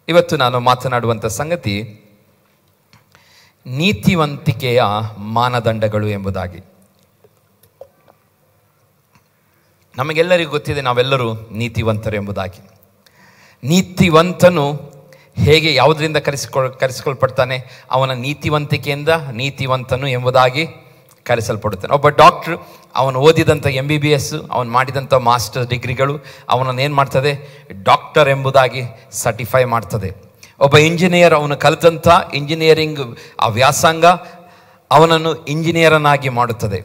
ಇವತ್ತು ನಾನು ಮಾತನಾಡುವಂಥ ಸಂಗತಿ ನೀತಿವಂತಿಕೆಯ ಮಾನದಂಡಗಳು ಎಂಬುದಾಗಿ. ನಮಗೆಲ್ಲರಿಗೂ ಗೊತ್ತಿದೆ, ನಾವೆಲ್ಲರೂ ನೀತಿವಂತರು ಎಂಬುದಾಗಿ. ನೀತಿವಂತನು ಹೇಗೆ ಯಾವುದರಿಂದ ಕರೆಸಿಕೊಳ್ಪಡ್ತಾನೆ? ಅವನ ನೀತಿವಂತಿಕೆಯಿಂದ ನೀತಿವಂತನು ಎಂಬುದಾಗಿ ಕರೆಸಲ್ಪಡುತ್ತಾನೆ. ಒಬ್ಬ ಡಾಕ್ಟ್ರು ಅವನು ಓದಿದಂಥ MBBS, ಅವನು ಮಾಡಿದಂಥ ಮಾಸ್ಟರ್ಸ್ ಡಿಗ್ರಿಗಳು ಅವನನ್ನು ಏನು ಮಾಡ್ತದೆ? ಡಾಕ್ಟರ್ ಎಂಬುದಾಗಿ ಸರ್ಟಿಫೈ ಮಾಡ್ತದೆ. ಒಬ್ಬ ಇಂಜಿನಿಯರ್ ಅವನು ಕಲಿತಂಥ ಇಂಜಿನಿಯರಿಂಗ್ ಆ ವ್ಯಾಸಂಗ ಅವನನ್ನು ಇಂಜಿನಿಯರನ್ನಾಗಿ ಮಾಡುತ್ತದೆ.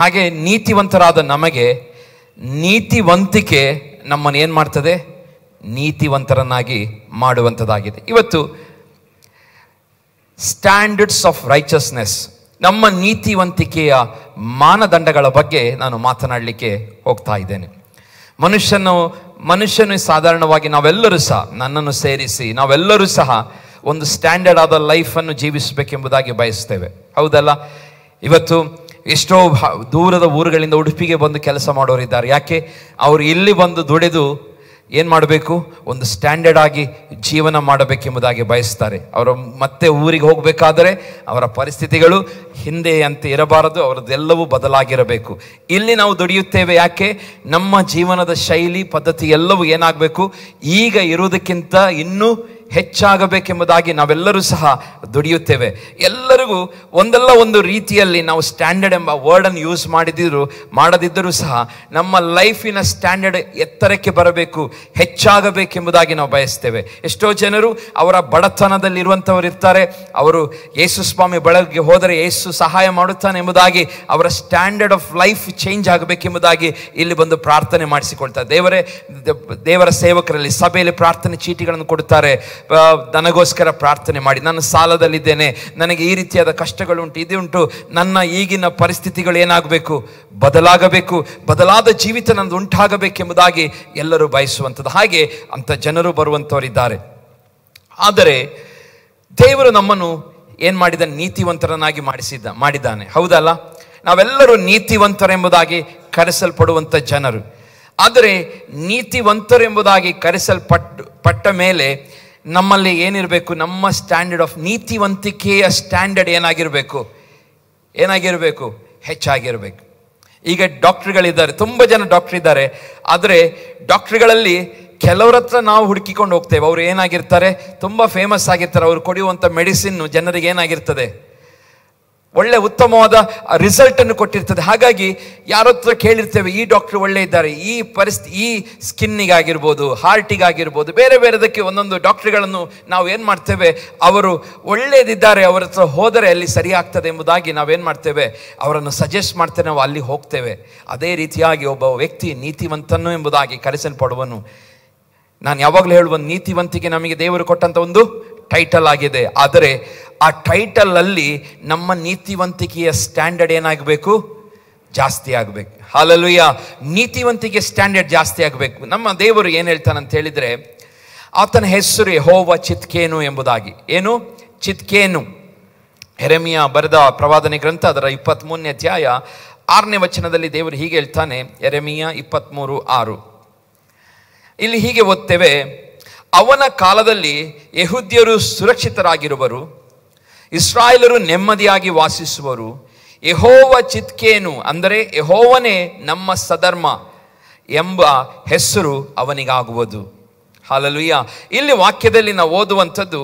ಹಾಗೆ ನೀತಿವಂತರಾದ ನಮಗೆ ನೀತಿವಂತಿಕೆ ನಮ್ಮನ್ನು ಏನು ಮಾಡ್ತದೆ? ನೀತಿವಂತರನ್ನಾಗಿ ಮಾಡುವಂಥದ್ದಾಗಿದೆ. ಇವತ್ತು ಸ್ಟ್ಯಾಂಡರ್ಡ್ಸ್ ಆಫ್ ರೈಚಸ್ನೆಸ್, ನಮ್ಮ ನೀತಿವಂತಿಕೆಯ ಮಾನದಂಡಗಳ ಬಗ್ಗೆ ನಾನು ಮಾತನಾಡಲಿಕ್ಕೆ ಹೋಗ್ತಾ ಇದ್ದೇನೆ. ಮನುಷ್ಯನು ಸಾಧಾರಣವಾಗಿ ನಾವೆಲ್ಲರೂ ಸಹ, ನನ್ನನ್ನು ಸೇರಿಸಿ ನಾವೆಲ್ಲರೂ ಸಹ ಒಂದು ಸ್ಟ್ಯಾಂಡರ್ಡ್ ಆದ ಲೈಫನ್ನು ಜೀವಿಸಬೇಕೆಂಬುದಾಗಿ ಬಯಸ್ತೇವೆ, ಹೌದಲ್ಲ? ಇವತ್ತು ಎಷ್ಟೋ ದೂರದ ಊರುಗಳಿಂದ ಉಡುಪಿಗೆ ಬಂದು ಕೆಲಸ ಮಾಡೋರಿದ್ದಾರೆ. ಯಾಕೆ? ಅವರು ಇಲ್ಲಿ ಬಂದು ದುಡಿದು ಏನು ಮಾಡಬೇಕು? ಒಂದು ಸ್ಟ್ಯಾಂಡರ್ಡ್ ಆಗಿ ಜೀವನ ಮಾಡಬೇಕೆಂಬುದಾಗಿ ಬಯಸ್ತಾರೆ. ಅವರು ಮತ್ತೆ ಊರಿಗೆ ಹೋಗಬೇಕಾದರೆ ಅವರ ಪರಿಸ್ಥಿತಿಗಳು ಹಿಂದೆ ಅಂತ ಇರಬಾರದು, ಅವರದ್ದೆಲ್ಲವೂ ಬದಲಾಗಿರಬೇಕು. ಇಲ್ಲಿ ನಾವು ದುಡಿಯುತ್ತೇವೆ ಯಾಕೆ? ನಮ್ಮ ಜೀವನದ ಶೈಲಿ ಪದ್ಧತಿ ಎಲ್ಲವೂ ಏನಾಗಬೇಕು? ಈಗ ಇರುವುದಕ್ಕಿಂತ ಇನ್ನೂ ಹೆಚ್ಚಾಗಬೇಕೆಂಬುದಾಗಿ ನಾವೆಲ್ಲರೂ ಸಹ ದುಡಿಯುತ್ತೇವೆ. ಎಲ್ಲರಿಗೂ ಒಂದಲ್ಲ ಒಂದು ರೀತಿಯಲ್ಲಿ ನಾವು ಸ್ಟ್ಯಾಂಡರ್ಡ್ ಎಂಬ ವರ್ಡನ್ನು ಯೂಸ್ ಮಾಡದಿದ್ದರೂ ಸಹ ನಮ್ಮ ಲೈಫಿನ ಸ್ಟ್ಯಾಂಡರ್ಡ್ ಎತ್ತರಕ್ಕೆ ಬರಬೇಕು, ಹೆಚ್ಚಾಗಬೇಕೆಂಬುದಾಗಿ ನಾವು ಬಯಸ್ತೇವೆ. ಎಷ್ಟೋ ಜನರು ಅವರ ಬಡತನದಲ್ಲಿರುವಂಥವರು ಇರ್ತಾರೆ. ಅವರು ಯೇಸು ಸ್ವಾಮಿ ಬೆಳಗ್ಗೆ ಹೋದರೆ ಯೇಸು ಸಹಾಯ ಮಾಡುತ್ತಾನೆ ಎಂಬುದಾಗಿ ಅವರ ಸ್ಟ್ಯಾಂಡರ್ಡ್ ಆಫ್ ಲೈಫ್ ಚೇಂಜ್ ಆಗಬೇಕೆಂಬುದಾಗಿ ಇಲ್ಲಿ ಬಂದು ಪ್ರಾರ್ಥನೆ ಮಾಡಿಸಿಕೊಳ್ತಾರೆ. ದೇವರ ಸೇವಕರಲ್ಲಿ ಸಭೆಯಲ್ಲಿ ಪ್ರಾರ್ಥನೆ ಚೀಟಿಗಳನ್ನು ಕೊಡುತ್ತಾರೆ. ನನಗೋಸ್ಕರ ಪ್ರಾರ್ಥನೆ ಮಾಡಿ, ನಾನು ಸಾಲದಲ್ಲಿದ್ದೇನೆ, ನನಗೆ ಈ ರೀತಿಯಾದ ಕಷ್ಟಗಳುಂಟು, ಇದುಂಟು, ನನ್ನ ಈಗಿನ ಪರಿಸ್ಥಿತಿಗಳು ಏನಾಗಬೇಕು? ಬದಲಾಗಬೇಕು, ಬದಲಾದ ಜೀವಿತ ನನ್ನದು ಉಂಟಾಗಬೇಕೆಂಬುದಾಗಿ ಎಲ್ಲರೂ ಬಯಸುವಂಥದ್ದು. ಹಾಗೆ ಅಂಥ ಜನರು ಬರುವಂಥವರಿದ್ದಾರೆ. ಆದರೆ ದೇವರು ನಮ್ಮನ್ನು ಏನು ಮಾಡಿದ? ನೀತಿವಂತರನ್ನಾಗಿ ಮಾಡಿದ್ದಾನೆ, ಹೌದಲ್ಲ? ನಾವೆಲ್ಲರೂ ನೀತಿವಂತರೆಂಬುದಾಗಿ ಕರೆಸಲ್ಪಡುವಂಥ ಜನರು. ಆದರೆ ನೀತಿವಂತರೆಂಬುದಾಗಿ ಕರೆಸಲ್ಪಟ್ಟ ಮೇಲೆ ನಮ್ಮಲ್ಲಿ ಏನಿರಬೇಕು? ನಮ್ಮ ಸ್ಟ್ಯಾಂಡರ್ಡ್ ಆಫ್ ನೀತಿವಂತಿಕೆಯ ಸ್ಟ್ಯಾಂಡರ್ಡ್ ಏನಾಗಿರಬೇಕು? ಹೆಚ್ಚಾಗಿರಬೇಕು. ಈಗ ಡಾಕ್ಟ್ರುಗಳಿದ್ದಾರೆ, ತುಂಬ ಜನ ಡಾಕ್ಟ್ರ್ ಇದ್ದಾರೆ. ಆದರೆ ಡಾಕ್ಟ್ರುಗಳಲ್ಲಿ ಕೆಲವ್ರ ಹತ್ರ ನಾವು ಹುಡುಕಿಕೊಂಡು ಹೋಗ್ತೇವೆ. ಅವರು ಏನಾಗಿರ್ತಾರೆ? ತುಂಬ ಫೇಮಸ್ ಆಗಿರ್ತಾರೆ. ಅವರು ಕೊಡುವಂಥ ಮೆಡಿಸಿನ್ನು ಜನರಿಗೆ ಏನಾಗಿರ್ತದೆ? ಒಳ್ಳೆ ಉತ್ತಮವಾದ ರಿಸಲ್ಟನ್ನು ಕೊಟ್ಟಿರ್ತದೆ. ಹಾಗಾಗಿ ಯಾರ ಹತ್ರ ಕೇಳಿರ್ತೇವೆ, ಈ ಡಾಕ್ಟ್ರು ಒಳ್ಳೆ ಇದ್ದಾರೆ, ಈ ಸ್ಕಿನ್ನಿಗಾಗಿರ್ಬೋದು, ಹಾರ್ಟಿಗಾಗಿರ್ಬೋದು, ಬೇರೆ ಬೇರೆದಕ್ಕೆ ಒಂದೊಂದು ಡಾಕ್ಟ್ರುಗಳನ್ನು ನಾವು ಏನು ಮಾಡ್ತೇವೆ? ಅವರು ಒಳ್ಳೆಯದಿದ್ದಾರೆ, ಅವರ ಹತ್ರ ಹೋದರೆ ಅಲ್ಲಿ ಸರಿ ಆಗ್ತದೆ ಎಂಬುದಾಗಿ ನಾವೇನು ಮಾಡ್ತೇವೆ? ಅವರನ್ನು ಸಜೆಸ್ಟ್ ಮಾಡ್ತೇವೆ, ನಾವು ಅಲ್ಲಿ ಹೋಗ್ತೇವೆ. ಅದೇ ರೀತಿಯಾಗಿ ಒಬ್ಬ ವ್ಯಕ್ತಿ ನೀತಿವಂತನು ಎಂಬುದಾಗಿ ಕರೆಸಲ್ಪಡುವನು. ನಾನು ಯಾವಾಗಲೂ ಹೇಳುವ, ನೀತಿವಂತಿಕೆ ನಮಗೆ ದೇವರು ಕೊಟ್ಟಂಥ ಒಂದು ಟೈಟಲ್ ಆಗಿದೆ. ಆದರೆ ಆ ಟೈಟಲ್ ಅಲ್ಲಿ ನಮ್ಮ ನೀತಿವಂತಿಕೆಯ ಸ್ಟ್ಯಾಂಡರ್ಡ್ ಏನಾಗಬೇಕು? ಜಾಸ್ತಿ ಆಗಬೇಕು. ಹಲ್ಲೆಲೂಯಾ! ನೀತಿವಂತಿಕೆ ಸ್ಟ್ಯಾಂಡರ್ಡ್ ಜಾಸ್ತಿ ಆಗಬೇಕು. ನಮ್ಮ ದೇವರು ಏನು ಹೇಳ್ತಾನಂತ ಹೇಳಿದರೆ, ಆತನ ಹೆಸರು ಯೆಹೋವ ಚಿದ್ಕೇನು ಎಂಬುದಾಗಿ. ಏನು? ಚಿದ್ಕೇನು. ಯೆರೆಮೀಯ ಬರೆದ ಪ್ರವಾದನೆ ಗ್ರಂಥ ಅದರ 23ನೇ ಅಧ್ಯಾಯ 6ನೇ ವಚನದಲ್ಲಿ ದೇವರು ಹೀಗೆ ಹೇಳ್ತಾನೆ. ಯೆರೆಮೀಯ 23:6. ಇಲ್ಲಿ ಹೀಗೆ ಓದ್ತೇವೆ, ಅವನ ಕಾಲದಲ್ಲಿ ಯೆಹೂದ್ಯರು ಸುರಕ್ಷಿತರಾಗಿರುವರು, ಇಸ್ರಾಯೇಲರು ನೆಮ್ಮದಿಯಾಗಿ ವಾಸಿಸುವರು. ಯೆಹೋವ ಚಿದ್ಕೇನು ಅಂದರೆ ಯೆಹೋವನೇ ನಮ್ಮ ಸಧರ್ಮ ಎಂಬ ಹೆಸರು ಅವನಿಗಾಗುವುದು. ಹಲ್ಲೆಲೂಯಾ! ಇಲ್ಲಿ ವಾಕ್ಯದಲ್ಲಿ ನಾವು ಓದುವಂಥದ್ದು,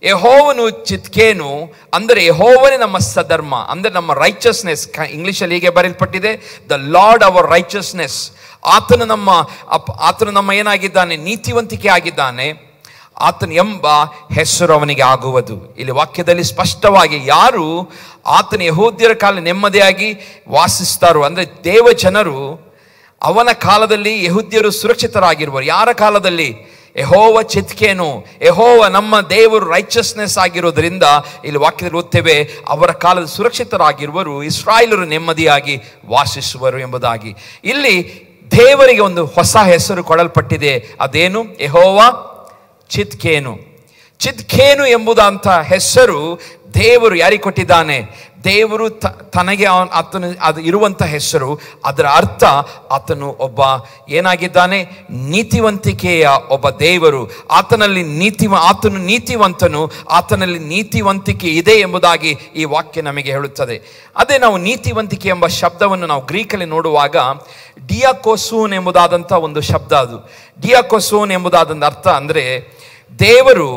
ಯೆಹೋವನು ಚಿದ್ಕೇನು ಅಂದರೆ ಯೆಹೋವನೇ ನಮ್ಮ ಸಧರ್ಮ, ಅಂದರೆ ನಮ್ಮ ರೈಚಸ್ನೆಸ್. ಇಂಗ್ಲಿಷಲ್ಲಿ ಹೀಗೆ ಬರೆಯಲ್ಪಟ್ಟಿದೆ, ದ ಲಾರ್ಡ್ ಅವರ್ ರೈಚಸ್ನೆಸ್. ಆತನು ನಮ್ಮ ಏನಾಗಿದ್ದಾನೆ? ನೀತಿವಂತಿಕೆ ಆಗಿದ್ದಾನೆ. ಆತನ ಎಂಬ ಹೆಸರು ಅವನಿಗೆ ಆಗುವುದು. ಇಲ್ಲಿ ವಾಕ್ಯದಲ್ಲಿ ಸ್ಪಷ್ಟವಾಗಿ ಯಾರು ಆತನ ಯೆಹೂದ್ಯರ ಕಾಲ ನೆಮ್ಮದಿಯಾಗಿ ವಾಸಿಸ್ತಾರೋ, ಅಂದರೆ ದೇವ ಜನರು, ಅವನ ಕಾಲದಲ್ಲಿ ಯೆಹೂದ್ಯರು ಸುರಕ್ಷಿತರಾಗಿರುವರು. ಯಾರ ಕಾಲದಲ್ಲಿ? ಯೆಹೋವ ಚಿದ್ಕೇನು, ಯೆಹೋವ ನಮ್ಮ ದೇವರು ರೈಚಸ್ನೆಸ್ ಆಗಿರೋದ್ರಿಂದ ಇಲ್ಲಿ ವಾಕ್ಯದಲ್ಲಿ ಓದ್ತೇವೆ, ಅವರ ಕಾಲದ ಸುರಕ್ಷಿತರಾಗಿರುವರು, ಇಸ್ರಾಯೇಲರು ನೆಮ್ಮದಿಯಾಗಿ ವಾಸಿಸುವರು ಎಂಬುದಾಗಿ. ಇಲ್ಲಿ ದೇವರಿಗೆ ಒಂದು ಹೊಸ ಹೆಸರು ಕೊಡಲ್ಪಟ್ಟಿದೆ. ಅದೇನು? ಯೆಹೋವ ಚಿದ್ಕೇನು. ಚಿದ್ಕೇನು ಎಂಬುದಂಥ ಹೆಸರು ದೇವರು ಯಾರಿಗೆ ಕೊಟ್ಟಿದ್ದಾನೆ? ದೇವರು ತನಗೆ ಆತನು ಅದು ಇರುವಂಥ ಹೆಸರು, ಅದರ ಅರ್ಥ ಆತನು ಒಬ್ಬ ಏನಾಗಿದ್ದಾನೆ, ನೀತಿವಂತಿಕೆಯ ಒಬ್ಬ ದೇವರು. ಆತನಲ್ಲಿ ಆತನು ನೀತಿವಂತನು, ಆತನಲ್ಲಿ ನೀತಿವಂತಿಕೆ ಇದೆ ಎಂಬುದಾಗಿ ಈ ವಾಕ್ಯ ನಮಗೆ ಹೇಳುತ್ತದೆ. ಅದೇ ನಾವು ನೀತಿವಂತಿಕೆ ಎಂಬ ಶಬ್ದವನ್ನು ನಾವು ಗ್ರೀಕಲ್ಲಿ ನೋಡುವಾಗ ಡಿಯಾಕೋಸೂನ್ ಎಂಬುದಾದಂಥ ಒಂದು ಶಬ್ದ. ಅದು ಡಿಯಾಕೋಸೂನ್ ಎಂಬುದಾದಂಥ ಅರ್ಥ ಅಂದರೆ ದೇವರು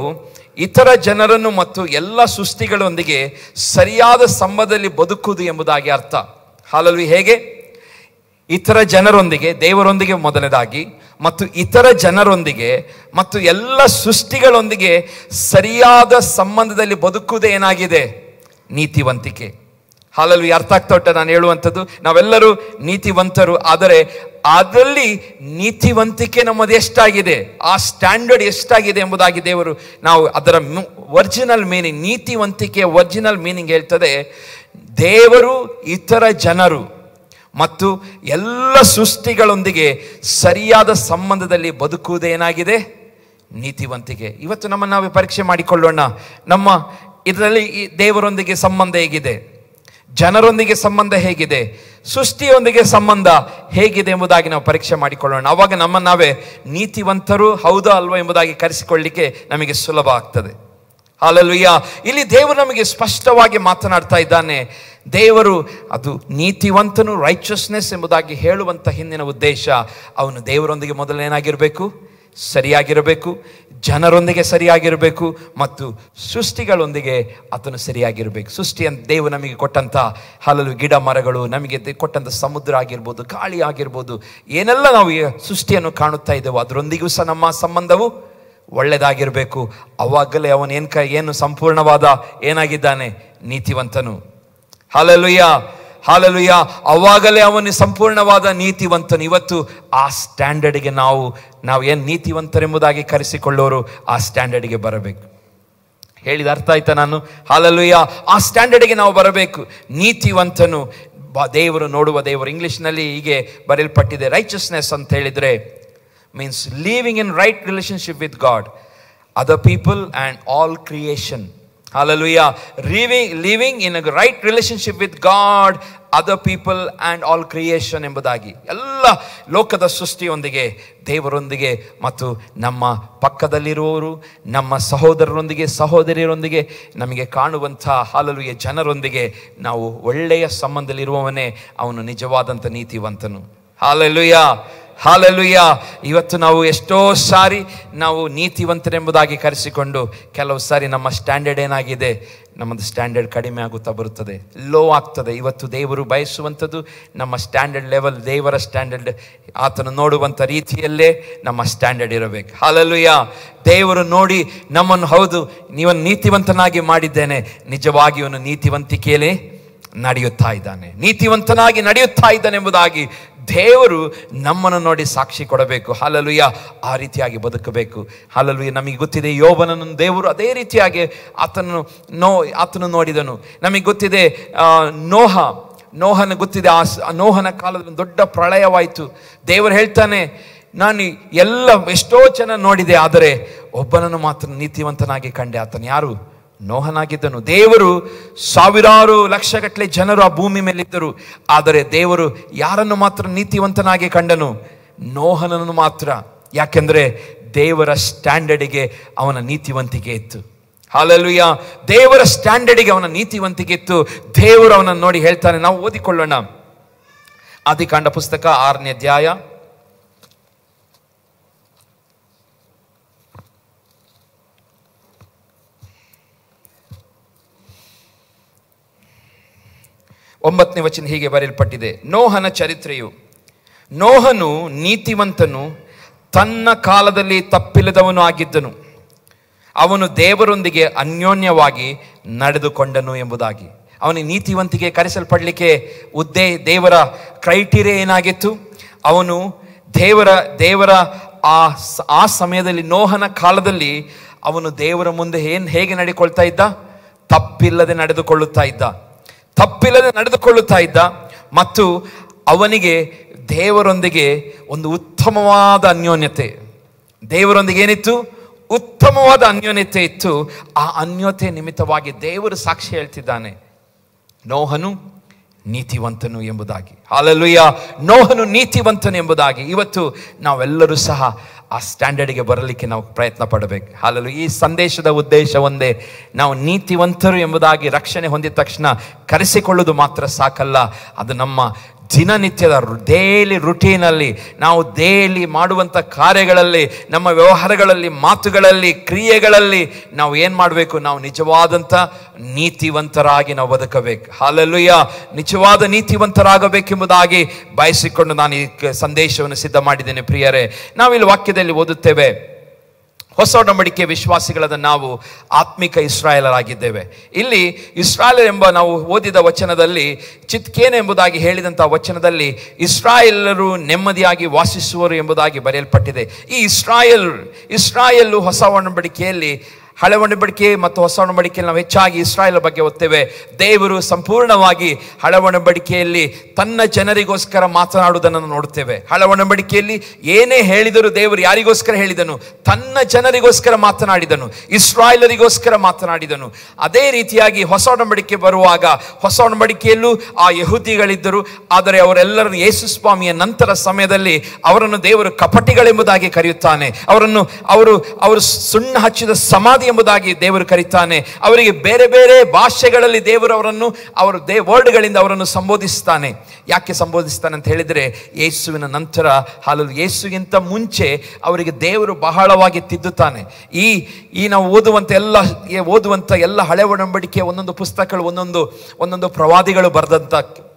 ಇತರ ಜನರನ್ನು ಮತ್ತು ಎಲ್ಲ ಸೃಷ್ಟಿಗಳೊಂದಿಗೆ ಸರಿಯಾದ ಸಂಬಂಧದಲ್ಲಿ ಬದುಕುವುದು ಎಂಬುದಾಗಿ ಅರ್ಥ. ಹಾಲಲ್ವಿ ಹೇಗೆ? ಇತರ ಜನರೊಂದಿಗೆ, ದೇವರೊಂದಿಗೆ ಮೊದಲನೇದಾಗಿ, ಮತ್ತು ಇತರ ಜನರೊಂದಿಗೆ ಮತ್ತು ಎಲ್ಲ ಸೃಷ್ಟಿಗಳೊಂದಿಗೆ ಸರಿಯಾದ ಸಂಬಂಧದಲ್ಲಿ ಬದುಕುವುದೇ ಏನಾಗಿದೆ? ನೀತಿವಂತಿಕೆ. ಹಾಲಲ್ವಿ ಅರ್ಥ ಆಗ್ತಾ ಉಂಟ ನಾನು ಹೇಳುವಂಥದ್ದು? ನಾವೆಲ್ಲರೂ ನೀತಿವಂತರು, ಆದರೆ ಅದರಲ್ಲಿ ನೀತಿವಂತಿಕೆ ನಮ್ಮದು ಎಷ್ಟಾಗಿದೆ, ಆ ಸ್ಟ್ಯಾಂಡರ್ಡ್ ಎಷ್ಟಾಗಿದೆ ಎಂಬುದಾಗಿ ದೇವರು ನಾವು ಅದರ ಒರಿಜಿನಲ್ ಮೀನಿಂಗ್, ನೀತಿವಂತಿಕೆಯ ಒರಿಜಿನಲ್ ಮೀನಿಂಗ್ ಹೇಳ್ತದೆ, ದೇವರು ಇತರ ಜನರು ಮತ್ತು ಎಲ್ಲ ಸೃಷ್ಟಿಗಳೊಂದಿಗೆ ಸರಿಯಾದ ಸಂಬಂಧದಲ್ಲಿ ಬದುಕುವುದೇನಾಗಿದೆ? ನೀತಿವಂತಿಕೆ. ಇವತ್ತು ನಮ್ಮನ್ನು ನಾವೇ ಪರೀಕ್ಷೆ ಮಾಡಿಕೊಳ್ಳೋಣ. ನಮ್ಮ ಇದರಲ್ಲಿ ದೇವರೊಂದಿಗೆ ಸಂಬಂಧ ಹೇಗಿದೆ, ಜನರೊಂದಿಗೆ ಸಂಬಂಧ ಹೇಗಿದೆ, ಸೃಷ್ಟಿಯೊಂದಿಗೆ ಸಂಬಂಧ ಹೇಗಿದೆ ಎಂಬುದಾಗಿ ನಾವು ಪರೀಕ್ಷೆ ಮಾಡಿಕೊಳ್ಳೋಣ. ಆವಾಗ ನಮ್ಮನ್ನು ನಾವೇ ನೀತಿವಂತರು ಹೌದಾ ಅಲ್ವಾ ಎಂಬುದಾಗಿ ಕರೆಸಿಕೊಳ್ಳಲಿಕ್ಕೆ ನಮಗೆ ಸುಲಭ ಆಗ್ತದೆ. ಹಲ್ಲೆಲೂಯಾ. ಇಲ್ಲಿ ದೇವರು ನಮಗೆ ಸ್ಪಷ್ಟವಾಗಿ ಮಾತನಾಡ್ತಾ ಇದ್ದಾನೆ. ದೇವರು ಅದು ನೀತಿವಂತನು, ರೈಚಸ್ನೆಸ್ ಎಂಬುದಾಗಿ ಹೇಳುವಂಥ ಹಿಂದಿನ ಉದ್ದೇಶ, ಅವನು ದೇವರೊಂದಿಗೆ ಮೊದಲೇನಾಗಿರಬೇಕು? ಸರಿಯಾಗಿರಬೇಕು, ಜನರೊಂದಿಗೆ ಸರಿಯಾಗಿರಬೇಕು, ಮತ್ತು ಸೃಷ್ಟಿಗಳೊಂದಿಗೆ ಆತನು ಸರಿಯಾಗಿರಬೇಕು. ಸೃಷ್ಟಿಯನ್ನು ದೇವರು ನಮಗೆ ಕೊಟ್ಟಂಥ ಹಲವು ಗಿಡ ಮರಗಳು, ನಮಗೆ ಕೊಟ್ಟಂಥ ಸಮುದ್ರ ಆಗಿರ್ಬೋದು, ಗಾಳಿ ಆಗಿರ್ಬೋದು, ಏನೆಲ್ಲ ನಾವು ಸೃಷ್ಟಿಯನ್ನು ಕಾಣುತ್ತಾ ಇದ್ದೇವೋ ಅದರೊಂದಿಗೂ ಸಹ ನಮ್ಮ ಸಂಬಂಧವು ಒಳ್ಳೆಯದಾಗಿರಬೇಕು. ಅವಾಗಲೇ ಏನು ಸಂಪೂರ್ಣವಾದ ಏನಾಗಿದ್ದಾನೆ? ನೀತಿವಂತನು. Hallelujah, hallelujah. ಅವಾಗಲೇ ಅವನು ಸಂಪೂರ್ಣವಾದ ನೀತಿವಂತನು. ಇವತ್ತು ಆ ಸ್ಟ್ಯಾಂಡರ್ಡ್ಗೆ ನಾವು ಏನು ನೀತಿವಂತರೆಂಬುದಾಗಿ ಕರೆಸಿಕೊಳ್ಳೋರು ಆ ಸ್ಟ್ಯಾಂಡರ್ಡ್ಗೆ ಬರಬೇಕು. ಹೇಳಿದ ಅರ್ಥ ಆಯ್ತಾ ನಾನು? ಹಲ್ಲೆಲೂಯಾ. ಆ ಸ್ಟ್ಯಾಂಡರ್ಡ್ಗೆ ನಾವು ಬರಬೇಕು. ನೀತಿವಂತನು ದೇವರು ನೋಡುವ ದೇವರು. ಇಂಗ್ಲಿಷ್ನಲ್ಲಿ ಹೀಗೆ ಬರೆಯಲ್ಪಟ್ಟಿದೆ, ರೈಚಸ್ನೆಸ್ ಅಂತ ಹೇಳಿದರೆ means living in right relationship with god, other people and all creation. Hallelujah. Living in a right relationship with God, other people and all creation ಎಂಬುದಾಗಿ ಎಲ್ಲ ಲೋಕದ ಸೃಷ್ಟಿಯೊಂದಿಗೆ, ದೇವರೊಂದಿಗೆ ಮತ್ತು ನಮ್ಮ ಪಕ್ಕದಲ್ಲಿರುವವರು, ನಮ್ಮ ಸಹೋದರರೊಂದಿಗೆ, ಸಹೋದರಿಯರೊಂದಿಗೆ, ನಮಗೆ ಕಾಣುವಂಥ ಹಲಲುಯ ಜನರೊಂದಿಗೆ ನಾವು ಒಳ್ಳೆಯ ಸಂಬಂಧದಲ್ಲಿರುವವನೇ ಅವನು ನಿಜವಾದಂಥ ನೀತಿವಂತನು. Hallelujah, hallelujah. ಇವತ್ತು ನಾವು ಎಷ್ಟೋ ಸಾರಿ ನಾವು ನೀತಿವಂತರೆಂಬುದಾಗಿ ಕರೆಸಿಕೊಂಡು ಕೆಲವು ಸಾರಿ ನಮ್ಮ ಸ್ಟ್ಯಾಂಡರ್ಡ್ ಏನಾಗಿದೆ, ನಮ್ಮದು ಸ್ಟ್ಯಾಂಡರ್ಡ್ ಕಡಿಮೆ ಆಗುತ್ತಾ ಬರುತ್ತದೆ, ಲೋ ಆಗ್ತದೆ. ಇವತ್ತು ದೇವರು ಬಯಸುವಂಥದ್ದು ನಮ್ಮ ಸ್ಟ್ಯಾಂಡರ್ಡ್ ಲೆವೆಲ್, ದೇವರ ಸ್ಟ್ಯಾಂಡರ್ಡ್, ಆತನು ನೋಡುವಂಥ ರೀತಿಯಲ್ಲೇ ನಮ್ಮ ಸ್ಟ್ಯಾಂಡರ್ಡ್ ಇರಬೇಕು. ಹಲ್ಲೆಲೂಯಾ. ದೇವರು ನೋಡಿ ನಮ್ಮನ್ನು, ಹೌದು ನೀವನ್ನು ನೀತಿವಂತನಾಗಿ ಮಾಡಿದ್ದೇನೆ, ನಿಜವಾಗಿ ಇವನು ನೀತಿವಂತಿಕೆಯಲ್ಲೇ ನಡೆಯುತ್ತಾ ಇದ್ದಾನೆ, ನೀತಿವಂತನಾಗಿ ನಡೆಯುತ್ತಾ ಇದ್ದಾನೆ ಎಂಬುದಾಗಿ ದೇವರು ನಮ್ಮನ್ನು ನೋಡಿ ಸಾಕ್ಷಿ ಕೊಡಬೇಕು. ಹಲ್ಲೆಲೂಯಾ. ಆ ರೀತಿಯಾಗಿ ಬದುಕಬೇಕು. ಹಲ್ಲೆಲೂಯಾ. ನಮಗೆ ಗೊತ್ತಿದೆ, ಯೋಬನನ್ನು ದೇವರು ಅದೇ ರೀತಿಯಾಗಿ ಆತನು ನೋಡಿದನು. ನಮಗೆ ಗೊತ್ತಿದೆ, ನೋಹನ ಗೊತ್ತಿದೆ, ಆ ನೋಹನ ಕಾಲದಲ್ಲಿ ದೊಡ್ಡ ಪ್ರಳಯವಾಯಿತು. ದೇವರು ಹೇಳ್ತಾನೆ, ನಾನು ಎಷ್ಟೋ ಜನ ನೋಡಿದೆ, ಆದರೆ ಒಬ್ಬನನ್ನು ಮಾತ್ರ ನೀತಿವಂತನಾಗಿ ಕಂಡೆ. ಆತನು ಯಾರು? ನೋಹನಾಗಿದ್ದನು. ದೇವರು ಸಾವಿರಾರು ಲಕ್ಷಗಟ್ಟಲೆ ಜನರು ಆ ಭೂಮಿ ಮೇಲಿದ್ದರು, ಆದರೆ ದೇವರು ಯಾರನ್ನು ಮಾತ್ರ ನೀತಿವಂತನಾಗಿ ಕಂಡನು? ನೋಹನನ್ನು ಮಾತ್ರ. ಯಾಕೆಂದರೆ ದೇವರ ಸ್ಟ್ಯಾಂಡರ್ಡಿಗೆ ಅವನ ನೀತಿವಂತಿಕೆ ಇತ್ತು. ಹಲ್ಲೆಲೂಯಾ. ದೇವರ ಸ್ಟ್ಯಾಂಡರ್ಡಿಗೆ ಅವನ ನೀತಿವಂತಿಕೆ ಇತ್ತು. ದೇವರು ಅವನನ್ನು ನೋಡಿ ಹೇಳ್ತಾನೆ. ನಾವು ಓದಿಕೊಳ್ಳೋಣ, ಆದಿಕಾಂಡ ಪುಸ್ತಕ 6ನೇ ಅಧ್ಯಾಯ 9ನೇ ವಚನ ಹೀಗೆ ಬರೆಯಲ್ಪಟ್ಟಿದೆ. ನೋಹನ ಚರಿತ್ರೆಯು, ನೋಹನು ನೀತಿವಂತನು, ತನ್ನ ಕಾಲದಲ್ಲಿ ತಪ್ಪಿಲ್ಲದವನು ಆಗಿದ್ದನು, ಅವನು ದೇವರೊಂದಿಗೆ ಅನ್ಯೋನ್ಯವಾಗಿ ನಡೆದುಕೊಂಡನು ಎಂಬುದಾಗಿ. ಅವನಿಗೆ ನೀತಿವಂತಿಕೆ ಕರೆಸಲ್ಪಡಲಿಕ್ಕೆ ದೇವರ ಕ್ರೈಟೀರಿಯಾ ಏನಾಗಿತ್ತು? ಅವನು ದೇವರ ಆ ಸಮಯದಲ್ಲಿ, ನೋಹನ ಕಾಲದಲ್ಲಿ ಅವನು ದೇವರ ಮುಂದೆ ಹೇಗೆ ನಡೆದುಕೊಳ್ತಾ ಇದ್ದ? ತಪ್ಪಿಲ್ಲದೆ ನಡೆದುಕೊಳ್ಳುತ್ತಾ ಇದ್ದ. ಮತ್ತು ಅವನಿಗೆ ದೇವರೊಂದಿಗೆ ಒಂದು ಉತ್ತಮವಾದ ಅನ್ಯೋನ್ಯತೆ, ದೇವರೊಂದಿಗೆ ಏನಿತ್ತು? ಉತ್ತಮವಾದ ಅನ್ಯೋನ್ಯತೆ ಇತ್ತು. ಆ ಅನ್ಯೋನ್ಯತೆ ನಿಮಿತ್ತವಾಗಿ ದೇವರು ಸಾಕ್ಷಿ ಹೇಳ್ತಿದ್ದಾನೆ, ನೋಹನು ನೀತಿವಂತನು ಎಂಬುದಾಗಿ. ಹಲ್ಲೆಲೂಯಾ. ನೋಹನು ನೀತಿವಂತನು ಎಂಬುದಾಗಿ. ಇವತ್ತು ನಾವೆಲ್ಲರೂ ಸಹ ಆ ಸ್ಟ್ಯಾಂಡರ್ಡ್ಗೆ ಬರಲಿಕ್ಕೆ ನಾವು ಪ್ರಯತ್ನ ಪಡಬೇಕು. ಹಲ್ಲೆಲೂಯಾ. ಈ ಸಂದೇಶದ ಉದ್ದೇಶ ಒಂದೇ, ನಾವು ನೀತಿವಂತರು ಎಂಬುದಾಗಿ ರಕ್ಷಣೆ ಹೊಂದಿದ ತಕ್ಷಣ ಕರೆಸಿಕೊಳ್ಳುವುದು ಮಾತ್ರ ಸಾಕಲ್ಲ, ಅದು ನಮ್ಮ ದಿನನಿತ್ಯದ ಡೈಲಿ ರುಟೀನಲ್ಲಿ, ನಾವು ಡೈಲಿ ಮಾಡುವಂಥ ಕಾರ್ಯಗಳಲ್ಲಿ, ನಮ್ಮ ವ್ಯವಹಾರಗಳಲ್ಲಿ, ಮಾತುಗಳಲ್ಲಿ, ಕ್ರಿಯೆಗಳಲ್ಲಿ ನಾವು ಏನು ಮಾಡಬೇಕು? ನಾವು ನಿಜವಾದಂಥ ನೀತಿವಂತರಾಗಿ ನಾವು ಬದುಕಬೇಕು. ಹಲ್ಲೆಲೂಯಾ. ನಿಜವಾದ ನೀತಿವಂತರಾಗಬೇಕೆಂಬುದಾಗಿ ಬಯಸಿಕೊಂಡು ನಾನು ಈ ಸಂದೇಶವನ್ನು ಸಿದ್ಧ ಮಾಡಿದ್ದೇನೆ. ಪ್ರಿಯರೇ, ನಾವಿಲ್ಲಿ ವಾಕ್ಯದಲ್ಲಿ ಓದುತ್ತೇವೆ, ಹೊಸ ಒಡಂಬಡಿಕೆ ವಿಶ್ವಾಸಿಗಳಾದ ನಾವು ಆತ್ಮಿಕ ಇಸ್ರಾಯೇಲರಾಗಿದ್ದೇವೆ. ಇಲ್ಲಿ ಇಸ್ರಾಯೇಲ್ ಎಂಬ ನಾವು ಓದಿದ ವಚನದಲ್ಲಿ, ಚಿತ್ಕೇನ ಎಂಬುದಾಗಿ ಹೇಳಿದಂಥ ವಚನದಲ್ಲಿ ಇಸ್ರಾಯೇಲರು ನೆಮ್ಮದಿಯಾಗಿ ವಾಸಿಸುವರು ಎಂಬುದಾಗಿ ಬರೆಯಲ್ಪಟ್ಟಿದೆ. ಈ ಇಸ್ರಾಯೇಲ್ ಹೊಸ ಒಡಂಬಡಿಕೆಯಲ್ಲಿ, ಹಳೆ ಒಡಂಬಡಿಕೆ ಮತ್ತು ಹೊಸ ಒಡಂಬಡಿಕೆಯಲ್ಲಿ ನಾವು ಹೆಚ್ಚಾಗಿ ಇಸ್ರಾಯೇಲ್ ಬಗ್ಗೆ ಓದ್ತೇವೆ. ದೇವರು ಸಂಪೂರ್ಣವಾಗಿ ಹಳೆ ಒಡಂಬಡಿಕೆಯಲ್ಲಿ ತನ್ನ ಜನರಿಗೋಸ್ಕರ ಮಾತನಾಡುವುದನ್ನು ನೋಡುತ್ತೇವೆ. ಹಳೆ ಒಡಂಬಡಿಕೆಯಲ್ಲಿ ಏನೇ ಹೇಳಿದರೂ ದೇವರು ಯಾರಿಗೋಸ್ಕರ ಹೇಳಿದನು? ತನ್ನ ಜನರಿಗೋಸ್ಕರ ಮಾತನಾಡಿದನು, ಇಸ್ರಾಯೇಲರಿಗೋಸ್ಕರ ಮಾತನಾಡಿದನು. ಅದೇ ರೀತಿಯಾಗಿ ಹೊಸ ಒಡಂಬಡಿಕೆ ಬರುವಾಗ, ಹೊಸ ಒಡಂಬಡಿಕೆಯಲ್ಲೂ ಆ ಯಹೂದಿಗಳಿದ್ದರು, ಆದರೆ ಅವರೆಲ್ಲರೂ ಯೇಸು ಸ್ವಾಮಿಯ ನಂತರ ಸಮಯದಲ್ಲಿ ಅವರನ್ನು ದೇವರು ಕಪಟಿಗಳೆಂಬುದಾಗಿ ಕರೆಯುತ್ತಾನೆ. ಅವರು ಸುಣ್ಣ ಹಚ್ಚಿದ ಸಮಾಧಿ ಎಂಬುದಾಗಿ ದೇವರು ಕರೀತಾನೆ. ಅವರಿಗೆ ಬೇರೆ ಬೇರೆ ಭಾಷೆಗಳಲ್ಲಿ ದೇವರು ಅವರನ್ನು ವರ್ಡ್ಗಳಿಂದ ಅವರನ್ನು ಸಂಬೋಧಿಸ್ತಾನೆ. ಯಾಕೆ ಸಂಬೋಧಿಸ್ತಾನೆ ಅಂತ ಹೇಳಿದರೆ, ಯೇಸುವಿನ ನಂತರ, ಯೇಸುಗಿಂತ ಮುಂಚೆ ಅವರಿಗೆ ದೇವರು ಬಹಳವಾಗಿ ತಿದ್ದುತ್ತಾನೆ. ಈ ನಾವು ಓದುವಂಥ ಎಲ್ಲ ಹಳೆ ಒಡಂಬಡಿಕೆ ಒಂದೊಂದು ಪುಸ್ತಕಗಳು, ಒಂದೊಂದು ಪ್ರವಾದಿಗಳು ಬರೆದಂಥ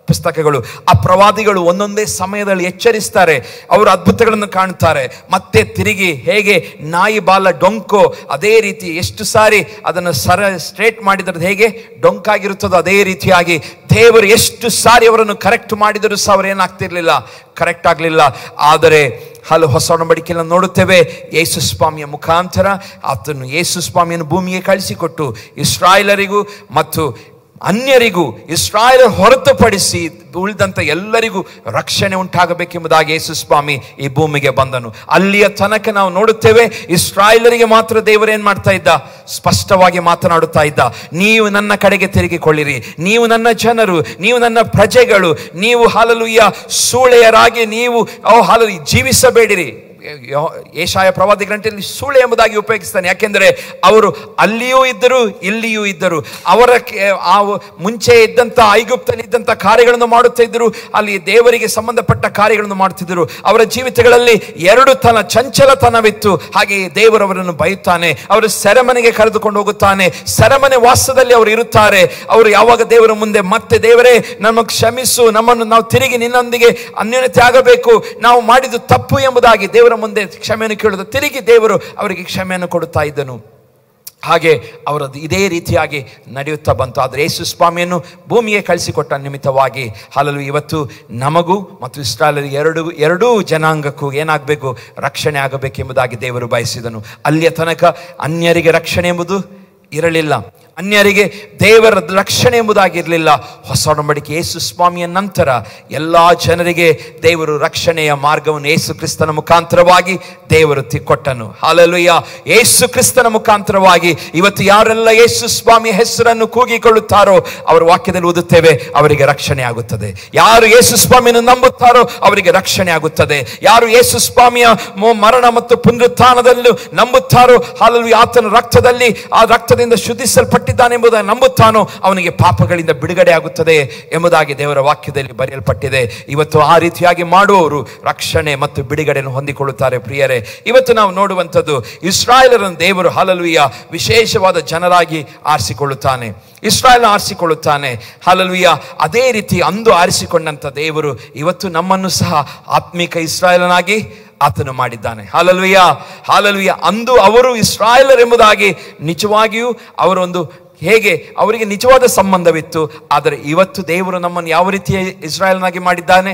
ಪುಸ್ತಕಗಳು. ಆ ಪ್ರವಾದಿಗಳು ಒಂದೊಂದೇ ಸಮಯದಲ್ಲಿ ಎಚ್ಚರಿಸ್ತಾರೆ, ಅವರು ಅದ್ಭುತಗಳನ್ನು ಕಾಣ್ತಾರೆ. ಮತ್ತೆ ತಿರುಗಿ ಹೇಗೆ ನಾಯಿ ಬಾಲ ಡೊಂಕೋ, ಅದೇ ರೀತಿ ಎಷ್ಟು ಸಾರಿ ಅದನ್ನು ಸ್ಟ್ರೇಟ್ ಮಾಡಿದ್ರೆ ಹೇಗೆ ಡೊಂಕಾಗಿರುತ್ತದೋ ಅದೇ ರೀತಿಯಾಗಿ ದೇವರು ಎಷ್ಟು ಸಾರಿ ಅವರನ್ನು ಕರೆಕ್ಟ್ ಮಾಡಿದರೂ ಸಹ ಅವರು ಏನಾಗ್ತಿರ್ಲಿಲ್ಲ, ಕರೆಕ್ಟ್ ಆಗಲಿಲ್ಲ. ಆದರೆ ಹೊಸ ಒಡಂಬಡಿಕೆಯನ್ನು ನೋಡುತ್ತೇವೆ, ಯೇಸು ಸ್ವಾಮಿಯ ಮುಖಾಂತರ ಆತನು ಯೇಸು ಸ್ವಾಮಿಯನ್ನು ಭೂಮಿಗೆ ಕಳಿಸಿಕೊಟ್ಟು ಇಸ್ರಾಯೇಲರಿಗೂ ಮತ್ತು ಅನ್ಯರಿಗೂ, ಇಸ್ರಾಯೇಲ್ ಹೊರತುಪಡಿಸಿ ಉಳಿದಂಥ ಎಲ್ಲರಿಗೂ ರಕ್ಷಣೆ ಉಂಟಾಗಬೇಕೆಂಬುದಾಗಿ ಯೇಸು ಸ್ವಾಮಿ ಈ ಭೂಮಿಗೆ ಬಂದನು. ಅಲ್ಲಿಯ ತನಕ ನಾವು ನೋಡುತ್ತೇವೆ, ಇಸ್ರಾಯೇಲರಿಗೆ ಮಾತ್ರ ದೇವರು ಏನು ಮಾಡ್ತಾ ಇದ್ದ? ಸ್ಪಷ್ಟವಾಗಿ ಮಾತನಾಡುತ್ತಾ ಇದ್ದ. ನೀವು ನನ್ನ ಕಡೆಗೆ ತಿರುಗಿಕೊಳ್ಳಿರಿ, ನೀವು ನನ್ನ ಜನರು, ನೀವು ನನ್ನ ಪ್ರಜೆಗಳು, ನೀವು ಹಲ್ಲೆಲೂಯಾ ಸೂಳೆಯರಾಗಿ ನೀವು ಜೀವಿಸಬೇಡಿರಿ. ಯೆಶಾಯ ಪ್ರವಾದಿ ಗ್ರಂಥದಲ್ಲಿ ಸೂಳೆ ಎಂಬುದಾಗಿ ಉಪಯೋಗಿಸ್ತಾನೆ. ಯಾಕೆಂದರೆ ಅವರು ಅಲ್ಲಿಯೂ ಇದ್ದರು, ಇಲ್ಲಿಯೂ ಇದ್ದರು. ಅವರ ಮುಂಚೆ ಇದ್ದಂಥ ಐಗುಪ್ತಲ್ಲಿ ಇದ್ದಂಥ ಕಾರ್ಯಗಳನ್ನು ಮಾಡುತ್ತಾ ಇದ್ದರು, ಅಲ್ಲಿ ದೇವರಿಗೆ ಸಂಬಂಧಪಟ್ಟ ಕಾರ್ಯಗಳನ್ನು ಮಾಡುತ್ತಿದ್ದರು. ಅವರ ಜೀವಿತಗಳಲ್ಲಿ ಚಂಚಲತನವಿತ್ತು. ಹಾಗೆಯೇ ದೇವರು ಅವರನ್ನು ಬೈಯುತ್ತಾನೆ, ಅವರು ಸೆರೆಮನೆಗೆ ಕರೆದುಕೊಂಡು ಹೋಗುತ್ತಾನೆ. ಸೆರೆಮನೆ ವಾಸದಲ್ಲಿ ಅವರು ಇರುತ್ತಾರೆ. ಅವರು ಯಾವಾಗ ದೇವರ ಮುಂದೆ ಮತ್ತೆ ದೇವರೇ ನಮಗೆ ಕ್ಷಮಿಸು, ನಮ್ಮನ್ನು ನಾವು ತಿರುಗಿ ನಿನ್ನೊಂದಿಗೆ ಅನ್ಯೋನ್ಯತೆ ಆಗಬೇಕು, ನಾವು ಮಾಡಿದ್ದು ತಪ್ಪು ಎಂಬುದಾಗಿ ದೇವರ ಮುಂದೆ ಕ್ಷಮೆಯನ್ನು ಕೇಳುವುದು, ತಿರುಗಿ ದೇವರು ಅವರಿಗೆ ಕ್ಷಮೆಯನ್ನು ಕೊಡುತ್ತಾ ಇದ್ದನು. ಹಾಗೆ ಅವರದ್ದು ಇದೇ ರೀತಿಯಾಗಿ ನಡೆಯುತ್ತಾ ಬಂತು. ಆದರೆ ಯೇಸು ಸ್ವಾಮಿಯನ್ನು ಭೂಮಿಗೆ ಕಳಿಸಿಕೊಟ್ಟ ನಿಮಿತ್ತವಾಗಿ ಇವತ್ತು ನಮಗೂ ಮತ್ತು ಇಸ್ರಾಯೇಲರಿಗೆ ಎರಡೂ ಜನಾಂಗಕ್ಕೂ ಏನಾಗಬೇಕು? ರಕ್ಷಣೆ ಆಗಬೇಕೆಂಬುದಾಗಿ ದೇವರು ಬಯಸಿದನು. ಅಲ್ಲಿಯ ತನಕ ಅನ್ಯರಿಗೆ ರಕ್ಷಣೆ ಎಂಬುದು ಇರಲಿಲ್ಲ, ಅನ್ಯರಿಗೆ ದೇವರ ರಕ್ಷಣೆ ಎಂಬುದಾಗಿರಲಿಲ್ಲ. ಹೊಸ ಒಡಂಬಡಿಕೆ ಯೇಸು ಸ್ವಾಮಿಯ ನಂತರ ಎಲ್ಲ ಜನರಿಗೆ ದೇವರು ರಕ್ಷಣೆಯ ಮಾರ್ಗವನ್ನು ಯೇಸು ಕ್ರಿಸ್ತನ ಮುಖಾಂತರವಾಗಿ ದೇವರು ಕೊಟ್ಟನು. ಹಲ್ಲೆಲೂಯಾ. ಯೇಸು ಕ್ರಿಸ್ತನ ಮುಖಾಂತರವಾಗಿ ಇವತ್ತು ಯಾರೆಲ್ಲ ಯೇಸು ಸ್ವಾಮಿಯ ಹೆಸರನ್ನು ಕೂಗಿಕೊಳ್ಳುತ್ತಾರೋ ಅವರ ವಾಕ್ಯದಲ್ಲಿ ಓದುತ್ತೇವೆ, ಅವರಿಗೆ ರಕ್ಷಣೆ ಆಗುತ್ತದೆ. ಯಾರು ಯೇಸು ಸ್ವಾಮಿಯನ್ನು ನಂಬುತ್ತಾರೋ ಅವರಿಗೆ ರಕ್ಷಣೆ ಆಗುತ್ತದೆ. ಯಾರು ಯೇಸು ಸ್ವಾಮಿಯ ಮರಣ ಮತ್ತು ಪುನರುತ್ಥಾನದಲ್ಲೂ ನಂಬುತ್ತಾರೋ, ಹಲ್ಲೆಲೂಯಾ, ಆತನ ರಕ್ತದಲ್ಲಿ, ಆ ರಕ್ತದಿಂದ ಶುದ್ಧಿಸಲ್ಪಟ್ಟಿದ್ದಾನೆಂಬುದನ್ನು ನಂಬುತ್ತಾನೋ ಅವನಿಗೆ ಪಾಪಗಳಿಂದ ಬಿಡುಗಡೆ ಆಗುತ್ತದೆ ಎಂಬುದಾಗಿ ದೇವರ ವಾಕ್ಯದಲ್ಲಿ ಬರೆಯಲ್ಪಟ್ಟಿದೆ. ಇವತ್ತು ಆ ರೀತಿಯಾಗಿ ಮಾಡುವವರು ರಕ್ಷಣೆ ಮತ್ತು ಬಿಡುಗಡೆಯನ್ನು ಹೊಂದಿಕೊಳ್ಳುತ್ತಾರೆ. ಪ್ರಿಯರೇ, ಇವತ್ತು ನಾವು ನೋಡುವಂಥದ್ದು, ಇಸ್ರಾಯೇಲರನ್ನು ದೇವರು ಹಲ್ಲೆಲೂಯಾ ವಿಶೇಷವಾದ ಜನರಾಗಿ ಆರಿಸಿಕೊಳ್ಳುತ್ತಾನೆ, ಇಸ್ರಾಯೇಲ್ ಆರಿಸಿಕೊಳ್ಳುತ್ತಾನೆ. ಹಲ್ಲೆಲೂಯಾ. ಅದೇ ರೀತಿ ಅಂದು ಆರಿಸಿಕೊಂಡಂಥ ದೇವರು ಇವತ್ತು ನಮ್ಮನ್ನು ಸಹ ಆತ್ಮಿಕ ಇಸ್ರಾಯೇಲನಾಗಿ ಆತನು ಮಾಡಿದ್ದಾನೆ. Hallelujah, hallelujah. ಅಂದು ಅವರು ಇಸ್ರಾಯೇಲರ್ ಎಂಬುದಾಗಿ ನಿಜವಾಗಿಯೂ ಅವರೊಂದು ಹೇಗೆ ಅವರಿಗೆ ನಿಜವಾದ ಸಂಬಂಧವಿತ್ತು. ಆದರೆ ಇವತ್ತು ದೇವರು ನಮ್ಮನ್ನು ಯಾವ ರೀತಿಯ ಇಸ್ರಾಯೇಲ್ನಾಗಿ ಮಾಡಿದ್ದಾನೆ?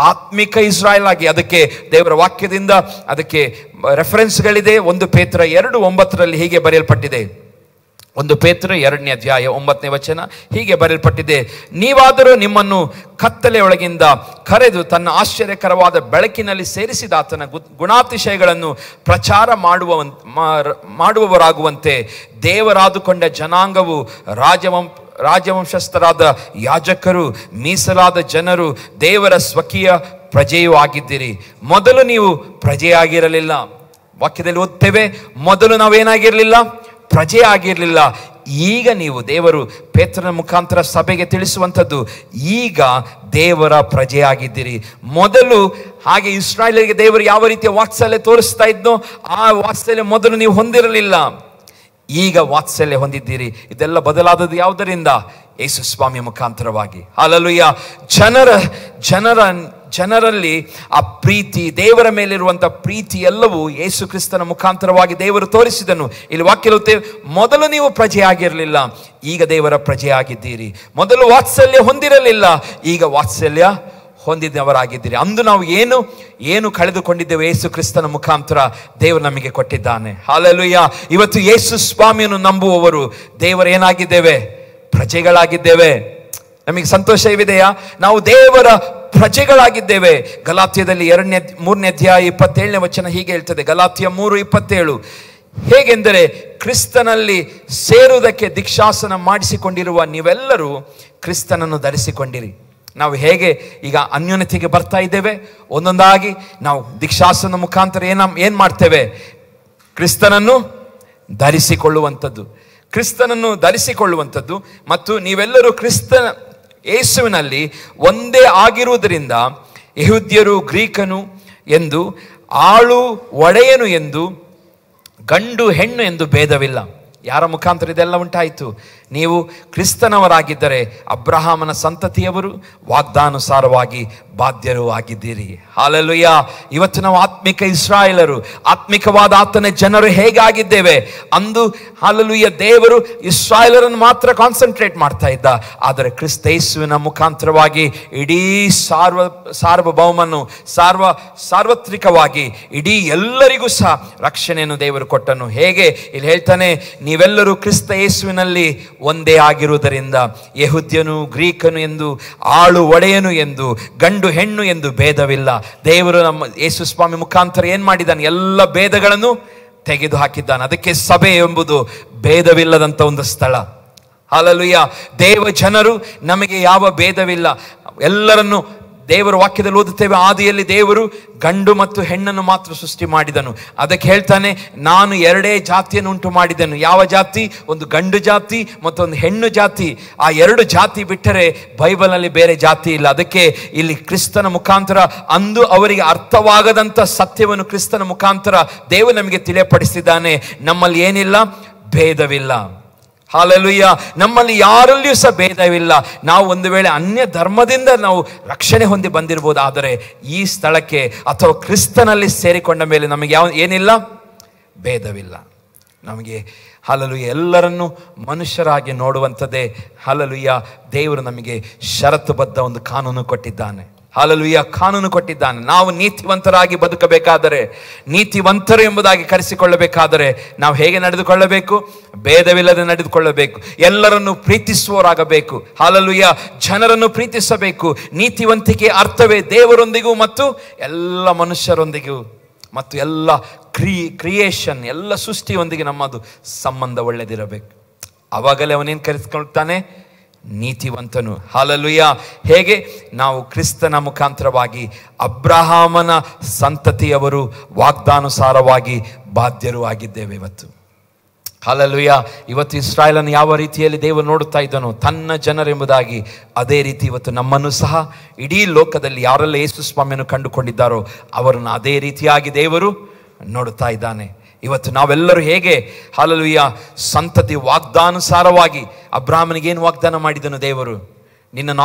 ಆತ್ಮಿಕ ಇಸ್ರಾಯೇಲ್ ಆಗಿ. ಅದಕ್ಕೆ ದೇವರ ವಾಕ್ಯದಿಂದ ಅದಕ್ಕೆ ರೆಫರೆನ್ಸ್ಗಳಿದೆ. 1 ಪೇತ್ರ 2:9 ಹೀಗೆ ಬರೆಯಲ್ಪಟ್ಟಿದೆ. 1 ಪೇತ್ರ 2ನೇ ಅಧ್ಯಾಯ 9ನೇ ವಚನ ಹೀಗೆ ಬರೆಯಲ್ಪಟ್ಟಿದೆ, ನೀವಾದರೂ ನಿಮ್ಮನ್ನು ಕತ್ತಲೆಯೊಳಗಿಂದ ಕರೆದು ತನ್ನ ಆಶ್ಚರ್ಯಕರವಾದ ಬೆಳಕಿನಲ್ಲಿ ಸೇರಿಸಿದ ಆತನ ಗುಣಾತಿಶಯಗಳನ್ನು ಪ್ರಚಾರ ಮಾಡುವವರಾಗುವಂತೆ ದೇವರಾದುಕೊಂಡ ಜನಾಂಗವು ರಾಜವಂಶಸ್ಥರಾದ ಯಾಜಕರು, ಮೀಸಲಾದ ಜನರು, ದೇವರ ಸ್ವಕೀಯ ಪ್ರಜೆಯೂ ಆಗಿದ್ದೀರಿ. ಮೊದಲು ನೀವು ಪ್ರಜೆಯಾಗಿರಲಿಲ್ಲ. ವಾಕ್ಯದಲ್ಲಿ ಓದ್ತೇವೆ, ಮೊದಲು ನಾವೇನಾಗಿರಲಿಲ್ಲ? ಪ್ರಜೆ ಆಗಿರಲಿಲ್ಲ. ಈಗ ನೀವು, ದೇವರು ಪೇತ್ರನ ಮುಖಾಂತರ ಸಭೆಗೆ ತಿಳಿಸುವಂಥದ್ದು, ಈಗ ದೇವರ ಪ್ರಜೆಯಾಗಿದ್ದೀರಿ. ಮೊದಲು ಹಾಗೆ ಇಸ್ರಾಯೇಲರಿಗೆ ದೇವರು ಯಾವ ರೀತಿಯ ವಾತ್ಸಲ್ಯ ತೋರಿಸ್ತಾ ಇದ್ನೋ ಆ ವಾತ್ಸಲ್ಯ ಮೊದಲು ನೀವು ಹೊಂದಿರಲಿಲ್ಲ, ಈಗ ವಾತ್ಸಲ್ಯ ಹೊಂದಿದ್ದೀರಿ. ಇದೆಲ್ಲ ಬದಲಾದದ್ದು ಯಾವುದರಿಂದ? ಯೇಸು ಸ್ವಾಮಿಯ ಮುಖಾಂತರವಾಗಿ. ಹಲ್ಲೆಲೂಯಾ. ಜನರಲ್ಲಿ ಆ ಪ್ರೀತಿ, ದೇವರ ಮೇಲಿರುವಂಥ ಪ್ರೀತಿ ಎಲ್ಲವೂ ಯೇಸು ಕ್ರಿಸ್ತನ ಮುಖಾಂತರವಾಗಿ ದೇವರು ತೋರಿಸಿದನು. ಇಲ್ಲಿ ವಾಕ್ಯ ಮೊದಲು ನೀವು ಪ್ರಜೆಯಾಗಿರಲಿಲ್ಲ, ಈಗ ದೇವರ ಪ್ರಜೆಯಾಗಿದ್ದೀರಿ. ಮೊದಲು ವಾತ್ಸಲ್ಯ ಹೊಂದಿರಲಿಲ್ಲ, ಈಗ ವಾತ್ಸಲ್ಯ ಹೊಂದಿದವರಾಗಿದ್ದೀರಿ. ಅಂದು ನಾವು ಏನು ಕಳೆದುಕೊಂಡಿದ್ದೇವೆ ಯೇಸು ಕ್ರಿಸ್ತನ ಮುಖಾಂತರ ದೇವರು ನಮಗೆ ಕೊಟ್ಟಿದ್ದಾನೆ. ಹಲ್ಲೆಲೂಯಾ. ಇವತ್ತು ಯೇಸು ಸ್ವಾಮಿಯನ್ನು ನಂಬುವವರು ದೇವರೇನಾಗಿದ್ದೇವೆ? ಪ್ರಜೆಗಳಾಗಿದ್ದೇವೆ. ನಮಗೆ ಸಂತೋಷವಿದೆಯಾ? ನಾವು ದೇವರ ಪ್ರಜೆಗಳಾಗಿದ್ದೇವೆ. ಗಲಾತ್ಯದಲ್ಲಿ 3ನೇ ಅಧ್ಯಾಯ 27ನೇ ವಚನ ಹೀಗೆ ಹೇಳ್ತದೆ. ಗಲಾತ್ಯ 3:27. ಹೇಗೆಂದರೆ, ಕ್ರಿಸ್ತನಲ್ಲಿ ಸೇರುವುದಕ್ಕೆ ದೀಕ್ಷಾಸನ ಮಾಡಿಸಿಕೊಂಡಿರುವ ನೀವೆಲ್ಲರೂ ಕ್ರಿಸ್ತನನ್ನು ಧರಿಸಿಕೊಂಡಿರಿ. ನಾವು ಹೇಗೆ ಈಗ ಅನ್ಯೋನ್ಯತೆಗೆ ಬರ್ತಾ ಇದ್ದೇವೆ, ಒಂದೊಂದಾಗಿ ನಾವು ದೀಕ್ಷಾಸನ ಮುಖಾಂತರ ಏನ್ ಮಾಡ್ತೇವೆ? ಕ್ರಿಸ್ತನನ್ನು ಧರಿಸಿಕೊಳ್ಳುವಂಥದ್ದು, ಕ್ರಿಸ್ತನನ್ನು ಧರಿಸಿಕೊಳ್ಳುವಂಥದ್ದು. ಮತ್ತು ನೀವೆಲ್ಲರೂ ಯೇಸುವಿನಲ್ಲಿ ಒಂದೇ ಆಗಿರುವುದರಿಂದ ಯೆಹೂದ್ಯರು ಗ್ರೀಕನು ಎಂದು, ಆಳು ಒಡೆಯನು ಎಂದು, ಗಂಡು ಹೆಣ್ಣು ಎಂದು ಭೇದವಿಲ್ಲ. ಯಾರ ಮುಖಾಂತರ ಇದೆಲ್ಲ ಉಂಟಾಯಿತು? ನೀವು ಕ್ರಿಸ್ತನವರಾಗಿದ್ದರೆ ಅಬ್ರಹಾಮನ ಸಂತತಿಯವರು, ವಾಗ್ದಾನುಸಾರವಾಗಿ ಬಾಧ್ಯರು ಆಗಿದ್ದೀರಿ. ಹಲ್ಲೆಲೂಯಾ. ಇವತ್ತು ನಾವು ಆತ್ಮಿಕ ಇಸ್ರಾಯೇಲರು, ಆತ್ಮಿಕವಾದ ಆತನ ಜನರು ಹೇಗಾಗಿದ್ದೇವೆ? ಅಂದು ಹಲ್ಲೆಲೂಯಾ ದೇವರು ಇಸ್ರಾಯೇಲರನ್ನು ಮಾತ್ರ ಕಾನ್ಸಂಟ್ರೇಟ್ ಮಾಡ್ತಾ ಇದ್ದ. ಆದರೆ ಕ್ರಿಸ್ತ ಯೇಸುವಿನ ಮುಖಾಂತರವಾಗಿ ಇಡೀ ಸಾರ್ವಭೌಮನು, ಸಾರ್ವತ್ರಿಕವಾಗಿ ಇಡೀ ಎಲ್ಲರಿಗೂ ಸಹ ರಕ್ಷಣೆಯನ್ನು ದೇವರು ಕೊಟ್ಟನು. ಹೇಗೆ? ಇಲ್ಲಿ ಹೇಳ್ತಾನೆ, ನೀವೆಲ್ಲರೂ ಕ್ರಿಸ್ತ ಯೇಸುವಿನಲ್ಲಿ ಒಂದೇ ಆಗಿರುವುದರಿಂದ ಯೆಹೂದ್ಯನು ಗ್ರೀಕನು ಎಂದು, ಆಳು ಒಡೆಯನು ಎಂದು, ಗಂಡು ಹೆಣ್ಣು ಎಂದು ಭೇದವಿಲ್ಲ. ದೇವರು ನಮ್ಮ ಯೇಸು ಸ್ವಾಮಿ ಮುಖಾಂತರ ಏನ್ ಮಾಡಿದ್ದಾನೆ? ಎಲ್ಲ ಭೇದಗಳನ್ನು ತೆಗೆದು ಹಾಕಿದ್ದಾನೆ. ಅದಕ್ಕೆ ಸಭೆ ಎಂಬುದು ಭೇದವಿಲ್ಲದಂತ ಒಂದು ಸ್ಥಳ. ಹಲ್ಲೆಲೂಯಾ. ದೇವ ಜನರು, ನಮಗೆ ಯಾವ ಭೇದವಿಲ್ಲ. ಎಲ್ಲರನ್ನು ದೇವರ ವಾಕ್ಯದಲ್ಲಿ ಓದುತ್ತೇವೆ, ಆದಿಯಲ್ಲಿ ದೇವರು ಗಂಡು ಮತ್ತು ಹೆಣ್ಣನ್ನು ಮಾತ್ರ ಸೃಷ್ಟಿ ಮಾಡಿದನು. ಅದಕ್ಕೆ ಹೇಳ್ತಾನೆ, ನಾನು 2 ಜಾತಿಯನ್ನು ಉಂಟು ಮಾಡಿದೆನು. ಯಾವ ಜಾತಿ? ಒಂದು ಗಂಡು ಜಾತಿ ಮತ್ತೊಂದು ಹೆಣ್ಣು ಜಾತಿ. ಆ 2 ಜಾತಿ ಬಿಟ್ಟರೆ ಬೈಬಲ್ನಲ್ಲಿ ಬೇರೆ ಜಾತಿ ಇಲ್ಲ. ಅದಕ್ಕೆ ಇಲ್ಲಿ ಕ್ರಿಸ್ತನ ಮುಖಾಂತರ ಅಂದು ಅವರಿಗೆ ಅರ್ಥವಾಗದಂಥ ಸತ್ಯವನ್ನು ಕ್ರಿಸ್ತನ ಮುಖಾಂತರ ದೇವರು ನಮಗೆ ತಿಳಿಯಪಡಿಸಿದ್ದಾನೆ. ನಮ್ಮಲ್ಲಿ ಏನಿಲ್ಲ? ಭೇದವಿಲ್ಲ. ಹಲ್ಲೆಲೂಯಾ. ನಮ್ಮಲ್ಲಿ ಯಾರಲ್ಲಿಯೂ ಸಹ ಭೇದವಿಲ್ಲ. ನಾವು ಒಂದು ವೇಳೆ ಅನ್ಯ ಧರ್ಮದಿಂದ ನಾವು ರಕ್ಷಣೆ ಹೊಂದಿ ಬಂದಿರಬಹುದು, ಆದರೆ ಈ ಸ್ಥಳಕ್ಕೆ ಅಥವಾ ಕ್ರಿಸ್ತನಲ್ಲಿ ಸೇರಿಕೊಂಡ ಮೇಲೆ ನಮಗೆ ಏನಿಲ್ಲ? ಭೇದವಿಲ್ಲ. ನಮಗೆ ಹಲ್ಲೆಲೂಯಾ ಎಲ್ಲರನ್ನು ಮನುಷ್ಯರಾಗಿ ನೋಡುವಂಥದ್ದೇ ಹಲ್ಲೆಲೂಯಾ ದೇವರು ನಮಗೆ ಷರತ್ತುಬದ್ಧ ಒಂದು ಕಾನೂನು ಕೊಟ್ಟಿದ್ದಾನೆ. ಹಲ್ಲೆಲೂಯಾ ಕಾನೂನು ಕೊಟ್ಟಿದ್ದಾನೆ. ನಾವು ನೀತಿವಂತರಾಗಿ ಬದುಕಬೇಕಾದರೆ, ನೀತಿವಂತರು ಎಂಬುದಾಗಿ ಕರೆಸಿಕೊಳ್ಳಬೇಕಾದರೆ ನಾವು ಹೇಗೆ ನಡೆದುಕೊಳ್ಳಬೇಕು? ಭೇದವಿಲ್ಲದೆ ನಡೆದುಕೊಳ್ಳಬೇಕು. ಎಲ್ಲರನ್ನು ಪ್ರೀತಿಸುವವರಾಗಬೇಕು. ಹಲ್ಲೆಲೂಯಾ. ಜನರನ್ನು ಪ್ರೀತಿಸಬೇಕು. ನೀತಿವಂತಿಕೆ ಅರ್ಥವೇ ದೇವರೊಂದಿಗೂ ಮತ್ತು ಎಲ್ಲ ಮನುಷ್ಯರೊಂದಿಗೂ ಮತ್ತು ಎಲ್ಲ ಕ್ರಿಯೇಷನ್, ಎಲ್ಲ ಸೃಷ್ಟಿಯೊಂದಿಗೆ ನಮ್ಮದು ಸಂಬಂಧ ಒಳ್ಳೆದಿರಬೇಕು. ಆವಾಗಲೇ ಅವನೇನು ಕರೆಸಿಕೊಳ್ತಾನೆ? ನೀತಿವಂತನು. ಹಲ್ಲೆಲೂಯಾ. ಹೇಗೆ? ನಾವು ಕ್ರಿಸ್ತನ ಮುಖಾಂತರವಾಗಿ ಅಬ್ರಹಾಮನ ಸಂತತಿಯವರು, ವಾಗ್ದಾನುಸಾರವಾಗಿ ಬಾಧ್ಯರು ಆಗಿದ್ದೇವೆ ಇವತ್ತು. ಹಲ್ಲೆಲೂಯಾ. ಇವತ್ತು ಇಸ್ರಾಯೇಲನ್ನು ಯಾವ ರೀತಿಯಲ್ಲಿ ದೇವರು ನೋಡುತ್ತಾ ಇದ್ದನೋ ತನ್ನ ಜನರೆಂಬುದಾಗಿ, ಅದೇ ರೀತಿ ಇವತ್ತು ನಮ್ಮನ್ನು ಸಹ ಇಡೀ ಲೋಕದಲ್ಲಿ ಯಾರೆಲ್ಲ ಯೇಸು ಸ್ವಾಮಿಯನ್ನು ಕಂಡುಕೊಂಡಿದ್ದಾರೋ ಅವರನ್ನು ಅದೇ ರೀತಿಯಾಗಿ ದೇವರು ನೋಡುತ್ತಾ ಇದ್ದಾನೆ. ಇವತ್ತು ನಾವೆಲ್ಲರೂ ಹೇಗೆ ಹಲ್ಲೆಲೂಯಾ ಸಂತತಿ ವಾಗ್ದಾನುಸಾರವಾಗಿ, ಅಬ್ರಹಾಮನಿಗೇನು ವಾಗ್ದಾನ ಮಾಡಿದನು ದೇವರು? ನಿನ್ನನ್ನು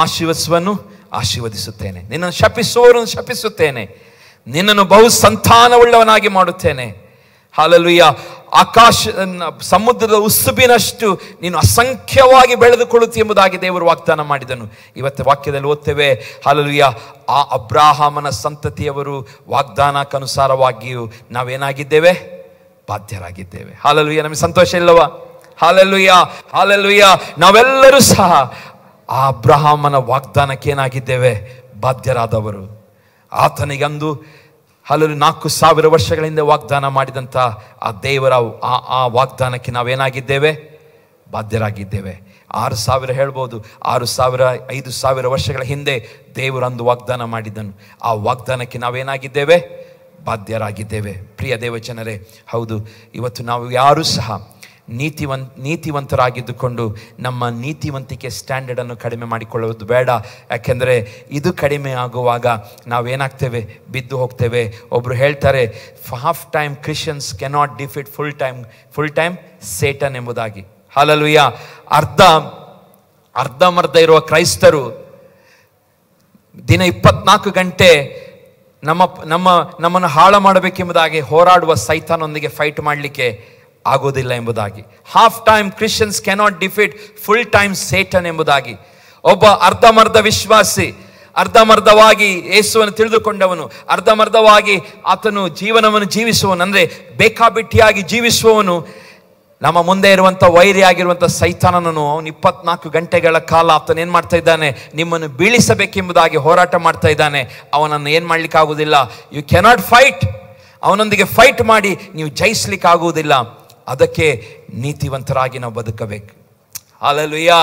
ಆಶೀರ್ವದಿಸುತ್ತೇನೆ, ನಿನ್ನನ್ನು ಶಪಿಸುವವರನ್ನು ಶಪಿಸುತ್ತೇನೆ, ನಿನ್ನನ್ನು ಬಹು ಸಂತಾನವುಳ್ಳವನಾಗಿ ಮಾಡುತ್ತೇನೆ. ಹಲ್ಲೆಲೂಯಾ. ಸಮುದ್ರದ ಉಸುಬಿನಷ್ಟು ನೀನು ಅಸಂಖ್ಯವಾಗಿ ಬೆಳೆದುಕೊಳ್ಳುತ್ತಿ ಎಂಬುದಾಗಿ ದೇವರು ವಾಗ್ದಾನ ಮಾಡಿದನು. ಇವತ್ತು ವಾಕ್ಯದಲ್ಲಿ ಓದ್ತೇವೆ, ಹಲ್ಲೆಲೂಯಾ ಆ ಅಬ್ರಹಾಮನ ಸಂತತಿಯವರು ವಾಗ್ದಾನಕ್ಕನುಸಾರವಾಗಿಯೂ ನಾವೇನಾಗಿದ್ದೇವೆ? ಬಾಧ್ಯರಾಗಿದ್ದೇವೆ. ಹಲ್ಲೆಲೂಯಾ. ನಮಗೆ ಸಂತೋಷ ಇಲ್ಲವಾ? ಹಲ್ಲೆಲೂಯಾ. ಹಲ್ಲೆಲೂಯಾ. ನಾವೆಲ್ಲರೂ ಸಹ ಆ ಅಬ್ರಹಾಮನ ವಾಗ್ದಾನಕ್ಕೆ ಏನಾಗಿದ್ದೇವೆ? ಬಾಧ್ಯರಾದವರು. ಆತನಿಗಂದು 4,000 ವರ್ಷಗಳಿಂದ ವಾಗ್ದಾನ ಮಾಡಿದಂಥ ಆ ದೇವರ ಆ ವಾಗ್ದಾನಕ್ಕೆ ನಾವೇನಾಗಿದ್ದೇವೆ? ಬಾಧ್ಯರಾಗಿದ್ದೇವೆ. 6,000 ಹೇಳ್ಬೋದು, 6,000 5,000 ವರ್ಷಗಳ ಹಿಂದೆ ದೇವರು ಅಂದು ವಾಗ್ದಾನ ಮಾಡಿದ್ದನು. ಆ ವಾಗ್ದಾನಕ್ಕೆ ನಾವೇನಾಗಿದ್ದೇವೆ? ಬಾಧ್ಯರಾಗಿದ್ದೇವೆ. ಪ್ರಿಯ ದೇವಜನರೇ, ಹೌದು, ಇವತ್ತು ನಾವು ಯಾರೂ ಸಹ ನೀತಿವಂತರಾಗಿದ್ದುಕೊಂಡು ನಮ್ಮ ನೀತಿವಂತಿಕೆ ಸ್ಟ್ಯಾಂಡರ್ಡನ್ನು ಕಡಿಮೆ ಮಾಡಿಕೊಳ್ಳುವುದು ಬೇಡ. ಯಾಕೆಂದರೆ ಇದು ಕಡಿಮೆ ಆಗುವಾಗ ನಾವೇನಾಗ್ತೇವೆ? ಬಿದ್ದು ಹೋಗ್ತೇವೆ. ಒಬ್ಬರು ಹೇಳ್ತಾರೆ, half time Christians cannot defeat full time Satan ಎಂಬುದಾಗಿ. ಹಲ್ಲೆಲೂಯಾ. ಅರ್ಧಮರ್ಧ ಇರುವ ಕ್ರೈಸ್ತರು ದಿನ 24 ಗಂಟೆ ನಮ್ಮನ್ನು ಹಾಳು ಮಾಡಬೇಕೆಂಬುದಾಗಿ ಹೋರಾಡುವ ಸೈತಾನೊಂದಿಗೆ ಫೈಟ್ ಮಾಡಲಿಕ್ಕೆ ಆಗೋದಿಲ್ಲ ಎಂಬುದಾಗಿ. Half time Christians cannot defeat full time Satan ಎಂಬುದಾಗಿ. ಒಬ್ಬ ಅರ್ಧಮರ್ಧ ವಿಶ್ವಾಸಿ, ಅರ್ಧಮರ್ಧವಾಗಿ ಯೇಸುವನ್ನು ತಿಳಿದುಕೊಂಡವನು, ಅರ್ಧಮರ್ಧವಾಗಿ ಆತನು ಜೀವನವನ್ನು ಜೀವಿಸುವವನು, ಅಂದರೆ ಬೇಕಾಬಿಟ್ಟಿಯಾಗಿ ಜೀವಿಸುವವನು, ನಮ್ಮ ಮುಂದೆ ಇರುವಂಥ ವೈರಿಯಾಗಿರುವಂಥ ಸೈತಾನನನ್ನು ಅವನು 24 ಗಂಟೆಗಳ ಕಾಲ ಆತನ ಏನು ಮಾಡ್ತಾ ಇದ್ದಾನೆ? ನಿಮ್ಮನ್ನು ಬೀಳಿಸಬೇಕೆಂಬುದಾಗಿ ಹೋರಾಟ ಮಾಡ್ತಾ ಇದ್ದಾನೆ. ಅವನನ್ನು ಏನು ಮಾಡ್ಲಿಕ್ಕೆ ಆಗುವುದಿಲ್ಲ. You cannot fight. ಅವನೊಂದಿಗೆ ಫೈಟ್ ಮಾಡಿ ನೀವು ಜಯಿಸ್ಲಿಕ್ಕೆ ಆಗುವುದಿಲ್ಲ. ಅದಕ್ಕೆ ನೀತಿವಂತರಾಗಿ ನಾವು ಬದುಕಬೇಕು. ಹಲ್ಲೆಲೂಯಾ.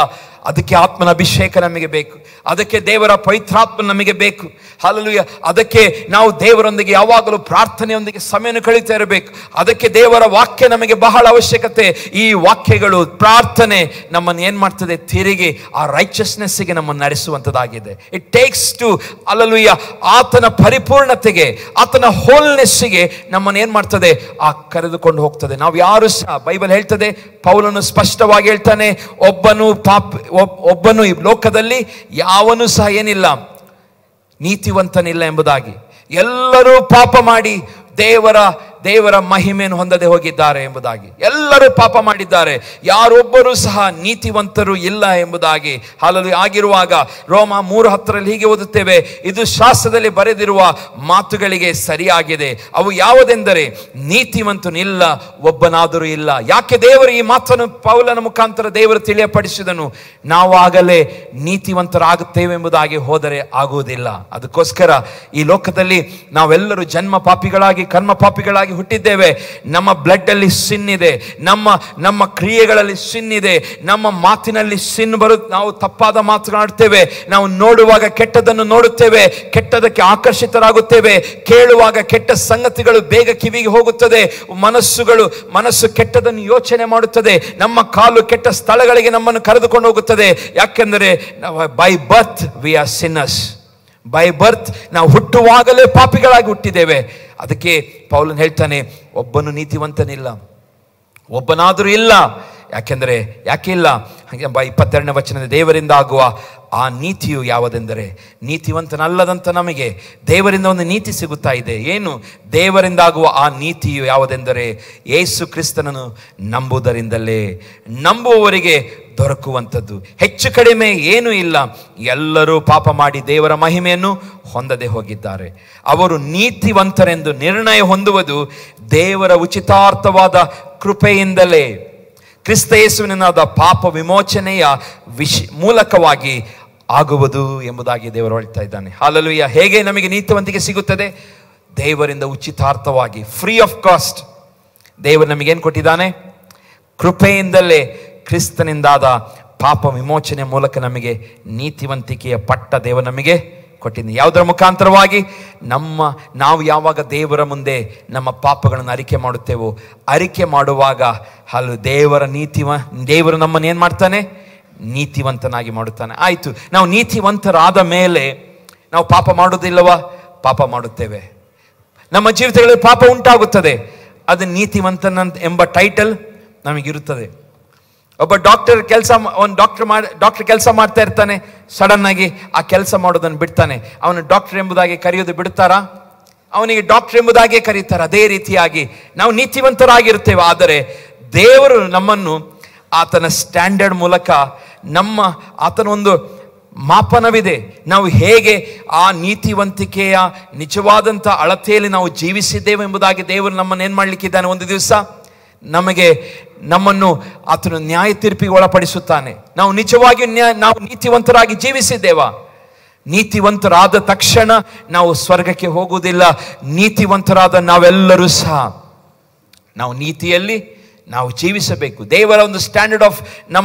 ಅದಕ್ಕೆ ಆತ್ಮನ ಅಭಿಷೇಕ ನಮಗೆ ಬೇಕು. ಅದಕ್ಕೆ ದೇವರ ಪವಿತ್ರಾತ್ಮ ನಮಗೆ ಬೇಕು. ಹಲ್ಲೆಲೂಯಾ. ಅದಕ್ಕೆ ನಾವು ದೇವರೊಂದಿಗೆ ಯಾವಾಗಲೂ ಪ್ರಾರ್ಥನೆಯೊಂದಿಗೆ ಸಮಯವನ್ನು ಕಳೀತಾ ಇರಬೇಕು. ಅದಕ್ಕೆ ದೇವರ ವಾಕ್ಯ ನಮಗೆ ಬಹಳ ಅವಶ್ಯಕತೆ. ಈ ವಾಕ್ಯಗಳು, ಪ್ರಾರ್ಥನೆ ನಮ್ಮನ್ನು ಏನು ಮಾಡ್ತದೆ? ತಿರುಗಿ ಆ ರೈಚಸ್ನೆಸ್ಸಿಗೆ ನಮ್ಮನ್ನು ನಡೆಸುವಂಥದ್ದಾಗಿದೆ. ಇಟ್ ಟೇಕ್ಸ್ ಟು, ಹಲ್ಲೆಲೂಯಾ, ಆತನ ಪರಿಪೂರ್ಣತೆಗೆ, ಆತನ ಹೋಲ್ನೆಸ್ಸಿಗೆ ನಮ್ಮನ್ನು ಏನು ಮಾಡ್ತದೆ? ಆ ಕರೆದುಕೊಂಡು ಹೋಗ್ತದೆ. ನಾವು ಯಾರು ಸಹ, ಬೈಬಲ್ ಹೇಳ್ತದೆ, ಪೌಲನು ಸ್ಪಷ್ಟವಾಗಿ ಹೇಳ್ತಾನೆ, ಒಬ್ಬನು ಈ ಲೋಕದಲ್ಲಿ ಯಾವನು ಸಹ ಏನಿಲ್ಲ, ನೀತಿವಂತನಿಲ್ಲ ಎಂಬುದಾಗಿ. ಎಲ್ಲರೂ ಪಾಪ ಮಾಡಿ ದೇವರ ಮಹಿಮೆಯನ್ನು ಹೊಂದದೆ ಹೋಗಿದ್ದಾರೆ ಎಂಬುದಾಗಿ. ಎಲ್ಲರೂ ಪಾಪ ಮಾಡಿದ್ದಾರೆ, ಯಾರೊಬ್ಬರೂ ಸಹ ನೀತಿವಂತರು ಇಲ್ಲ ಎಂಬುದಾಗಿ. ಹಲ್ಲೆಲೂಯಾ. ಆಗಿರುವಾಗ ರೋಮ 3:10 ಹೀಗೆ ಓದುತ್ತೇವೆ, ಇದು ಶಾಸ್ತ್ರದಲ್ಲಿ ಬರೆದಿರುವ ಮಾತುಗಳಿಗೆ ಸರಿಯಾಗಿದೆ. ಅವು ಯಾವುದೆಂದರೆ, ನೀತಿವಂತನಿಲ್ಲ, ಒಬ್ಬನಾದರೂ ಇಲ್ಲ. ಯಾಕೆ ದೇವರು ಈ ಮಾತನ್ನು ಪೌಲನ ಮುಖಾಂತರ ದೇವರು ತಿಳಿಯಪಡಿಸಿದನು? ನಾವಾಗಲೇ ನೀತಿವಂತರಾಗುತ್ತೇವೆ ಎಂಬುದಾಗಿ ಹೋದರೆ ಆಗುವುದಿಲ್ಲ. ಅದಕ್ಕೋಸ್ಕರ ಈ ಲೋಕದಲ್ಲಿ ನಾವೆಲ್ಲರೂ ಜನ್ಮ ಪಾಪಿಗಳಾಗಿ, ಕರ್ಮ ಪಾಪಿಗಳಾಗಿ ಹುಟ್ಟಿದ್ದೇವೆ. ನಮ್ಮ ಬ್ಲಡ್ ಅಲ್ಲಿ ಸಿನ್ ಇದೆ, ನಮ್ಮ ಕ್ರಿಯೆಗಳಲ್ಲಿ ಸಿನ್ ಇದೆ, ನಮ್ಮ ಮಾತಿನಲ್ಲಿ ಸಿನ್ ಬರುತ್ತೆ. ನಾವು ತಪ್ಪಾದ ಮಾತನಾಡ್ತೇವೆ, ನಾವು ನೋಡುವಾಗ ಕೆಟ್ಟದನ್ನು ನೋಡುತ್ತೇವೆ, ಕೆಟ್ಟದಕ್ಕೆ ಆಕರ್ಷಿತರಾಗುತ್ತೇವೆ, ಕೇಳುವಾಗ ಕೆಟ್ಟ ಸಂಗತಿಗಳು ಬೇಗ ಕಿವಿಗೆ ಹೋಗುತ್ತದೆ, ಮನಸ್ಸು ಕೆಟ್ಟದನ್ನು ಯೋಚನೆ ಮಾಡುತ್ತದೆ, ನಮ್ಮ ಕಾಲು ಕೆಟ್ಟ ಸ್ಥಳಗಳಿಗೆ ನಮ್ಮನ್ನು ಕರೆದುಕೊಂಡು ಹೋಗುತ್ತದೆ. ಯಾಕೆಂದರೆ by birth we are sinners. By birth ನಾವು ಹುಟ್ಟುವಾಗಲೇ ಪಾಪಿಗಳಾಗಿ ಹುಟ್ಟಿದ್ದೇವೆ. ಅದಕ್ಕೆ ಪೌಲನು ಹೇಳ್ತಾನೆ, ಒಬ್ಬನು ನೀತಿವಂತನಿಲ್ಲ, ಒಬ್ಬನಾದರೂ ಇಲ್ಲ. ಯಾಕೆ ಇಲ್ಲ? 22ನೇ ವಚನದ ದೇವರಿಂದ ಆಗುವ ಆ ನೀತಿಯು ಯಾವುದೆಂದರೆ, ನೀತಿವಂತನಲ್ಲದಂತ ನಮಗೆ ದೇವರಿಂದ ಒಂದು ನೀತಿ ಸಿಗುತ್ತಾ ಇದೆ. ಏನು? ದೇವರಿಂದ ಆಗುವ ಆ ನೀತಿಯು ಯಾವುದೆಂದರೆ, ಯೇಸು ಕ್ರಿಸ್ತನನ್ನು ನಂಬುವುದರಿಂದಲೇ ನಂಬುವವರಿಗೆ ದೊರಕುವಂಥದ್ದು. ಹೆಚ್ಚು ಕಡಿಮೆ ಏನೂ ಇಲ್ಲ. ಎಲ್ಲರೂ ಪಾಪ ಮಾಡಿ ದೇವರ ಮಹಿಮೆಯನ್ನು ಹೊಂದದೆ ಹೋಗಿದ್ದಾರೆ. ಅವರು ನೀತಿವಂತರೆಂದು ನಿರ್ಣಯ ಹೊಂದುವುದು ದೇವರ ಉಚಿತಾರ್ಥವಾದ ಕೃಪೆಯಿಂದಲೇ, ಕ್ರಿಸ್ತ ಯೇಸುವಿನಾದ ಪಾಪ ವಿಮೋಚನೆಯ ಮೂಲಕವಾಗಿ ಆಗುವುದು ಎಂಬುದಾಗಿ ದೇವರು ಹೇಳ್ತಾ ಇದ್ದಾನೆ. ಹಲ್ಲೆಲೂಯಾ. ಹೇಗೆ ನಮಗೆ ನೀತಿವಂತಿಕೆ ಸಿಗುತ್ತದೆ? ದೇವರಿಂದ ಉಚಿತಾರ್ಥವಾಗಿ, ಫ್ರೀ ಆಫ್ ಕಾಸ್ಟ್. ದೇವರು ನಮಗೇನು ಕೊಟ್ಟಿದ್ದಾನೆ? ಕೃಪೆಯಿಂದಲೇ ಕ್ರಿಸ್ತನಿಂದಾದ ಪಾಪ ವಿಮೋಚನೆ ಮೂಲಕ ನಮಗೆ ನೀತಿವಂತಿಕೆಯ ಪಟ್ಟ ದೇವರು ನಮಗೆ ಕೊಟ್ಟಿದ್ದಾನೆ. ಯಾವುದರ ಮುಖಾಂತರವಾಗಿ? ನಾವು ಯಾವಾಗ ದೇವರ ಮುಂದೆ ನಮ್ಮ ಪಾಪಗಳನ್ನು ಅರಿಕೆ ಮಾಡುತ್ತೇವೋ, ಅರಿಕೆ ಮಾಡುವಾಗ ದೇವರು ನಮ್ಮನ್ನು ಏನು ಮಾಡ್ತಾನೆ? ನೀತಿವಂತನಾಗಿ ಮಾಡುತ್ತಾನೆ. ಆಯಿತು, ನಾವು ನೀತಿವಂತರಾದ ಮೇಲೆ ನಾವು ಪಾಪ ಮಾಡೋದಿಲ್ಲವಾ? ಪಾಪ ಮಾಡುತ್ತೇವೆ. ನಮ್ಮ ಜೀವಿತಗಳಲ್ಲಿ ಪಾಪ ಉಂಟಾಗುತ್ತದೆ. ಅದು ನೀತಿವಂತನ ಎಂಬ ಟೈಟಲ್ ನಮಗಿರುತ್ತದೆ. ಒಬ್ಬ ಡಾಕ್ಟರ್ ಕೆಲಸ ಮಾಡ್ತಾ ಇರ್ತಾನೆ, ಸಡನ್ ಆಗಿ ಆ ಕೆಲಸ ಮಾಡೋದನ್ನು ಬಿಡ್ತಾನೆ. ಅವನು ಡಾಕ್ಟರ್ ಎಂಬುದಾಗಿ ಕರೆಯೋದು ಬಿಡ್ತಾರಾ? ಅವನಿಗೆ ಡಾಕ್ಟರ್ ಎಂಬುದಾಗಿ ಕರೀತಾರೆ. ಅದೇ ರೀತಿಯಾಗಿ ನಾವು ನೀತಿವಂತರಾಗಿರ್ತೇವೆ. ಆದರೆ ದೇವರು ನಮ್ಮನ್ನು ಆತನ ಸ್ಟ್ಯಾಂಡರ್ಡ್ ಮೂಲಕ, ಆತನ ಒಂದು ಮಾಪನವಿದೆ. ನಾವು ಹೇಗೆ ಆ ನೀತಿವಂತಿಕೆಯ ನಿಜವಾದಂಥ ಅಳತೆಯಲ್ಲಿ ನಾವು ಜೀವಿಸಿದ್ದೇವೆ ಎಂಬುದಾಗಿ ದೇವರು ನಮ್ಮನ್ನು ಏನು ಮಾಡಲಿಕ್ಕಿದ್ದಾನೆ? ಒಂದು ದಿವಸ ನಮ್ಮನ್ನು ಆತನು ನ್ಯಾಯ ತೀರ್ಪಿಗೆ ಒಳಪಡಿಸುತ್ತಾನೆ. ನಾವು ನಿಜವಾಗಿ ನಾವು ನೀತಿವಂತರಾಗಿ ಜೀವಿಸಿದ್ದೇವಾ? ನೀತಿವಂತರಾದ ತಕ್ಷಣ ನಾವು ಸ್ವರ್ಗಕ್ಕೆ ಹೋಗುವುದಿಲ್ಲ. ನೀತಿವಂತರಾದ ನಾವೆಲ್ಲರೂ ಸಹ ನಾವು ನೀತಿಯಲ್ಲಿ ನಾವು ಜೀವಿಸಬೇಕು. ದೇವರ ಒಂದು ಸ್ಟ್ಯಾಂಡರ್ಡ್ ಆಫ್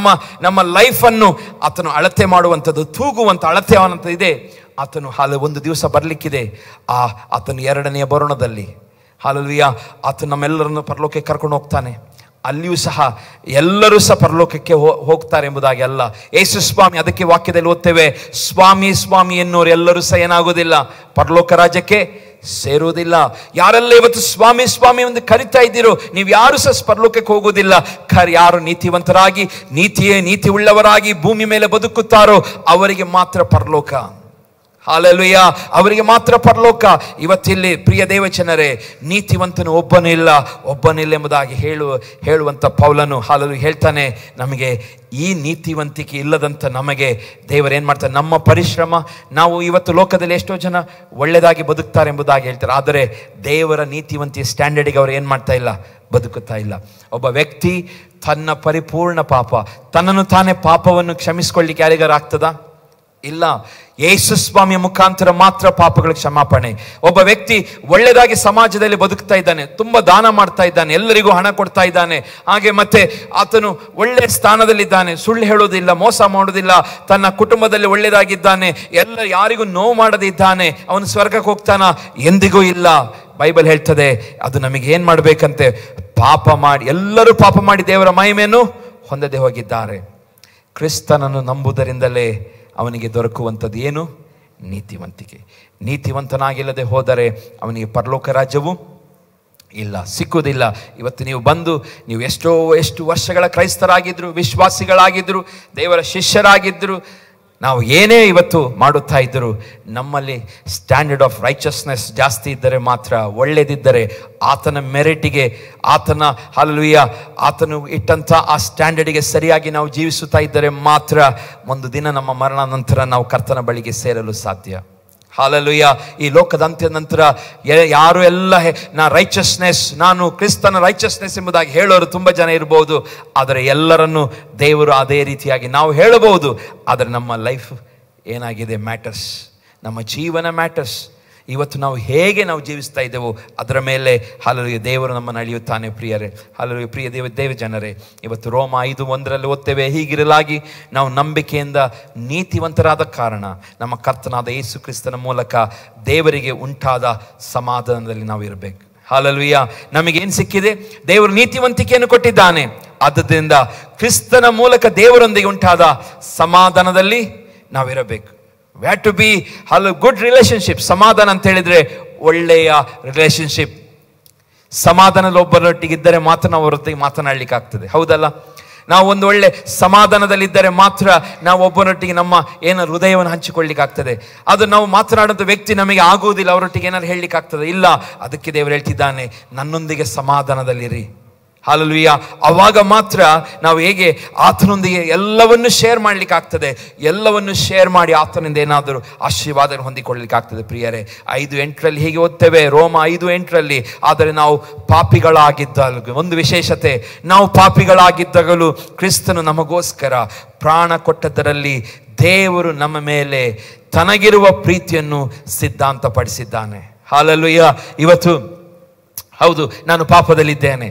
ನಮ್ಮ ಲೈಫನ್ನು ಆತನು ಅಳತೆ ಮಾಡುವಂಥದ್ದು, ತೂಗುವಂಥ ಅಳತೆ ಅನ್ನೋಂಥದ್ದು ಇದೆ. ಆತನು ಒಂದು ದಿವಸ ಬರಲಿಕ್ಕಿದೆ, ಆತನು ಎರಡನೆಯ ಬರುಣದಲ್ಲಿ. ಹಾಲೆಲೂಯಾ. ಆತನು ನಮ್ಮೆಲ್ಲರನ್ನು ಪರಲೋಕಕ್ಕೆ ಕರ್ಕೊಂಡು ಹೋಗ್ತಾನೆ. ಅಲ್ಲಿಯೂ ಸಹ ಎಲ್ಲರೂ ಸಹ ಪರಲೋಕಕ್ಕೆ ಹೋಗ್ತಾರೆ ಎಂಬುದಾಗಿ ಅಲ್ಲ. ಯೇಸು ಸ್ವಾಮಿ, ಅದಕ್ಕೆ ವಾಕ್ಯದಲ್ಲಿ ಓದ್ತೇವೆ, ಸ್ವಾಮಿ ಸ್ವಾಮಿ ಎನ್ನುವರು ಎಲ್ಲರೂ ಸಹ ಏನಾಗೋದಿಲ್ಲ, ಪರಲೋಕ ರಾಜ್ಯಕ್ಕೆ ಸೇರುವುದಿಲ್ಲ. ಯಾರೆಲ್ಲ ಇವತ್ತು ಸ್ವಾಮಿ ಸ್ವಾಮಿ ಎಂದು ಕರಿತಾ ಇದ್ದೀರೋ, ನೀವು ಯಾರು ಸಹ ಪರಲೋಕಕ್ಕೆ ಹೋಗುವುದಿಲ್ಲ. ಯಾರು ನೀತಿವಂತರಾಗಿ ನೀತಿ ಉಳ್ಳವರಾಗಿ ಭೂಮಿ ಮೇಲೆ ಬದುಕುತ್ತಾರೋ ಅವರಿಗೆ ಮಾತ್ರ ಪರಲೋಕ. ಹಾಲೆಲೂಯಾ, ಅವರಿಗೆ ಮಾತ್ರ ಪರಲೋಕ. ಇವತ್ತಿಲ್ಲಿ ಪ್ರಿಯ ದೇವಜನರೇ, ನೀತಿವಂತನು ಒಬ್ಬನಿಲ್ಲ ಎಂಬುದಾಗಿ ಹೇಳುವಂಥ ಪೌಲನು ಹಾಲೆಲೂಯಾ ಹೇಳ್ತಾನೆ. ನಮಗೆ ಈ ನೀತಿವಂತಿಕೆ ಇಲ್ಲದಂಥ ನಮಗೆ ದೇವರೇನು ಮಾಡ್ತಾರೆ, ನಮ್ಮ ಪರಿಶ್ರಮ, ನಾವು ಇವತ್ತು ಲೋಕದಲ್ಲಿ ಎಷ್ಟೋ ಜನ ಒಳ್ಳೆಯದಾಗಿ ಬದುಕ್ತಾರೆ ಎಂಬುದಾಗಿ ಹೇಳ್ತಾರೆ, ಆದರೆ ದೇವರ ನೀತಿವಂತಿಯ ಸ್ಟ್ಯಾಂಡರ್ಡಿಗೆ ಅವರು ಏನು ಮಾಡ್ತಾ ಇಲ್ಲ, ಬದುಕುತ್ತಾ ಇಲ್ಲ. ಒಬ್ಬ ವ್ಯಕ್ತಿ ತನ್ನ ಪರಿಪೂರ್ಣ ಪಾಪ, ತನ್ನನ್ನು ತಾನೇ ಪಾಪವನ್ನು ಕ್ಷಮಿಸ್ಕೊಳ್ಳಿಕ್ಕೆ ಯಾರಿಗಾರ ಆಗ್ತದಾ? ಇಲ್ಲ. ಯೇಸು ಸ್ವಾಮಿಯ ಮುಖಾಂತರ ಮಾತ್ರ ಪಾಪಗಳ ಕ್ಷಮಾಪಣೆ. ಒಬ್ಬ ವ್ಯಕ್ತಿ ಒಳ್ಳೆಯದಾಗಿ ಸಮಾಜದಲ್ಲಿ ಬದುಕ್ತಾ ಇದ್ದಾನೆ, ತುಂಬ ದಾನ ಮಾಡ್ತಾ ಇದ್ದಾನೆ, ಎಲ್ಲರಿಗೂ ಹಣ ಕೊಡ್ತಾ ಇದ್ದಾನೆ, ಹಾಗೆ ಮತ್ತೆ ಆತನು ಒಳ್ಳೆಯ ಸ್ಥಾನದಲ್ಲಿದ್ದಾನೆ, ಸುಳ್ಳು ಹೇಳೋದಿಲ್ಲ, ಮೋಸ ಮಾಡೋದಿಲ್ಲ, ತನ್ನ ಕುಟುಂಬದಲ್ಲಿ ಒಳ್ಳೆಯದಾಗಿದ್ದಾನೆ, ಯಾರಿಗೂ ನೋವು ಮಾಡದಿದ್ದಾನೆ, ಅವನು ಸ್ವರ್ಗಕ್ಕೆ ಹೋಗ್ತಾನ? ಎಂದಿಗೂ ಇಲ್ಲ. ಬೈಬಲ್ ಹೇಳ್ತದೆ, ಅದು ನಮಗೆ ಏನು ಮಾಡಬೇಕಂತೆ, ಎಲ್ಲರೂ ಪಾಪ ಮಾಡಿ ದೇವರ ಮಹಿಮೆಯನ್ನು ಹೊಂದದೆ ಹೋಗಿದ್ದಾರೆ. ಕ್ರಿಸ್ತನನ್ನು ನಂಬುವುದರಿಂದಲೇ ಅವನಿಗೆ ದೊರಕುವಂಥದ್ದು ಏನು? ನೀತಿವಂತಿಕೆ. ನೀತಿವಂತನಾಗಿಲ್ಲದೆ ಹೋದರೆ ಅವನಿಗೆ ಪರಲೋಕ ರಾಜ್ಯವು ಇಲ್ಲ, ಸಿಕ್ಕುವುದಿಲ್ಲ. ಇವತ್ತು ನೀವು ಎಷ್ಟು ವರ್ಷಗಳ ಕ್ರೈಸ್ತರಾಗಿದ್ದರು, ವಿಶ್ವಾಸಿಗಳಾಗಿದ್ದರು, ದೇವರ ಶಿಷ್ಯರಾಗಿದ್ದರು, ನಾವು ಏನೇ ಇವತ್ತು ಮಾಡುತ್ತಾ ಇದ್ದರು, ನಮ್ಮಲ್ಲಿ ಸ್ಟ್ಯಾಂಡರ್ಡ್ ಆಫ್ ರೈಚಸ್ನೆಸ್ ಜಾಸ್ತಿ ಇದ್ದರೆ ಮಾತ್ರ, ಒಳ್ಳೆಯದಿದ್ದರೆ, ಆತನ ಮೆರಿಟಿಗೆ, ಆತನು ಇಟ್ಟಂಥ ಆ ಸ್ಟ್ಯಾಂಡರ್ಡಿಗೆ ಸರಿಯಾಗಿ ನಾವು ಜೀವಿಸುತ್ತಾ ಇದ್ದರೆ ಮಾತ್ರ ಒಂದು ದಿನ ನಮ್ಮ ಮರಣ ನಂತರ ನಾವು ಕರ್ತನ ಬಳಿಗೆ ಸೇರಲು ಸಾಧ್ಯ. ಹಾಲೆಲೂಯಾ. ಈ ಲೋಕದ ಅಂತ್ಯದ ನಂತರ ಯಾರು ಎಲ್ಲ ನಾನು ಕ್ರಿಸ್ತನ ರೈಚಸ್ನೆಸ್ ಎಂಬುದಾಗಿ ಹೇಳೋರು ತುಂಬ ಜನ ಇರಬಹುದು, ಆದರೆ ಎಲ್ಲರನ್ನು ದೇವರು ಅದೇ ರೀತಿಯಾಗಿ ನಾವು ಹೇಳಬಹುದು. ಆದರೆ ನಮ್ಮ ಲೈಫ್ ಏನಾಗಿದೆ ಮ್ಯಾಟರ್ಸ್, ನಮ್ಮ ಜೀವನ ಮ್ಯಾಟರ್ಸ್. ಇವತ್ತು ನಾವು ಹೇಗೆ ಜೀವಿಸ್ತಾ ಇದ್ದೇವೋ ಅದರ ಮೇಲೆ ಹಾಲೆಲೂಯಾ ದೇವರು ನಮ್ಮನ್ನು ಅಳೆಯುತ್ತಾನೆ. ಪ್ರಿಯರೇ, ಹಾಲೆಲೂಯಾ, ಪ್ರಿಯ ದೇವ ಜನರೇ, ಇವತ್ತು ರೋಮ 5:1 ಓದ್ತೇವೆ, ಹೀಗಿರಲಾಗಿ ನಾವು ನಂಬಿಕೆಯಿಂದ ನೀತಿವಂತರಾದ ಕಾರಣ ನಮ್ಮ ಕರ್ತನಾದ ಯೇಸು ಕ್ರಿಸ್ತನ ಮೂಲಕ ದೇವರಿಗೆ ಉಂಟಾದ ಸಮಾಧಾನದಲ್ಲಿ ನಾವು ಇರಬೇಕು. ಹಾಲೆಲೂಯಾ. ನಮಗೇನು ಸಿಕ್ಕಿದೆ? ದೇವರು ನೀತಿವಂತಿಕೆಯನ್ನು ಕೊಟ್ಟಿದ್ದಾನೆ. ಆದ್ದರಿಂದ ಕ್ರಿಸ್ತನ ಮೂಲಕ ದೇವರೊಂದಿಗೆ ಉಂಟಾದ ಸಮಾಧಾನದಲ್ಲಿ ನಾವಿರಬೇಕು. We have to be good relationship. ಸಮಾಧಾನ ಅಂತ ಹೇಳಿದ್ರೆ ಒಳ್ಳೆಯ ರಿಲೇಶನ್ಶಿಪ್. ಸಮಾಧಾನದಲ್ಲಿ ಒಬ್ಬರೊಟ್ಟಿಗಿದ್ದರೆ ಮಾತ್ರ ನಾವು ಅವರೊಟ್ಟಿಗೆ ಮಾತನಾಡಲಿಕ್ಕೆ ಆಗ್ತದೆ, ಹೌದಲ್ಲ? ನಾವು ಒಂದು ಒಳ್ಳೆ ಸಮಾಧಾನದಲ್ಲಿದ್ದರೆ ಮಾತ್ರ ನಾವು ಒಬ್ಬರೊಟ್ಟಿಗೆ ನಮ್ಮ ಹೃದಯವನ್ನು ಹಂಚಿಕೊಳ್ಳಿಕ್ಕೆ ಆಗ್ತದೆ. ಅದು ನಾವು ಮಾತನಾಡುವಂಥ ವ್ಯಕ್ತಿ ನಮಗೆ ಆಗುವುದಿಲ್ಲ, ಅವರೊಟ್ಟಿಗೆ ಏನಾದ್ರು ಹೇಳಲಿಕ್ಕೆ ಆಗ್ತದೆ? ಇಲ್ಲ. ಅದಕ್ಕೆ ದೇವರು ಹೇಳ್ತಿದ್ದಾನೆ, ನನ್ನೊಂದಿಗೆ ಸಮಾಧಾನದಲ್ಲಿರಿ. ಹಾಲೆಲೂಯಾ. ಅವಾಗ ಮಾತ್ರ ನಾವು ಹೇಗೆ ಆತನೊಂದಿಗೆ ಎಲ್ಲವನ್ನು ಶೇರ್ ಮಾಡ್ಲಿಕ್ಕೆ ಆಗ್ತದೆ, ಎಲ್ಲವನ್ನು ಶೇರ್ ಮಾಡಿ ಆತನಿಂದ ಏನಾದರೂ ಆಶೀರ್ವಾದ ಹೊಂದಿಕೊಳ್ಳಲಿಕ್ಕೆ ಆಗ್ತದೆ. ಪ್ರಿಯರೇ, 5:8 ಹೀಗೆ ಓದ್ತೇವೆ, ರೋಮ 5:8, ಆದರೆ ನಾವು ಪಾಪಿಗಳಾಗಿದ್ದಾಗ, ಒಂದು ವಿಶೇಷತೆ, ನಾವು ಪಾಪಿಗಳಾಗಿದ್ದಾಗಲೂ ಕ್ರಿಸ್ತನು ನಮಗೋಸ್ಕರ ಪ್ರಾಣ ಕೊಟ್ಟದರಲ್ಲಿ ದೇವರು ನಮ್ಮ ಮೇಲೆ ತನಗಿರುವ ಪ್ರೀತಿಯನ್ನು ಸಿದ್ಧಾಂತಪಡಿಸಿದ್ದಾನೆ. ಹಾಲೆಲೂಯಾ. ಇವತ್ತು ಹೌದು, ನಾನು ಪಾಪದಲ್ಲಿದ್ದೇನೆ,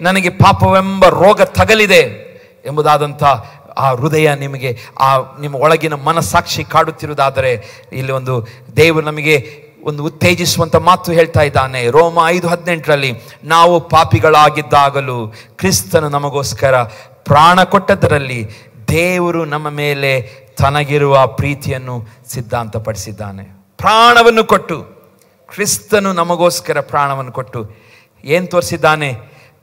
ನನಗೆ ಪಾಪವೆಂಬ ರೋಗ ತಗಲಿದೆ ಎಂಬುದಾದಂಥ ಆ ಹೃದಯ ನಿಮ್ಮ ಒಳಗಿನ ಮನಸ್ಸಾಕ್ಷಿ ಕಾಡುತ್ತಿರುವುದಾದರೆ, ಇಲ್ಲಿ ದೇವರು ನಮಗೆ ಉತ್ತೇಜಿಸುವಂಥ ಮಾತು ಹೇಳ್ತಾ ಇದ್ದಾನೆ. ರೋಮ 5:18, ನಾವು ಪಾಪಿಗಳಾಗಿದ್ದಾಗಲೂ ಕ್ರಿಸ್ತನು ನಮಗೋಸ್ಕರ ಪ್ರಾಣ ಕೊಟ್ಟದರಲ್ಲಿ ದೇವರು ನಮ್ಮ ಮೇಲೆ ತನಗಿರುವ ಪ್ರೀತಿಯನ್ನು ಸಿದ್ಧಾಂತಪಡಿಸಿದ್ದಾನೆ. ಪ್ರಾಣವನ್ನು ಕೊಟ್ಟು, ಕ್ರಿಸ್ತನು ನಮಗೋಸ್ಕರ ಪ್ರಾಣವನ್ನು ಕೊಟ್ಟು ಏನು ತೋರಿಸಿದ್ದಾನೆ?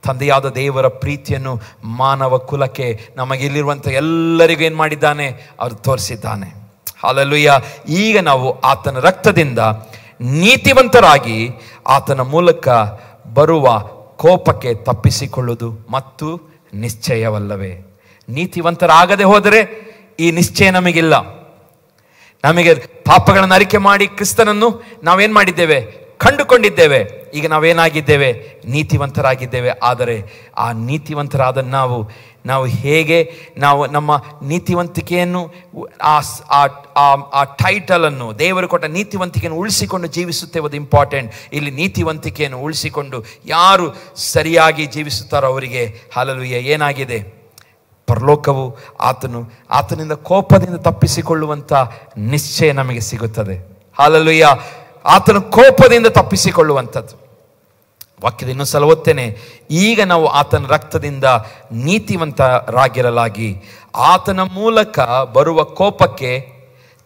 ತಂದೆಯಾದ ದೇವರ ಪ್ರೀತಿಯನ್ನು ಮಾನವ ಕುಲಕ್ಕೆ, ನಮಗಿಲ್ಲಿರುವಂಥ ಎಲ್ಲರಿಗೂ ಏನು ಮಾಡಿದ್ದಾನೆ? ಅವರು ತೋರಿಸಿದ್ದಾನೆ. ಹಾಲೆಲೂಯಾ. ಈಗ ನಾವು ಆತನ ರಕ್ತದಿಂದ ನೀತಿವಂತರಾಗಿ ಆತನ ಮೂಲಕ ಬರುವ ಕೋಪಕ್ಕೆ ತಪ್ಪಿಸಿಕೊಳ್ಳುವುದು ಮತ್ತು ನಿಶ್ಚಯವಲ್ಲವೇ? ನೀತಿವಂತರಾಗದೆ ಹೋದರೆ ಈ ನಿಶ್ಚಯ ನಮಗಿಲ್ಲ. ನಮಗೆ ಪಾಪಗಳನ್ನು ಅರಿಕೆ ಮಾಡಿ ಕ್ರಿಸ್ತನನ್ನು ನಾವೇನು ಮಾಡಿದ್ದೇವೆ? ಕಂಡುಕೊಂಡಿದ್ದೇವೆ. ಈಗ ನಾವೇನಾಗಿದ್ದೇವೆ? ನೀತಿವಂತರಾಗಿದ್ದೇವೆ. ಆದರೆ ಆ ನೀತಿವಂತರಾದ ನಾವು ಹೇಗೆ ನಮ್ಮ ನೀತಿವಂತಿಕೆಯನ್ನು, ಆ ಟೈಟಲನ್ನು, ದೇವರು ಕೊಟ್ಟ ನೀತಿವಂತಿಕೆಯನ್ನು ಉಳಿಸಿಕೊಂಡು ಜೀವಿಸುತ್ತೇವೆ. ಅದು ಇಂಪಾರ್ಟೆಂಟ್. ಇಲ್ಲಿ ನೀತಿವಂತಿಕೆಯನ್ನು ಉಳಿಸಿಕೊಂಡು ಯಾರು ಸರಿಯಾಗಿ ಜೀವಿಸುತ್ತಾರೋ ಅವರಿಗೆ ಹಲ್ಲೆಲೂಯಾ ಏನಾಗಿದೆ? ಪರಲೋಕವು ಆತನಿಂದ ಕೋಪದಿಂದ ತಪ್ಪಿಸಿಕೊಳ್ಳುವಂಥ ನಿಶ್ಚಯ ನಮಗೆ ಸಿಗುತ್ತದೆ. ಹಲ್ಲೆಲೂಯಾ. ಆತನ ಕೋಪದಿಂದ ತಪ್ಪಿಸಿಕೊಳ್ಳುವಂಥದ್ದು. ವಾಕ್ಯದ ಇನ್ನೊಂದು ಸಲ ಓದ್ತೇನೆ. ಈಗ ನಾವು ಆತನ ರಕ್ತದಿಂದ ನೀತಿವಂತರಾಗಿರಲಾಗಿ ಆತನ ಮೂಲಕ ಬರುವ ಕೋಪಕ್ಕೆ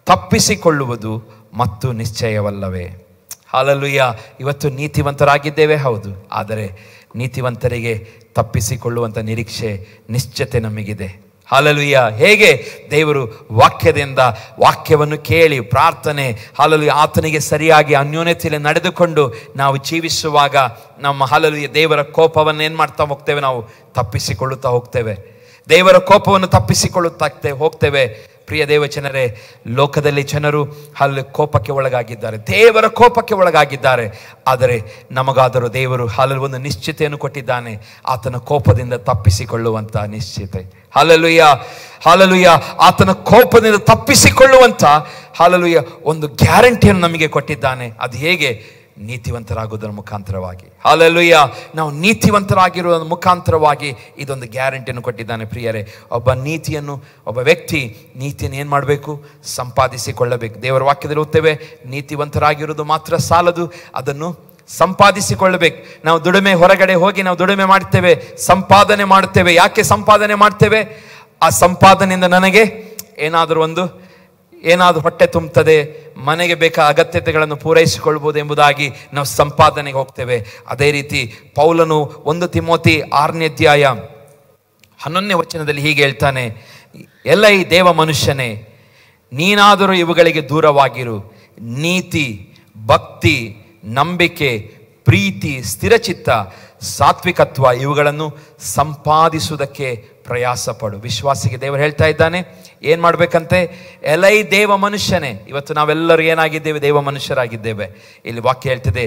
ತಪ್ಪಿಸಿಕೊಳ್ಳುವುದು ಮತ್ತು ನಿಶ್ಚಯವಲ್ಲವೇ? ಹಲ್ಲೆಲೂಯಾ. ಇವತ್ತು ನೀತಿವಂತರಾಗಿದ್ದೇವೆ, ಹೌದು. ಆದರೆ ನೀತಿವಂತರಿಗೆ ತಪ್ಪಿಸಿಕೊಳ್ಳುವಂಥ ನಿರೀಕ್ಷೆ, ನಿಶ್ಚಯತೆ ನಮಗಿದೆ. ಹಲ್ಲೆಲೂಯಾ. ಹೇಗೆ? ದೇವರು ವಾಕ್ಯವನ್ನು ಕೇಳಿ ಪ್ರಾರ್ಥನೆ, ಹಲ್ಲೆಲೂಯಾ, ಆತನಿಗೆ ಸರಿಯಾಗಿ ಅನ್ಯೋನ್ಯತೆಯಲ್ಲಿ ನಡೆದುಕೊಂಡು ನಾವು ಜೀವಿಸುವಾಗ ನಮ್ಮ ಹಲ್ಲೆಲೂಯಾ ದೇವರ ಕೋಪವನ್ನು ಏನು ಮಾಡ್ತಾ ಹೋಗ್ತೇವೆ? ನಾವು ತಪ್ಪಿಸಿಕೊಳ್ಳುತ್ತಾ ಹೋಗ್ತೇವೆ. ದೇವರ ಕೋಪವನ್ನು ತಪ್ಪಿಸಿಕೊಳ್ಳುತ್ತಾ ಹೋಗ್ತೇವೆ. ಪ್ರಿಯ ದೇವಜನರೇ, ಲೋಕದಲ್ಲಿ ಜನರು ಕೋಪಕ್ಕೆ ಒಳಗಾಗಿದ್ದಾರೆ, ದೇವರ ಕೋಪಕ್ಕೆ ಒಳಗಾಗಿದ್ದಾರೆ. ಆದರೆ ನಮಗಾದರೂ ದೇವರು ಒಂದು ನಿಶ್ಚಿತೆಯನ್ನು ಕೊಟ್ಟಿದ್ದಾನೆ, ಆತನ ಕೋಪದಿಂದ ತಪ್ಪಿಸಿಕೊಳ್ಳುವಂಥ ನಿಶ್ಚಿತೆ. Hallelujah, hallelujah. ಆತನ ಕೋಪದಿಂದ ತಪ್ಪಿಸಿಕೊಳ್ಳುವಂಥ ಹಲ್ಲೆಲೂಯಾ ಒಂದು ಗ್ಯಾರಂಟಿಯನ್ನು ನಮಗೆ ಕೊಟ್ಟಿದ್ದಾನೆ. ಅದು ಹೇಗೆ? ನೀತಿವಂತರಾಗುವುದರ ಮುಖಾಂತರವಾಗಿ. ಹಲ್ಲೆಲೂಯಾ. ನಾವು ನೀತಿವಂತರಾಗಿರುವ ಮುಖಾಂತರವಾಗಿ ಇದೊಂದು ಗ್ಯಾರಂಟಿಯನ್ನು ಕೊಟ್ಟಿದ್ದಾನೆ. ಪ್ರಿಯರೇ, ಒಬ್ಬ ವ್ಯಕ್ತಿ ನೀತಿಯನ್ನು ಏನು ಮಾಡಬೇಕು? ಸಂಪಾದಿಸಿಕೊಳ್ಳಬೇಕು. ದೇವರ ವಾಕ್ಯದಲ್ಲಿ ಓದ್ತೇವೆ, ನೀತಿವಂತರಾಗಿರುವುದು ಮಾತ್ರ ಸಾಲದು, ಅದನ್ನು ಸಂಪಾದಿಸಿಕೊಳ್ಳಬೇಕು. ನಾವು ಹೊರಗಡೆ ಹೋಗಿ ನಾವು ದುಡಿಮೆ ಮಾಡ್ತೇವೆ, ಸಂಪಾದನೆ ಮಾಡ್ತೇವೆ. ಯಾಕೆ ಸಂಪಾದನೆ ಮಾಡ್ತೇವೆ? ಆ ಸಂಪಾದನೆಯಿಂದ ನನಗೆ ಏನಾದರೂ ಹೊಟ್ಟೆ ತುಂಬುತ್ತದೆ, ಮನೆಗೆ ಬೇಕಾದ ಅಗತ್ಯತೆಗಳನ್ನು ಪೂರೈಸಿಕೊಳ್ಬೋದು ಎಂಬುದಾಗಿ ನಾವು ಸಂಪಾದನೆಗೆ ಹೋಗ್ತೇವೆ. ಅದೇ ರೀತಿ ಪೌಲನು 1 ತಿಮೋಥಿ 6ನೇ ಅಧ್ಯಾಯ 11ನೇ ವಚನದಲ್ಲಿ ಹೀಗೆ ಹೇಳ್ತಾನೆ, ಎಲ್ಲ ಈ ದೇವ ಮನುಷ್ಯನೇ, ನೀನಾದರೂ ಇವುಗಳಿಗೆ ದೂರವಾಗಿರು. ನೀತಿ, ಭಕ್ತಿ, ನಂಬಿಕೆ, ಪ್ರೀತಿ, ಸ್ಥಿರಚಿತ್ತ, ಸಾತ್ವಿಕತ್ವ ಇವುಗಳನ್ನು ಸಂಪಾದಿಸುವುದಕ್ಕೆ ಪ್ರಯಾಸ ಪಡು. ವಿಶ್ವಾಸಿಗೆ ದೇವರು ಹೇಳ್ತಾ ಇದ್ದಾನೆ, ಏನು ಮಾಡಬೇಕಂತೆ? ಎಲೈ ದೇವ ಮನುಷ್ಯನೇ. ಇವತ್ತು ನಾವೆಲ್ಲರೂ ಏನಾಗಿದ್ದೇವೆ? ದೇವ ಮನುಷ್ಯರಾಗಿದ್ದೇವೆ. ಇಲ್ಲಿ ವಾಕ್ಯ ಹೇಳ್ತಿದೆ,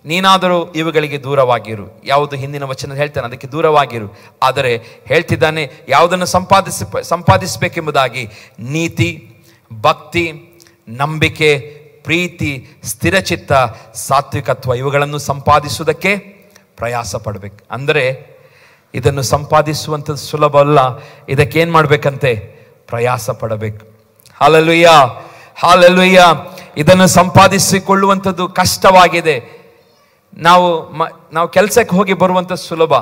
ನೀನಾದರೂ ಇವುಗಳಿಗೆ ದೂರವಾಗಿರು. ಯಾವುದು ಹಿಂದಿನ ವಚನ ಹೇಳ್ತಾನೆ ಅದಕ್ಕೆ ದೂರವಾಗಿರು. ಆದರೆ ಹೇಳ್ತಿದ್ದಾನೆ ಯಾವುದನ್ನು ಸಂಪಾದಿಸಬೇಕೆಂಬುದಾಗಿ? ನೀತಿ, ಭಕ್ತಿ, ನಂಬಿಕೆ, ಪ್ರೀತಿ, ಸ್ಥಿರಚಿತ್ತ, ಸಾತ್ವಿಕತ್ವ ಇವುಗಳನ್ನು ಸಂಪಾದಿಸುವುದಕ್ಕೆ ಪ್ರಯಾಸ ಪಡಬೇಕು. ಅಂದರೆ ಇದನ್ನು ಸಂಪಾದಿಸುವಂಥದ್ದು ಸುಲಭ ಅಲ್ಲ. ಇದಕ್ಕೇನು ಮಾಡಬೇಕಂತೆ? ಪ್ರಯಾಸ ಪಡಬೇಕು. Hallelujah, hallelujah. ಇದನ್ನು ಸಂಪಾದಿಸಿಕೊಳ್ಳುವಂಥದ್ದು ಕಷ್ಟವಾಗಿದೆ. ನಾವು ಕೆಲಸಕ್ಕೆ ಹೋಗಿ ಬರುವಂಥದ್ದು ಸುಲಭ,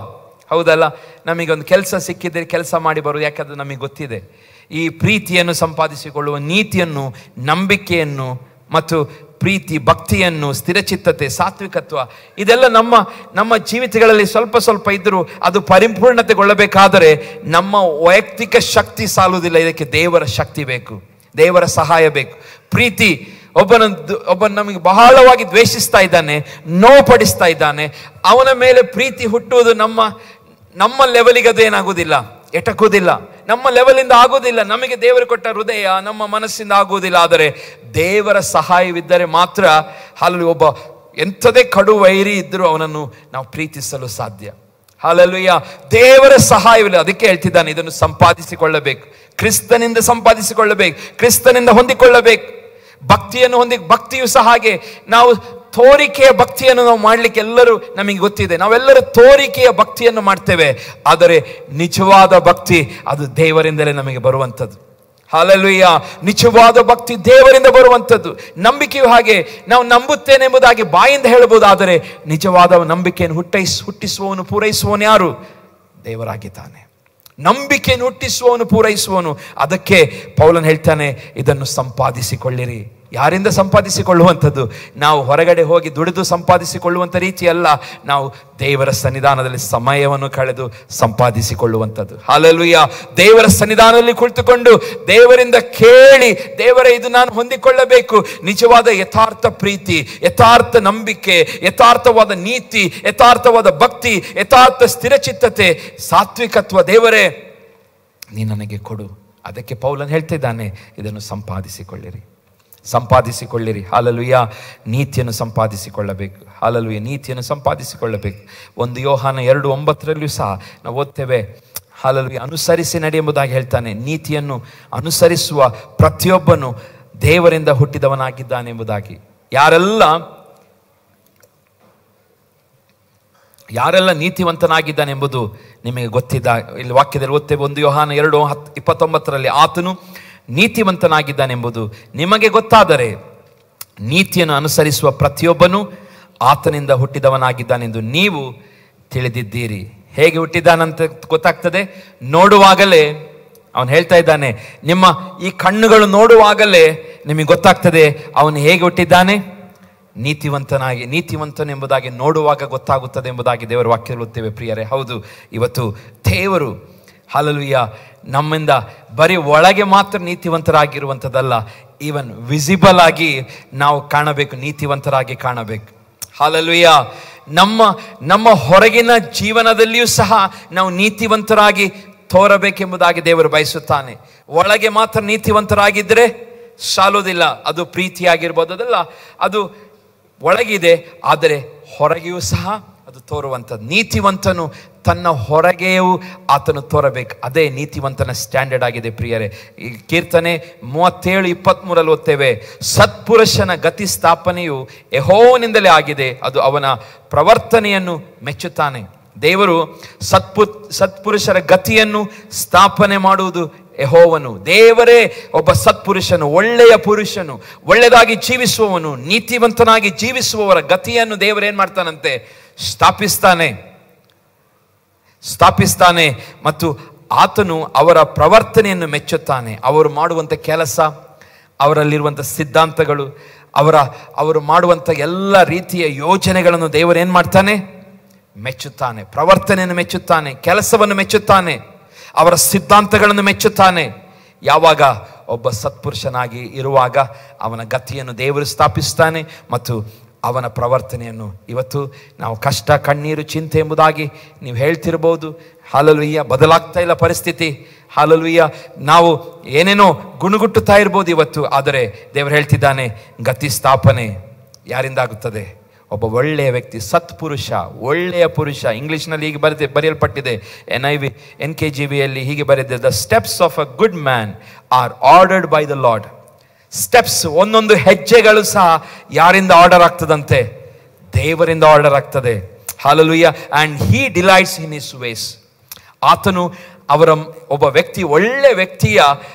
ಹೌದಲ್ಲ? ನಮಗೊಂದು ಕೆಲಸ ಸಿಕ್ಕಿದ್ರೆ ಕೆಲಸ ಮಾಡಿ ಬರೋದು, ಯಾಕಂದ್ರೆ ನಮಗೆ ಗೊತ್ತಿದೆ. ಈ ಪ್ರೀತಿಯನ್ನು ಸಂಪಾದಿಸಿಕೊಳ್ಳುವ, ನೀತಿಯನ್ನು, ನಂಬಿಕೆಯನ್ನು ಮತ್ತು ಪ್ರೀತಿ, ಭಕ್ತಿಯನ್ನು, ಸ್ಥಿರಚಿತ್ತತೆ, ಸಾತ್ವಿಕತ್ವ ಇದೆಲ್ಲ ನಮ್ಮ ಜೀವಿತಗಳಲ್ಲಿ ಸ್ವಲ್ಪ ಇದ್ದರೂ ಅದು ಪರಿಪೂರ್ಣತೆಗೊಳ್ಳಬೇಕಾದರೆ ನಮ್ಮ ವೈಯಕ್ತಿಕ ಶಕ್ತಿ ಸಾಲುವುದಿಲ್ಲ. ಇದಕ್ಕೆ ದೇವರ ಶಕ್ತಿ ಬೇಕು, ದೇವರ ಸಹಾಯ ಬೇಕು. ಪ್ರೀತಿ, ಒಬ್ಬನ ನಮಗೆ ಬಹಳವಾಗಿ ದ್ವೇಷಿಸ್ತಾ ಇದ್ದಾನೆ, ನೋವುಪಡಿಸ್ತಾ ಇದ್ದಾನೆ, ಅವನ ಮೇಲೆ ಪ್ರೀತಿ ಹುಟ್ಟುವುದು ನಮ್ಮ ಲೆವೆಲಿಗೆ ಅದು ಏನಾಗುವುದಿಲ್ಲ, ಎಟಕುವುದಿಲ್ಲ, ನಮ್ಮ ಲೆವೆಲಿಂದ ಆಗುವುದಿಲ್ಲ. ನಮಗೆ ದೇವರು ಕೊಟ್ಟ ಹೃದಯ ನಮ್ಮ ಮನಸ್ಸಿಂದ ಆಗುವುದಿಲ್ಲ. ಆದರೆ ದೇವರ ಸಹಾಯವಿದ್ದರೆ ಮಾತ್ರ ಒಬ್ಬ ಎಂಥದೇ ಕಡು ವೈರಿ ಇದ್ದರೂ ಅವನನ್ನು ನಾವು ಪ್ರೀತಿಸಲು ಸಾಧ್ಯ. ಹಲ್ಲೆಲೂಯಾ. ದೇವರ ಸಹಾಯವಿಲ್ಲ. ಅದಕ್ಕೆ ಹೇಳ್ತಿದ್ದಾನೆ, ಇದನ್ನು ಸಂಪಾದಿಸಿಕೊಳ್ಳಬೇಕು. ಕ್ರಿಸ್ತನಿಂದ ಸಂಪಾದಿಸಿಕೊಳ್ಳಬೇಕು, ಕ್ರಿಸ್ತನಿಂದ ಹೊಂದಿಕೊಳ್ಳಬೇಕು. ಭಕ್ತಿಯು ಸಹ ಹಾಗೆ. ನಾವು ತೋರಿಕೆಯ ಭಕ್ತಿಯನ್ನು ನಾವು ಮಾಡಲಿಕ್ಕೆ ಎಲ್ಲರೂ ನಮಗೆ ಗೊತ್ತಿದೆ. ನಾವೆಲ್ಲರೂ ತೋರಿಕೆಯ ಭಕ್ತಿಯನ್ನು ಮಾಡ್ತೇವೆ. ಆದರೆ ನಿಜವಾದ ಭಕ್ತಿ ಅದು ದೇವರಿಂದಲೇ ನಮಗೆ ಬರುವಂಥದ್ದು. ಹಲ್ಲೆಲೂಯಾ. ನಿಜವಾದ ಭಕ್ತಿ ದೇವರಿಂದ ಬರುವಂಥದ್ದು. ನಂಬಿಕೆಯು ಹಾಗೆ. ನಾವು ನಂಬುತ್ತೇನೆ ಎಂಬುದಾಗಿ ಬಾಯಿಂದ ಹೇಳಬಹುದು, ಆದರೆ ನಿಜವಾದ ನಂಬಿಕೆಯನ್ನು ಹುಟ್ಟಿಸುವವನು, ಪೂರೈಸುವವನು ಯಾರು? ದೇವರಾಗಿದ್ದಾನೆ. ನಂಬಿಕೆಯನ್ನು ಹುಟ್ಟಿಸುವವನು, ಪೂರೈಸುವವನು. ಅದಕ್ಕೆ ಪೌಲನು ಹೇಳ್ತಾನೆ, ಇದನ್ನು ಸಂಪಾದಿಸಿಕೊಳ್ಳಿರಿ. ಯಾರಿಂದ ಸಂಪಾದಿಸಿಕೊಳ್ಳುವಂಥದ್ದು? ನಾವು ಹೊರಗಡೆ ಹೋಗಿ ದುಡಿದು ಸಂಪಾದಿಸಿಕೊಳ್ಳುವಂಥ ರೀತಿ ಅಲ್ಲ. ನಾವು ದೇವರ ಸನ್ನಿಧಾನದಲ್ಲಿ ಸಮಯವನ್ನು ಕಳೆದು ಸಂಪಾದಿಸಿಕೊಳ್ಳುವಂಥದ್ದು. ಹಲ್ಲೆಲೂಯಾ. ದೇವರ ಸನ್ನಿಧಾನದಲ್ಲಿ ಕುಳಿತುಕೊಂಡು ದೇವರಿಂದ ಕೇಳಿ, ದೇವರೇ ಇದು ನಾನು ಹೊಂದಿಕೊಳ್ಳಬೇಕು. ನಿಜವಾದ ಯಥಾರ್ಥ ಪ್ರೀತಿ, ಯಥಾರ್ಥ ನಂಬಿಕೆ, ಯಥಾರ್ಥವಾದ ನೀತಿ, ಯಥಾರ್ಥವಾದ ಭಕ್ತಿ, ಯಥಾರ್ಥ ಸ್ಥಿರಚಿತ್ತತೆ, ಸಾತ್ವಿಕತ್ವ ದೇವರೇ ನೀ ನನಗೆ ಕೊಡು. ಅದಕ್ಕೆ ಪೌಲನು ಹೇಳ್ತಿದ್ದಾನೆ, ಇದನ್ನು ಸಂಪಾದಿಸಿಕೊಳ್ಳಿರಿ. ಸಂಪಾದಿಸಿಕೊಳ್ಳಿರಿ. ಹಾಲೆಲೂಯಾ. ನೀತಿಯನ್ನು ಸಂಪಾದಿಸಿಕೊಳ್ಳಬೇಕು. ಹಾಲೆಲೂಯಾ. ನೀತಿಯನ್ನು ಸಂಪಾದಿಸಿಕೊಳ್ಳಬೇಕು. 1 ಯೋಹಾನ 2:9 ಸಹ ನಾವು ಓದ್ತೇವೆ. ಹಾಲೆಲೂಯಾ. ಅನುಸರಿಸಿ ನಡೆ ಎಂಬುದಾಗಿ ಹೇಳ್ತಾನೆ. ನೀತಿಯನ್ನು ಅನುಸರಿಸುವ ಪ್ರತಿಯೊಬ್ಬನು ದೇವರಿಂದ ಹುಟ್ಟಿದವನಾಗಿದ್ದಾನೆ ಎಂಬುದಾಗಿ. ಯಾರೆಲ್ಲ ನೀತಿವಂತನಾಗಿದ್ದಾನೆ ಎಂಬುದು ನಿಮಗೆ ಗೊತ್ತಿದ್ದ. ಇಲ್ಲಿ ವಾಕ್ಯದಲ್ಲಿ ಓದ್ತೇವೆ 1 ಯೋಹಾನ 2:29 ಆತನು ನೀತಿವಂತನಾಗಿದ್ದಾನೆಂಬುದು ನಿಮಗೆ ಗೊತ್ತಾದರೆ ನೀತಿಯನ್ನು ಅನುಸರಿಸುವ ಪ್ರತಿಯೊಬ್ಬನು ಆತನಿಂದ ಹುಟ್ಟಿದವನಾಗಿದ್ದಾನೆಂದು ನೀವು ತಿಳಿದಿದ್ದೀರಿ. ಹೇಗೆ ಹುಟ್ಟಿದ್ದಾನಂತ ಗೊತ್ತಾಗ್ತದೆ. ನೋಡುವಾಗಲೇ ಅವನು ಹೇಳ್ತಾ ಇದ್ದಾನೆ, ನಿಮ್ಮ ಈ ಕಣ್ಣುಗಳು ನೋಡುವಾಗಲೇ ನಿಮಗೆ ಗೊತ್ತಾಗ್ತದೆ ಅವನು ಹೇಗೆ ಹುಟ್ಟಿದ್ದಾನೆ. ನೀತಿವಂತನೆಂಬುದಾಗಿ ನೋಡುವಾಗ ಗೊತ್ತಾಗುತ್ತದೆ ಎಂಬುದಾಗಿ ದೇವರ ವಾಕ್ಯ ಓದ್ತೇವೆ ಪ್ರಿಯರೇ. ಹೌದು, ಇವತ್ತು ದೇವರು ಹಾಲೆಲೂಯಾ ನಮ್ಮಿಂದ ಬರೀ ಒಳಗೆ ಮಾತ್ರ ನೀತಿವಂತರಾಗಿರುವಂಥದ್ದಲ್ಲ, ಈವನ್ ವಿಸಿಬಲ್ ಆಗಿ ನಾವು ಕಾಣಬೇಕು, ನೀತಿವಂತರಾಗಿ ಕಾಣಬೇಕು. ಹಾಲೆಲೂಯಾ. ನಮ್ಮ ಹೊರಗಿನ ಜೀವನದಲ್ಲಿಯೂ ಸಹ ನಾವು ನೀತಿವಂತರಾಗಿ ತೋರಬೇಕೆಂಬುದಾಗಿ ದೇವರು ಬಯಸುತ್ತಾನೆ. ಒಳಗೆ ಮಾತ್ರ ನೀತಿವಂತರಾಗಿದ್ದರೆ ಸಾಲೋದಿಲ್ಲ. ಅದು ಪ್ರೀತಿಯಾಗಿರ್ಬೋದು, ಅದಲ್ಲ, ಅದು ಒಳಗಿದೆ, ಆದರೆ ಹೊರಗೆಯೂ ಸಹ ಅದು ತೋರುವಂಥದ್ದು. ನೀತಿವಂತನು ತನ್ನ ಹೊರಗೆಯೂ ಆತನು ತೋರಬೇಕು. ಅದೇ ನೀತಿವಂತನ ಸ್ಟ್ಯಾಂಡರ್ಡ್ ಆಗಿದೆ ಪ್ರಿಯರೇ. ಈ ಕೀರ್ತನೆ 37:23 ಓದ್ತೇವೆ, ಸತ್ಪುರುಷನ ಗತಿ ಸ್ಥಾಪನೆಯು ಯೆಹೋವನಿಂದಲೇ ಆಗಿದೆ, ಅದು ಅವನ ಪ್ರವರ್ತನೆಯನ್ನು ಮೆಚ್ಚುತ್ತಾನೆ. ದೇವರು ಸತ್ಪುರುಷರ ಗತಿಯನ್ನು ಸ್ಥಾಪನೆ ಮಾಡುವುದು ಯೆಹೋವನು. ದೇವರೇ ಒಬ್ಬ ಸತ್ಪುರುಷನು, ಒಳ್ಳೆಯ ಪುರುಷನು, ಒಳ್ಳೆಯದಾಗಿ ಜೀವಿಸುವವನು, ನೀತಿವಂತನಾಗಿ ಜೀವಿಸುವವರ ಗತಿಯನ್ನು ದೇವರೇನ್ ಮಾಡ್ತಾನಂತೆ, ಸ್ಥಾಪಿಸ್ತಾನೆ ಮತ್ತು ಆತನು ಅವರ ಪ್ರವರ್ತನೆಯನ್ನು ಮೆಚ್ಚುತ್ತಾನೆ. ಅವರು ಮಾಡುವಂಥ ಕೆಲಸ, ಅವರಲ್ಲಿರುವಂಥ ಸಿದ್ಧಾಂತಗಳು, ಅವರು ಮಾಡುವಂಥ ಎಲ್ಲ ರೀತಿಯ ಯೋಜನೆಗಳನ್ನು ದೇವರೇನು ಮಾಡ್ತಾನೆ, ಮೆಚ್ಚುತ್ತಾನೆ. ಪ್ರವರ್ತನೆಯನ್ನು ಮೆಚ್ಚುತ್ತಾನೆ, ಕೆಲಸವನ್ನು ಮೆಚ್ಚುತ್ತಾನೆ, ಅವರ ಸಿದ್ಧಾಂತಗಳನ್ನು ಮೆಚ್ಚುತ್ತಾನೆ. ಯಾವಾಗ ಒಬ್ಬ ಸತ್ಪುರುಷನಾಗಿ ಇರುವಾಗ ಅವನ ಗತಿಯನ್ನು ದೇವರು ಸ್ಥಾಪಿಸ್ತಾನೆ ಮತ್ತು ಅವನ ಪ್ರವರ್ತನೆಯನ್ನು. ಇವತ್ತು ನಾವು ಕಷ್ಟ, ಕಣ್ಣೀರು, ಚಿಂತೆ ಎಂಬುದಾಗಿ ನೀವು ಹೇಳ್ತಿರ್ಬೋದು. ಹಾಲೆಲೂಯಾ. ಬದಲಾಗ್ತಾ ಇಲ್ಲ ಪರಿಸ್ಥಿತಿ. ಹಾಲೆಲೂಯಾ. ನಾವು ಏನೇನೋ ಗುಣಗುಟ್ಟುತ್ತಾ ಇರ್ಬೋದು ಇವತ್ತು, ಆದರೆ ದೇವರು ಹೇಳ್ತಿದ್ದಾನೆ, ಗತಿ ಸ್ಥಾಪನೆ ಯಾರಿಂದ ಆಗುತ್ತದೆ? ಒಬ್ಬ ಒಳ್ಳೆಯ ವ್ಯಕ್ತಿ, ಸತ್ಪುರುಷ, ಒಳ್ಳೆಯ ಪುರುಷ. ಇಂಗ್ಲಿಷ್ನಲ್ಲಿ ಹೀಗೆ ಬರೆಯಲ್ಪಟ್ಟಿದೆ, NKJVಯಲ್ಲಿ ಹೀಗೆ ಬರೆದಿದೆ, the steps of a good man are ordered by the Lord. Steps, ಒಂದೊಂದು ಹೆಜ್ಜೆಗಳು ಸಹ ಯಾರಿಂದ ಆರ್ಡರ್ ಆಗ್ತದಂತೆ? ದೇವರಿಂದ ಆರ್ಡರ್ ಆಗ್ತದೆ. Hallelujah. And he delights in his ways. ಆತನು ಒಬ್ಬ ವ್ಯಕ್ತಿ, ಒಳ್ಳೆ ವ್ಯಕ್ತಿಯ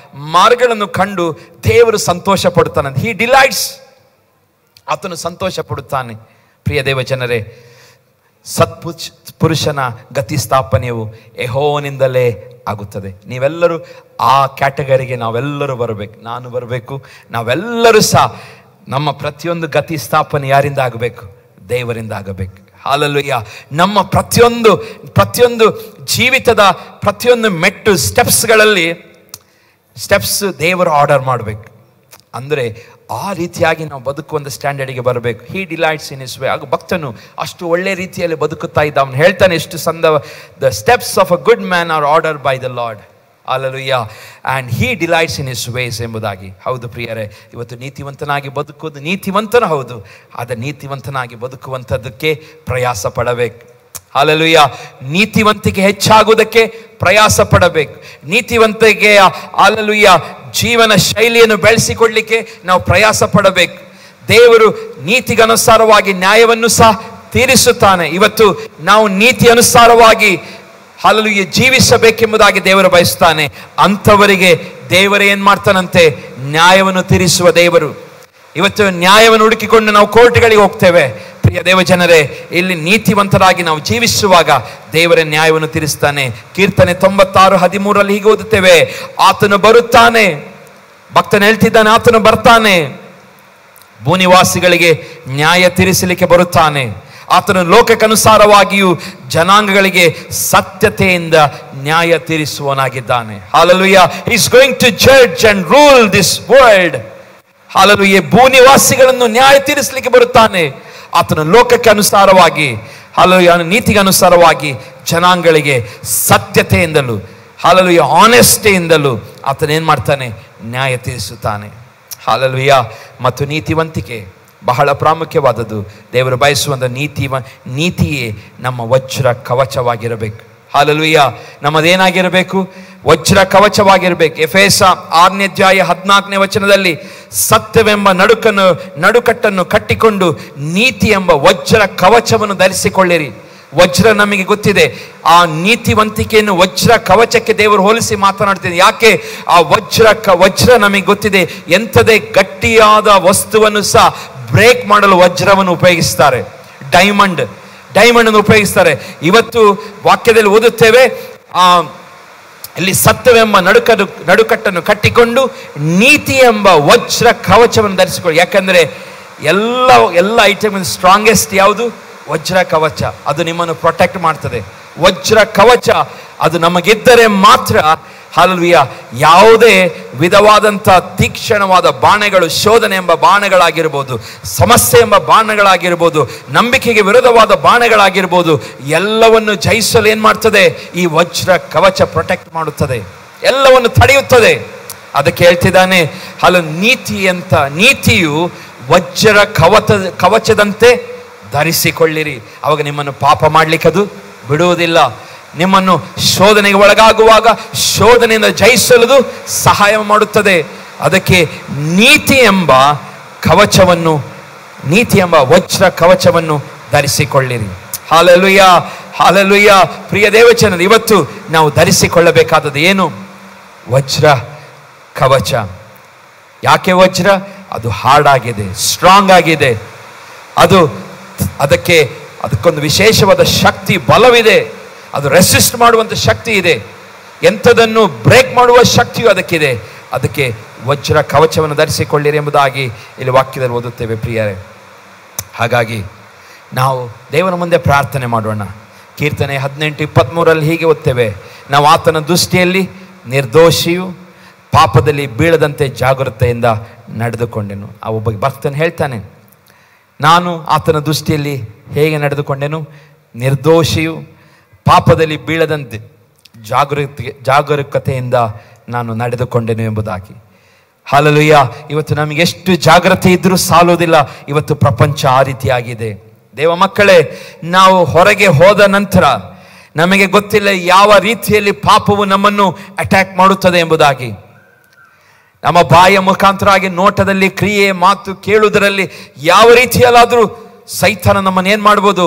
ಮಾರ್ಗಗಳನ್ನು ಕಂಡು ದೇವರು ಸಂತೋಷ ಪಡುತ್ತಾನೆ. ಹೀ ಡಿಲೈಟ್ಸ್, ಆತನು ಸಂತೋಷ ಪಡುತ್ತಾನೆ. ಪ್ರಿಯ ದೇವ ಜನರೇ, ಸತ್ಪುರುಷನ ಗತಿ ಸ್ಥಾಪನೆಯು ಯೆಹೋವನಿಂದಲೇ ಆಗುತ್ತದೆ. ನೀವೆಲ್ಲರೂ ಆ ಕ್ಯಾಟಗರಿಗೆ ನಾವೆಲ್ಲರೂ ಬರಬೇಕು, ನಾನು ಬರಬೇಕು. ನಾವೆಲ್ಲರೂ ಸಹ ನಮ್ಮ ಪ್ರತಿಯೊಂದು ಗತಿ ಸ್ಥಾಪನೆ ಯಾರಿಂದ ಆಗಬೇಕು? ದೇವರಿಂದ ಆಗಬೇಕು. ಹಾಲೆಲೂಯಾ. ನಮ್ಮ ಪ್ರತಿಯೊಂದು ಜೀವಿತದ ಪ್ರತಿಯೊಂದು ಮೆಟ್ಟು, ಸ್ಟೆಪ್ಸ್ ದೇವರು ಆರ್ಡರ್ ಮಾಡಬೇಕು. ಅಂದರೆ ಆ ರೀತಿಯಾಗಿ ನಾವು ಬದುಕುವಂಥ ಸ್ಟ್ಯಾಂಡರ್ಡಿಗೆ ಬರಬೇಕು. ಹಿ ಡಿಲೈಟ್ಸ್ ಇನ್ ಹಿಸ್ ವೇ. ಆಗ ಭಕ್ತನು ಅಷ್ಟು ಒಳ್ಳೆ ರೀತಿಯಲ್ಲಿ ಬದುಕುತ್ತಾ ಇದ್ದ. ಅವನು ಹೇಳ್ತಾನೆ, ಎಷ್ಟು the steps of a good man are order by the Lord. Hallelujah. And he delights in his ways ಎಂಬುದಾಗಿ. ಹೌದು ಪ್ರಿಯರೇ, ಇವತ್ತು ನೀತಿವಂತನಾಗಿ ಬದುಕುವುದು ನೀತಿವಂತನ ಹೌದು, ಆದರೆ ನೀತಿವಂತನಾಗಿ ಬದುಕುವಂಥದ್ದಕ್ಕೆ ಪ್ರಯಾಸ ಪಡಬೇಕು. ಹಾಲೆಲೂಯಾ. ನೀತಿವಂತಿಕೆ ಹೆಚ್ಚಾಗುವುದಕ್ಕೆ ಪ್ರಯಾಸ ಪಡಬೇಕು. ನೀತಿವಂತಿಕೆಯ ಹಾಲೆಲೂಯಾ ಜೀವನ ಶೈಲಿಯನ್ನು ಬೆಳೆಸಿಕೊಳ್ಳಲಿಕ್ಕೆ ನಾವು ಪ್ರಯಾಸ ಪಡಬೇಕು. ದೇವರು ನೀತಿಗನುಸಾರವಾಗಿ ನ್ಯಾಯವನ್ನು ಸಹ ತೀರಿಸುತ್ತಾನೆ. ಇವತ್ತು ನಾವು ನೀತಿ ಅನುಸಾರವಾಗಿ ಹಾಲೆಲೂಯಾ ಜೀವಿಸಬೇಕೆಂಬುದಾಗಿ ದೇವರು ಬಯಸುತ್ತಾನೆ. ಅಂಥವರಿಗೆ ದೇವರು ಏನ್ ಮಾಡ್ತಾನಂತೆ? ನ್ಯಾಯವನ್ನು ತೀರಿಸುವ ದೇವರು. ಇವತ್ತು ನ್ಯಾಯವನ್ನು ಹುಡುಕಿಕೊಂಡು ನಾವು ಕೋರ್ಟ್ಗಳಿಗೆ ಹೋಗ್ತೇವೆ. ಪ್ರಿಯ ದೇವ ಜನರೇ, ಇಲ್ಲಿ ನೀತಿವಂತರಾಗಿ ನಾವು ಜೀವಿಸುವಾಗ ದೇವರ ನ್ಯಾಯವನ್ನು ತೀರಿಸ್ತಾನೆ. ಕೀರ್ತನೆ 96:13 ಹೀಗೆ ಓದುತ್ತೇವೆ, ಆತನು ಬರುತ್ತಾನೆ. ಭಕ್ತನು ಹೇಳ್ತಿದ್ದಾನೆ, ಆತನು ಬರ್ತಾನೆ, ಭೂನಿವಾಸಿಗಳಿಗೆ ನ್ಯಾಯ ತೀರಿಸಲಿಕ್ಕೆ ಬರುತ್ತಾನೆ. ಆತನು ಲೋಕಕ್ಕನುಸಾರವಾಗಿಯೂ ಜನಾಂಗಗಳಿಗೆ ಸತ್ಯತೆಯಿಂದ ನ್ಯಾಯ ತೀರಿಸುವವನಾಗಿದ್ದಾನೆ. Hallelujah. He is going to judge and rule this world. Hallelujah. ಭೂನಿವಾಸಿಗಳನ್ನು ನ್ಯಾಯ ತೀರಿಸಲಿಕ್ಕೆ ಬರುತ್ತಾನೆ. ಆತನು ಲೋಕಕ್ಕೆ ಅನುಸಾರವಾಗಿ, ಹಾಲೆಲೂಯಾ, ನೀತಿಗೆ ಅನುಸಾರವಾಗಿ ಜನಾಂಗಗಳಿಗೆ ಸತ್ಯತೆಯಿಂದಲೂ, ಹಾಲೆಲೂಯಾ, ಆನೆಸ್ಟಿಯಿಂದಲೂ ಆತನೇನು ಮಾಡ್ತಾನೆ? ನ್ಯಾಯ ತೀರಿಸುತ್ತಾನೆ. ಹಾಲೆಲೂಯಾ. ಮತ್ತು ನೀತಿವಂತಿಕೆ ಬಹಳ ಪ್ರಾಮುಖ್ಯವಾದದ್ದು. ದೇವರು ಬಯಸುವಂಥ ನೀತಿಯೇ ನಮ್ಮ ವಜ್ರ ಕವಚವಾಗಿರಬೇಕು. ಹಾಲೆಲೂಯಾ. ನಮ್ಮದೇನಾಗಿರಬೇಕು? ವಜ್ರ ಕವಚವಾಗಿರಬೇಕು. ಎಫೆಸ 6ನೇ ಅಧ್ಯಾಯ 14ನೇ ವಚನದಲ್ಲಿ ಸತ್ಯವೆಂಬ ನಡುಕಟ್ಟನ್ನು ಕಟ್ಟಿಕೊಂಡು ನೀತಿ ಎಂಬ ವಜ್ರ ಕವಚವನ್ನು ಧರಿಸಿಕೊಳ್ಳಿರಿ. ವಜ್ರ ನಮಗೆ ಗೊತ್ತಿದೆ. ಆ ನೀತಿವಂತಿಕೆಯನ್ನು ವಜ್ರ ಕವಚಕ್ಕೆ ದೇವರು ಹೋಲಿಸಿ ಮಾತನಾಡ್ತಿದೆ. ಯಾಕೆ? ಆ ವಜ್ರ ನಮಗೆ ಗೊತ್ತಿದೆ. ಎಂಥದೇ ಗಟ್ಟಿಯಾದ ವಸ್ತುವನ್ನು ಸಹ ಬ್ರೇಕ್ ಮಾಡಲು ವಜ್ರವನ್ನು ಉಪಯೋಗಿಸ್ತಾರೆ. ಡೈಮಂಡ್ ಅನ್ನು ಉಪಯೋಗಿಸ್ತಾರೆ. ಇವತ್ತು ವಾಕ್ಯದಲ್ಲಿ ಓದುತ್ತೇವೆ, ಇಲ್ಲಿ ಸತ್ಯವೆಂಬ ನಡುಕಟ್ಟನ್ನು ಕಟ್ಟಿಕೊಂಡು ನೀತಿ ಎಂಬ ವಜ್ರ ಕವಚವನ್ನು ಧರಿಸಿಕೊಳ್ಳಿ. ಯಾಕಂದ್ರೆ ಎಲ್ಲ ಐಟಮ್ ಸ್ಟ್ರಾಂಗೆಸ್ಟ್ ಯಾವುದು? ವಜ್ರ ಕವಚ. ಅದು ನಿಮ್ಮನ್ನು ಪ್ರೊಟೆಕ್ಟ್ ಮಾಡ್ತದೆ. ವಜ್ರ ಕವಚ ಅದು ನಮಗಿದ್ದರೆ ಮಾತ್ರ, ಹಲ್ಲೆಲೂಯಾ, ಯಾವುದೇ ವಿಧವಾದಂಥ ತೀಕ್ಷ್ಣವಾದ ಬಾಣಗಳು, ಶೋಧನೆ ಎಂಬ ಬಾಣಗಳಾಗಿರ್ಬೋದು, ಸಮಸ್ಯೆ ಎಂಬ ಬಾಣಗಳಾಗಿರ್ಬೋದು, ನಂಬಿಕೆಗೆ ವಿರೋಧವಾದ ಬಾಣಗಳಾಗಿರ್ಬೋದು, ಎಲ್ಲವನ್ನು ಜಯಿಸಲು ಏನು ಮಾಡ್ತದೆ? ಈ ವಜ್ರ ಕವಚ ಪ್ರೊಟೆಕ್ಟ್ ಮಾಡುತ್ತದೆ, ಎಲ್ಲವನ್ನು ತಡೆಯುತ್ತದೆ. ಅದಕ್ಕೆ ಹೇಳ್ತಿದ್ದಾನೆ, ನೀತಿಯು ವಜ್ರ ಕವಚದಂತೆ ಧರಿಸಿಕೊಳ್ಳಿರಿ. ಅವಾಗ ನಿಮ್ಮನ್ನು ಪಾಪ ಮಾಡ್ಲಿಕ್ಕೆ ಅದು ಬಿಡುವುದಿಲ್ಲ. ನಿಮ್ಮನ್ನು ಶೋಧನೆಗೆ ಒಳಗಾಗುವಾಗ ಶೋಧನೆಯಿಂದ ಜಯಿಸಲು ಸಹಾಯ ಮಾಡುತ್ತದೆ. ಅದಕ್ಕೆ ನೀತಿ ಎಂಬ ವಜ್ರ ಕವಚವನ್ನು ಧರಿಸಿಕೊಳ್ಳಿರಿ. Hallelujah, hallelujah. ಪ್ರಿಯ ದೇವಜನರು, ಇವತ್ತು ನಾವು ಧರಿಸಿಕೊಳ್ಳಬೇಕಾದದ್ದು ಏನು? ವಜ್ರ ಕವಚ. ಯಾಕೆ ವಜ್ರ? ಅದು ಹಾರ್ಡ್ ಆಗಿದೆ, ಸ್ಟ್ರಾಂಗ್ ಆಗಿದೆ. ಅದಕ್ಕೊಂದು ವಿಶೇಷವಾದ ಶಕ್ತಿ, ಬಲವಿದೆ. ಅದು ರೆಸಿಸ್ಟ್ ಮಾಡುವಂಥ ಶಕ್ತಿ ಇದೆ. ಎಂಥದನ್ನು ಬ್ರೇಕ್ ಮಾಡುವ ಶಕ್ತಿಯು ಅದಕ್ಕಿದೆ. ಅದಕ್ಕೆ ವಜ್ರ ಕವಚವನ್ನು ಧರಿಸಿಕೊಳ್ಳಿರಿ ಎಂಬುದಾಗಿ ಇಲ್ಲಿ ವಾಕ್ಯದಲ್ಲಿ ಓದುತ್ತೇವೆ ಪ್ರಿಯರೇ. ಹಾಗಾಗಿ ನಾವು ದೇವರ ಮುಂದೆ ಪ್ರಾರ್ಥನೆ ಮಾಡೋಣ. ಕೀರ್ತನೆ 18:23 ಹೀಗೆ ಓದ್ತೇವೆ, ನಾವು ಆತನ ದೃಷ್ಟಿಯಲ್ಲಿ ನಿರ್ದೋಷಿಯು, ಪಾಪದಲ್ಲಿ ಬೀಳದಂತೆ ಜಾಗೃತೆಯಿಂದ ನಡೆದುಕೊಂಡೆನು. ಆ ಒಬ್ಬ ಭಕ್ತನು ಹೇಳ್ತಾನೆ, ನಾನು ಆತನ ದೃಷ್ಟಿಯಲ್ಲಿ ಹೇಗೆ ನಡೆದುಕೊಂಡೆನು? ನಿರ್ದೋಷಿಯು, ಪಾಪದಲ್ಲಿ ಬೀಳದಂತೆ ಜಾಗರೂಕತೆಯಿಂದ ನಾನು ನಡೆದುಕೊಂಡೆನು ಎಂಬುದಾಗಿ. ಹಾಲೆಲೂಯಾ. ಇವತ್ತು ನಮಗೆ ಎಷ್ಟು ಜಾಗೃತಿ ಇದ್ರೂ ಸಾಲುವುದಿಲ್ಲ. ಇವತ್ತು ಪ್ರಪಂಚ ಆ ರೀತಿಯಾಗಿದೆ. ದೇವ ಮಕ್ಕಳೇ, ನಾವು ಹೊರಗೆ ಹೋದ ನಂತರ ನಮಗೆ ಗೊತ್ತಿಲ್ಲ ಯಾವ ರೀತಿಯಲ್ಲಿ ಪಾಪವು ನಮ್ಮನ್ನು ಅಟ್ಯಾಕ್ ಮಾಡುತ್ತದೆ ಎಂಬುದಾಗಿ. ನಮ್ಮ ಬಾಯ ಮುಖಾಂತರವಾಗಿ, ನೋಟದಲ್ಲಿ, ಕ್ರಿಯೆ, ಮಾತು ಕೇಳುವುದರಲ್ಲಿ ಯಾವ ರೀತಿಯಲ್ಲಾದರೂ ಸೈತಾನ ನಮ್ಮನ್ನು ಏನು ಮಾಡ್ಬೋದು?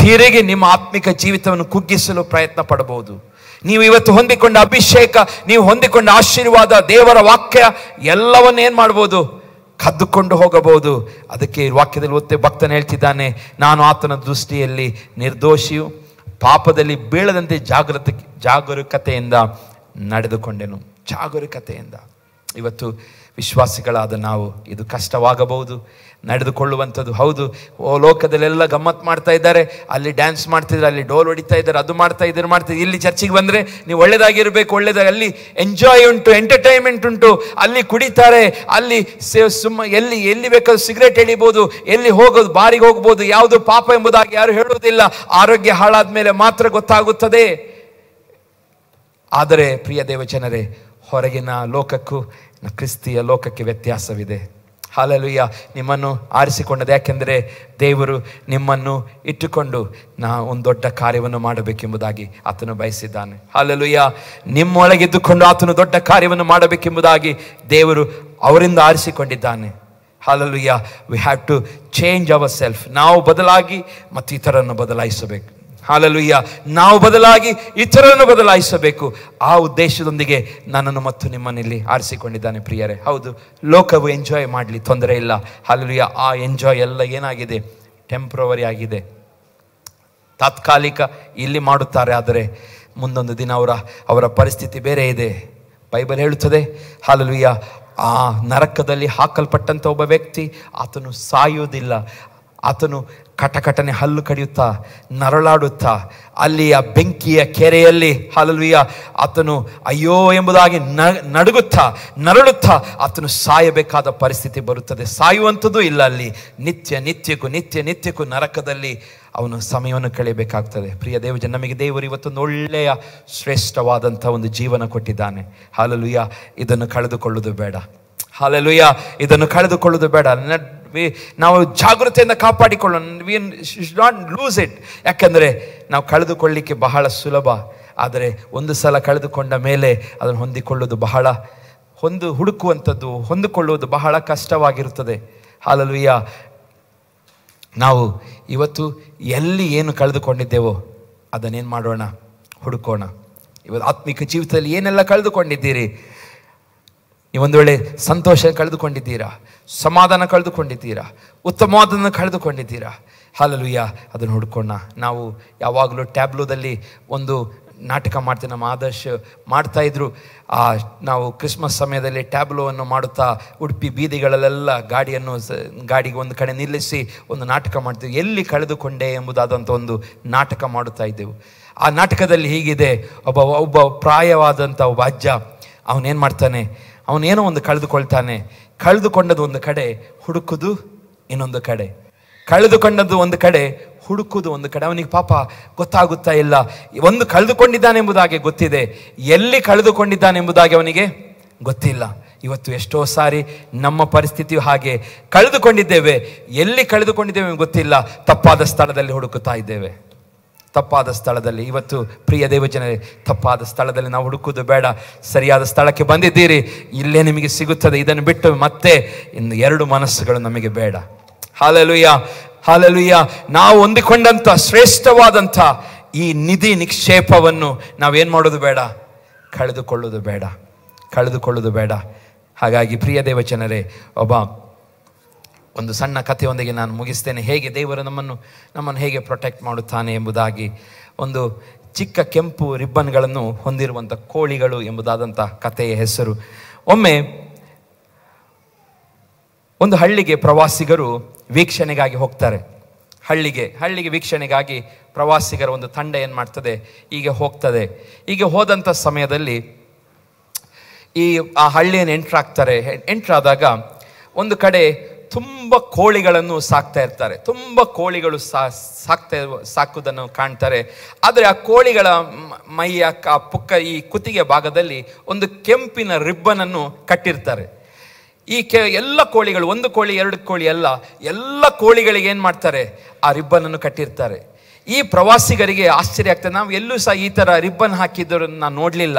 ತಿರುಗಿ ನಿಮ್ಮ ಆತ್ಮಿಕ ಜೀವಿತವನ್ನು ಕುಗ್ಗಿಸಲು ಪ್ರಯತ್ನ ಪಡಬಹುದು. ನೀವು ಇವತ್ತು ಹೊಂದಿಕೊಂಡ ಅಭಿಷೇಕ, ನೀವು ಹೊಂದಿಕೊಂಡ ಆಶೀರ್ವಾದ, ದೇವರ ವಾಕ್ಯ ಎಲ್ಲವನ್ನ ಏನು ಮಾಡ್ಬೋದು? ಕದ್ದುಕೊಂಡು ಹೋಗಬಹುದು. ಅದಕ್ಕೆ ವಾಕ್ಯದಲ್ಲಿ ಓದ್ತೇವೆ, ಭಕ್ತನು ಹೇಳ್ತಿದ್ದಾನೆ, ನಾನು ಆತನ ದೃಷ್ಟಿಯಲ್ಲಿ ನಿರ್ದೋಷಿಯು, ಪಾಪದಲ್ಲಿ ಬೀಳದಂತೆ ಜಾಗರೂಕತೆಯಿಂದ ನಡೆದುಕೊಂಡೆನು. ಜಾಗರೂಕತೆಯಿಂದ. ಇವತ್ತು ವಿಶ್ವಾಸಿಗಳಾದ ನಾವು ಇದು ಕಷ್ಟವಾಗಬಹುದು ನಡೆದುಕೊಳ್ಳುವಂಥದ್ದು. ಹೌದು, ಲೋಕದಲ್ಲೆಲ್ಲ ಗಮ್ಮತ್ ಮಾಡ್ತಾ ಇದ್ದಾರೆ, ಅಲ್ಲಿ ಡ್ಯಾನ್ಸ್ ಮಾಡ್ತಿದ್ದಾರೆ, ಅಲ್ಲಿ ಡೋಲ್ ಹೊಡಿತಾ ಇದ್ದಾರೆ, ಅದು ಮಾಡ್ತಾ ಇದ್ದಾರೆ. ಇಲ್ಲಿ ಚರ್ಚಿಗೆ ಬಂದರೆ ನೀವು ಒಳ್ಳೇದಾಗಿರಬೇಕು, ಅಲ್ಲಿ ಎಂಜಾಯ್ ಉಂಟು, ಎಂಟರ್ಟೈನ್ಮೆಂಟ್ ಉಂಟು, ಅಲ್ಲಿ ಕುಡಿತಾರೆ, ಅಲ್ಲಿ ಎಲ್ಲಿ ಬೇಕಾದ್ರೂ ಸಿಗರೇಟ್ ಎಳಿಬೋದು, ಎಲ್ಲಿ ಹೋಗೋದು, ಬಾರಿಗೆ ಹೋಗ್ಬೋದು, ಯಾವುದು ಪಾಪ ಎಂಬುದಾಗಿ ಯಾರು ಹೇಳುವುದಿಲ್ಲ. ಆರೋಗ್ಯ ಹಾಳಾದ ಮೇಲೆ ಮಾತ್ರ ಗೊತ್ತಾಗುತ್ತದೆ. ಆದರೆ ಪ್ರಿಯ ದೇವಜನರೇ, ಹೊರಗಿನ ಲೋಕಕ್ಕೂ ಕ್ರಿಸ್ತಿಯ ಲೋಕಕ್ಕೆ ವ್ಯತ್ಯಾಸವಿದೆ. ಹಾಲೆಲೂಯಾ. ನಿಮ್ಮನ್ನು ಆರಿಸಿಕೊಂಡದ್ದು ಯಾಕೆಂದರೆ ದೇವರು ನಿಮ್ಮನ್ನು ಇಟ್ಟುಕೊಂಡು ಒಂದು ದೊಡ್ಡ ಕಾರ್ಯವನ್ನು ಮಾಡಬೇಕೆಂಬುದಾಗಿ ಆತನು ಬಯಸಿದ್ದಾನೆ. ಹಾಲೆಲೂಯಾ. ನಿಮ್ಮೊಳಗಿದ್ದುಕೊಂಡು ಆತನು ದೊಡ್ಡ ಕಾರ್ಯವನ್ನು ಮಾಡಬೇಕೆಂಬುದಾಗಿ ದೇವರು ಅವರಿಂದ ಆರಿಸಿಕೊಂಡಿದ್ದಾನೆ. Hallelujah. We have to change our self. ನಾವು ಬದಲಾಗಿ ಮತ್ತು ಇತರನ್ನು ಬದಲಾಯಿಸಬೇಕು. ಹಾಲೆಲೂಯಾ. ನಾವು ಬದಲಾಗಿ ಇತರರನ್ನು ಬದಲಾಯಿಸಬೇಕು. ಆ ಉದ್ದೇಶದೊಂದಿಗೆ ನನ್ನನ್ನು ಮತ್ತು ನಿಮ್ಮನ್ನಿಲ್ಲಿ ಆರಿಸಿಕೊಂಡಿದ್ದಾನೆ ಪ್ರಿಯರೇ. ಹೌದು, ಲೋಕವು ಎಂಜಾಯ್ ಮಾಡಲಿ, ತೊಂದರೆ ಇಲ್ಲ. ಹಾಲೆಲೂಯಾ. ಆ ಎಂಜಾಯ್ ಎಲ್ಲ ಏನಾಗಿದೆ? ಟೆಂಪ್ರವರಿ ಆಗಿದೆ, ತಾತ್ಕಾಲಿಕ. ಇಲ್ಲಿ ಮಾಡುತ್ತಾರೆ, ಆದರೆ ಮುಂದೊಂದು ದಿನ ಅವರ ಪರಿಸ್ಥಿತಿ ಬೇರೆ ಇದೆ. ಬೈಬಲ್ ಹೇಳುತ್ತದೆ, ಹಾಲೆಲೂಯಾ, ಆ ನರಕದಲ್ಲಿ ಹಾಕಲ್ಪಟ್ಟಂಥ ಒಬ್ಬ ವ್ಯಕ್ತಿ, ಆತನು ಸಾಯುವುದಿಲ್ಲ. ಆತನು ಕಟಕಟನೆ ಹಲ್ಲು ಕಡಿಯುತ್ತಾ, ನರಳಾಡುತ್ತಾ, ಅಲ್ಲಿ ಆ ಬೆಂಕಿಯ ಕೆರೆಯಲ್ಲಿ, ಹಾಲೆಲೂಯಾ, ಆತನು ಅಯ್ಯೋ ಎಂಬುದಾಗಿ ನರಳುತ್ತಾ ಆತನು ಸಾಯಬೇಕಾದ ಪರಿಸ್ಥಿತಿ ಬರುತ್ತದೆ. ಸಾಯುವಂಥದ್ದು ಇಲ್ಲ ಅಲ್ಲಿ. ನಿತ್ಯಕ್ಕೂ ನರಕದಲ್ಲಿ ಅವನು ಸಮಯವನ್ನು ಕಳೆಯಬೇಕಾಗ್ತದೆ. ಪ್ರಿಯ ದೇವಜನ, ನಮಗೆ ದೇವರು ಇವತ್ತೊಂದು ಒಳ್ಳೆಯ ಶ್ರೇಷ್ಠವಾದಂಥ ಒಂದು ಜೀವನ ಕೊಟ್ಟಿದ್ದಾನೆ. ಹಾಲೆಲೂಯಾ. ಇದನ್ನು ಕಳೆದುಕೊಳ್ಳುವುದು ಬೇಡ. ಹಲ್ಲೆಲೂಯಾ. ಇದನ್ನು ಕಳೆದುಕೊಳ್ಳುವುದು ಬೇಡ. ನಾವು ಜಾಗೃತೆಯಿಂದ ಕಾಪಾಡಿಕೊಳ್ಳೋಣ. We should not lose it. ಯಾಕಂದರೆ ನಾವು ಕಳೆದುಕೊಳ್ಳಲಿಕ್ಕೆ ಬಹಳ ಸುಲಭ, ಆದರೆ ಒಂದು ಸಲ ಕಳೆದುಕೊಂಡ ಮೇಲೆ ಅದನ್ನು ಹೊಂದಿಕೊಳ್ಳುವುದು ಬಹಳ ಕಷ್ಟವಾಗಿರುತ್ತದೆ. ಹಲ್ಲೆಲೂಯಾ. ನಾವು ಇವತ್ತು ಎಲ್ಲಿ ಏನು ಕಳೆದುಕೊಂಡಿದ್ದೇವೋ ಅದನ್ನೇನು ಮಾಡೋಣ? ಹುಡುಕೋಣ. ಇವತ್ತು ಆತ್ಮಿಕ ಜೀವಿತದಲ್ಲಿ ಏನೆಲ್ಲ ಕಳೆದುಕೊಂಡಿದ್ದೀರಿ? ನೀವೊಂದು ವೇಳೆ ಸಂತೋಷ ಕಳೆದುಕೊಂಡಿದ್ದೀರಾ, ಸಮಾಧಾನ ಕಳೆದುಕೊಂಡಿದ್ದೀರಾ, ಉತ್ತಮವಾದನ್ನು ಕಳೆದುಕೊಂಡಿದ್ದೀರಾ. ಹಲ್ಲೆಲೂಯಾ. ಅದನ್ನು ಹುಡ್ಕೋಣ. ನಾವು ಯಾವಾಗಲೂ ಟ್ಯಾಬ್ಲೋದಲ್ಲಿ ಒಂದು ನಾಟಕ ಮಾಡ್ತೀವಿ. ನಮ್ಮ ಆದರ್ಶ ಮಾಡ್ತಾಯಿದ್ರು. ನಾವು ಕ್ರಿಸ್ಮಸ್ ಸಮಯದಲ್ಲಿ ಟ್ಯಾಬ್ಲೋವನ್ನು ಮಾಡುತ್ತಾ ಉಡುಪಿ ಬೀದಿಗಳಲ್ಲೆಲ್ಲ ಗಾಡಿಗೆ ಒಂದು ಕಡೆ ನಿಲ್ಲಿಸಿ ಒಂದು ನಾಟಕ ಮಾಡ್ತೀವಿ. ಎಲ್ಲಿ ಕಳೆದುಕೊಂಡೆ ಎಂಬುದಾದಂಥ ಒಂದು ನಾಟಕ ಮಾಡುತ್ತಾ ಇದ್ದೆವು. ಆ ನಾಟಕದಲ್ಲಿ ಹೀಗಿದೆ, ಒಬ್ಬ ಪ್ರಾಯವಾದಂಥ ಒಬ್ಬ ಅಜ್ಜ, ಅವನೇನು ಮಾಡ್ತಾನೆ, ಅವನೇನೋ ಒಂದು ಕಳೆದುಕೊಳ್ತಾನೆ. ಕಳೆದುಕೊಂಡದ್ದು ಒಂದು ಕಡೆ, ಹುಡುಕುದು ಇನ್ನೊಂದು ಕಡೆ. ಕಳೆದುಕೊಂಡದ್ದು ಒಂದು ಕಡೆ, ಹುಡುಕುವುದು ಒಂದು ಕಡೆ. ಅವನಿಗೆ ಪಾಪ ಗೊತ್ತಾಗುತ್ತಾ ಇಲ್ಲ. ಒಂದು ಕಳೆದುಕೊಂಡಿದ್ದಾನೆ ಎಂಬುದಾಗಿ ಗೊತ್ತಿದೆ, ಎಲ್ಲಿ ಕಳೆದುಕೊಂಡಿದ್ದಾನೆ ಎಂಬುದಾಗಿ ಅವನಿಗೆ ಗೊತ್ತಿಲ್ಲ. ಇವತ್ತು ಎಷ್ಟೋ ಸಾರಿ ನಮ್ಮ ಪರಿಸ್ಥಿತಿಯು ಹಾಗೆ. ಕಳೆದುಕೊಂಡಿದ್ದೇವೆ, ಎಲ್ಲಿ ಕಳೆದುಕೊಂಡಿದ್ದೇವೆ ಗೊತ್ತಿಲ್ಲ. ತಪ್ಪಾದ ಸ್ಥಳದಲ್ಲಿ ಹುಡುಕುತ್ತಾ ಇದ್ದೇವೆ. ತಪ್ಪಾದ ಸ್ಥಳದಲ್ಲಿ. ಇವತ್ತು ಪ್ರಿಯ ದೇವಜನರೇ, ತಪ್ಪಾದ ಸ್ಥಳದಲ್ಲಿ ನಾವು ಹುಡುಕುವುದು ಬೇಡ. ಸರಿಯಾದ ಸ್ಥಳಕ್ಕೆ ಬಂದಿದ್ದೀರಿ, ಇಲ್ಲೇ ನಿಮಗೆ ಸಿಗುತ್ತದೆ. ಇದನ್ನು ಬಿಟ್ಟು ಮತ್ತೆ ಇನ್ನು 2 ಮನಸ್ಸುಗಳು ನಮಗೆ ಬೇಡ. Hallelujah, hallelujah. ನಾವು ಹೊಂದಿಕೊಂಡಂಥ ಶ್ರೇಷ್ಠವಾದಂಥ ಈ ನಿಧಿ ನಿಕ್ಷೇಪವನ್ನು ನಾವೇನು ಮಾಡೋದು ಬೇಡ? ಕಳೆದುಕೊಳ್ಳೋದು ಬೇಡ. ಹಾಗಾಗಿ ಪ್ರಿಯ ದೇವಜನರೇ, ಒಂದು ಸಣ್ಣ ಕಥೆಯೊಂದಿಗೆ ನಾನು ಮುಗಿಸ್ತೇನೆ. ಹೇಗೆ ದೇವರು ನಮ್ಮನ್ನು ಹೇಗೆ ಪ್ರೊಟೆಕ್ಟ್ ಮಾಡುತ್ತಾನೆ ಎಂಬುದಾಗಿ. ಒಂದು ಚಿಕ್ಕ ಕೆಂಪು ರಿಬ್ಬನ್ಗಳನ್ನು ಹೊಂದಿರುವಂಥ ಕೋಳಿಗಳು ಎಂಬುದಾದಂಥ ಕಥೆಯ ಹೆಸರು. ಒಮ್ಮೆ ಒಂದು ಹಳ್ಳಿಗೆ ಪ್ರವಾಸಿಗರು ವೀಕ್ಷಣೆಗಾಗಿ ಹೋಗ್ತಾರೆ. ಹಳ್ಳಿಗೆ ವೀಕ್ಷಣೆಗಾಗಿ ಪ್ರವಾಸಿಗರ ಒಂದು ತಂಡ ಏನು ಮಾಡ್ತದೆ, ಈಗ ಹೋಗ್ತದೆ. ಈಗ ಹೋದಂಥ ಸಮಯದಲ್ಲಿ ಆ ಹಳ್ಳಿಯನ್ನು ಎಂಟ್ರಾದಾಗ ಒಂದು ಕಡೆ ತುಂಬ ಕೋಳಿಗಳನ್ನು ಸಾಕ್ತಾ ಇರ್ತಾರೆ. ತುಂಬ ಕೋಳಿಗಳು ಸಾಕುವುದನ್ನು ಕಾಣ್ತಾರೆ. ಆದರೆ ಆ ಕೋಳಿಗಳ ಮೈಯ ಈ ಕುತ್ತಿಗೆ ಭಾಗದಲ್ಲಿ ಒಂದು ಕೆಂಪಿನ ರಿಬ್ಬನನ್ನು ಕಟ್ಟಿರ್ತಾರೆ. ಎಲ್ಲ ಕೋಳಿಗಳು, 1 ಕೋಳಿ 2 ಕೋಳಿ ಅಲ್ಲ, ಎಲ್ಲ ಕೋಳಿಗಳಿಗೆ ಏನು ಮಾಡ್ತಾರೆ, ಆ ರಿಬ್ಬನನ್ನು ಕಟ್ಟಿರ್ತಾರೆ. ಈ ಪ್ರವಾಸಿಗರಿಗೆ ಆಶ್ಚರ್ಯ ಆಗ್ತದೆ. ನಾವು ಎಲ್ಲೂ ಸಹ ಈ ಥರ ರಿಬ್ಬನ್ ಹಾಕಿದ್ದರನ್ನು ನಾನು ನೋಡಲಿಲ್ಲ.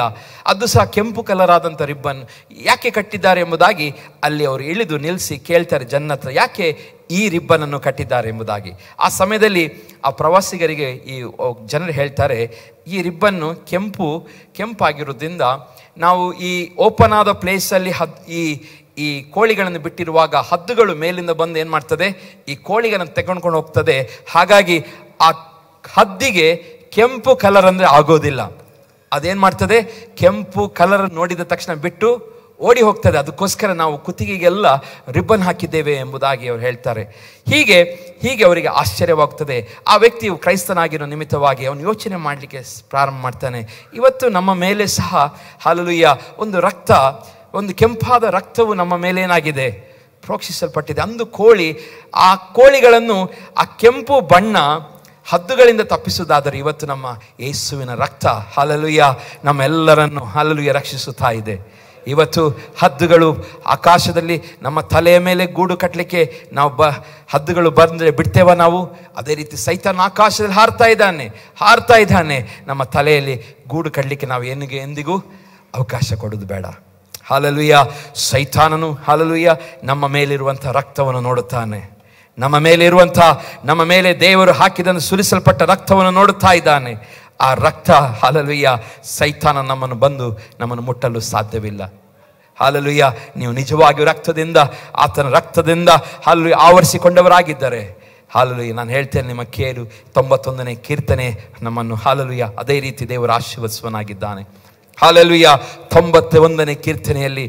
ಅದು ಸಹ ಕೆಂಪು ಕಲರ್ ಆದಂಥ ರಿಬ್ಬನ್ ಯಾಕೆ ಕಟ್ಟಿದ್ದಾರೆ ಎಂಬುದಾಗಿ ಅಲ್ಲಿ ಅವರು ಇಳಿದು ನಿಲ್ಲಿಸಿ ಕೇಳ್ತಾರೆ ಜನ ಹತ್ರ, ಯಾಕೆ ಈ ರಿಬ್ಬನನ್ನು ಕಟ್ಟಿದ್ದಾರೆ ಎಂಬುದಾಗಿ. ಆ ಸಮಯದಲ್ಲಿ ಆ ಪ್ರವಾಸಿಗರಿಗೆ ಈ ಜನರು ಹೇಳ್ತಾರೆ, ಈ ರಿಬ್ಬನ್ನು ಕೆಂಪಾಗಿರೋದ್ರಿಂದ ನಾವು ಈ ಓಪನ್ ಆದ ಪ್ಲೇಸಲ್ಲಿ ಈ ಕೋಳಿಗಳನ್ನು ಬಿಟ್ಟಿರುವಾಗ ಹದ್ದುಗಳು ಮೇಲಿಂದ ಬಂದು ಏನು ಮಾಡ್ತದೆ, ಈ ಕೋಳಿಗಳನ್ನು ತೆಗೆದುಕೊಂಡು ಹೋಗ್ತದೆ. ಹಾಗಾಗಿ ಆ ಹದ್ದಿಗೆ ಕೆಂಪು ಕಲರ್ ಅಂದರೆ ಆಗೋದಿಲ್ಲ. ಅದೇನು ಮಾಡ್ತದೆ, ಕೆಂಪು ಕಲರ್ ನೋಡಿದ ತಕ್ಷಣ ಬಿಟ್ಟು ಓಡಿ ಹೋಗ್ತದೆ. ಅದಕ್ಕೋಸ್ಕರ ನಾವು ಕುತ್ತಿಗೆಗೆಲ್ಲ ರಿಬ್ಬನ್ ಹಾಕಿದ್ದೇವೆ ಎಂಬುದಾಗಿ ಅವರು ಹೇಳ್ತಾರೆ. ಹೀಗೆ ಅವರಿಗೆ ಆಶ್ಚರ್ಯವಾಗ್ತದೆ. ಆ ವ್ಯಕ್ತಿಯು ಕ್ರೈಸ್ತನಾಗಿರೋ ನಿಮಿತ್ತವಾಗಿ ಅವನು ಯೋಚನೆ ಮಾಡಲಿಕ್ಕೆ ಪ್ರಾರಂಭ ಮಾಡ್ತಾನೆ. ಇವತ್ತು ನಮ್ಮ ಮೇಲೆ ಸಹ ಹಲ್ಲೆಲೂಯಾ ಒಂದು ಕೆಂಪಾದ ರಕ್ತವು ನಮ್ಮ ಮೇಲೆ ಏನಾಗಿದೆ, ಪ್ರೋಕ್ಷಿಸಲ್ಪಟ್ಟಿದೆ. ಅಂದು ಆ ಕೋಳಿಗಳನ್ನು ಆ ಕೆಂಪು ಬಣ್ಣ ಹದ್ದುಗಳಿಂದ ತಪ್ಪಿಸುವುದಾದರೆ ಇವತ್ತು ನಮ್ಮ ಯೇಸುವಿನ ರಕ್ತ ಹಲ್ಲೆಲೂಯಾ ನಮ್ಮೆಲ್ಲರನ್ನು ಹಲ್ಲೆಲೂಯಾ ರಕ್ಷಿಸುತ್ತಾ ಇದೆ. ಇವತ್ತು ಹದ್ದುಗಳು ಆಕಾಶದಲ್ಲಿ ನಮ್ಮ ತಲೆಯ ಮೇಲೆ ಗೂಡು ಕಟ್ಟಲಿಕ್ಕೆ ನಾವು ಹದ್ದುಗಳು ಬಂದರೆ ಬಿಡ್ತೇವ ನಾವು? ಅದೇ ರೀತಿ ಸೈತಾನ ಆಕಾಶದಲ್ಲಿ ಹಾರ್ತಾ ಇದ್ದಾನೆ. ನಮ್ಮ ತಲೆಯಲ್ಲಿ ಗೂಡು ಕಟ್ಟಲಿಕ್ಕೆ ನಾವು ಎಂದಿಗೂ ಅವಕಾಶ ಕೊಡೋದು ಬೇಡ. ಹಲ್ಲೆಲೂಯಾ. ಸೈತಾನನು ಹಲ್ಲೆಲೂಯಾ ನಮ್ಮ ಮೇಲಿರುವಂಥ ರಕ್ತವನ್ನು ನೋಡುತ್ತಾನೆ. ನಮ್ಮ ಮೇಲೆ ದೇವರು ಹಾಕಿದಂತೆ ಸುರಿಸಲ್ಪಟ್ಟ ರಕ್ತವನ್ನು ನೋಡುತ್ತಾ ಇದ್ದಾನೆ. ಆ ರಕ್ತ ಹಲ್ಲೆಲೂಯಾ ಸೈತಾನ ನಮ್ಮನ್ನು ಮುಟ್ಟಲು ಸಾಧ್ಯವಿಲ್ಲ. ಹಲ್ಲೆಲೂಯಾ. ನೀವು ನಿಜವಾಗಿಯೂ ಆತನ ರಕ್ತದಿಂದ ಹಲ್ಲೆಲೂಯಾ ಆವರಿಸಿಕೊಂಡವರಾಗಿದ್ದರೆ ಹಲ್ಲೆಲೂಯಾ ನಾನು ಹೇಳ್ತೇನೆ, ನಿಮ್ಮ ಕೇಳು 91ನೇ ಕೀರ್ತನೆ ನಮ್ಮನ್ನು ಹಲ್ಲೆಲೂಯಾ ಅದೇ ರೀತಿ ದೇವರು ಆಶೀರ್ವದಿಸುವನಾಗಿದ್ದಾನೆ. ಹಲ್ಲೆಲೂಯಾ 91ನೇ ಕೀರ್ತನೆಯಲ್ಲಿ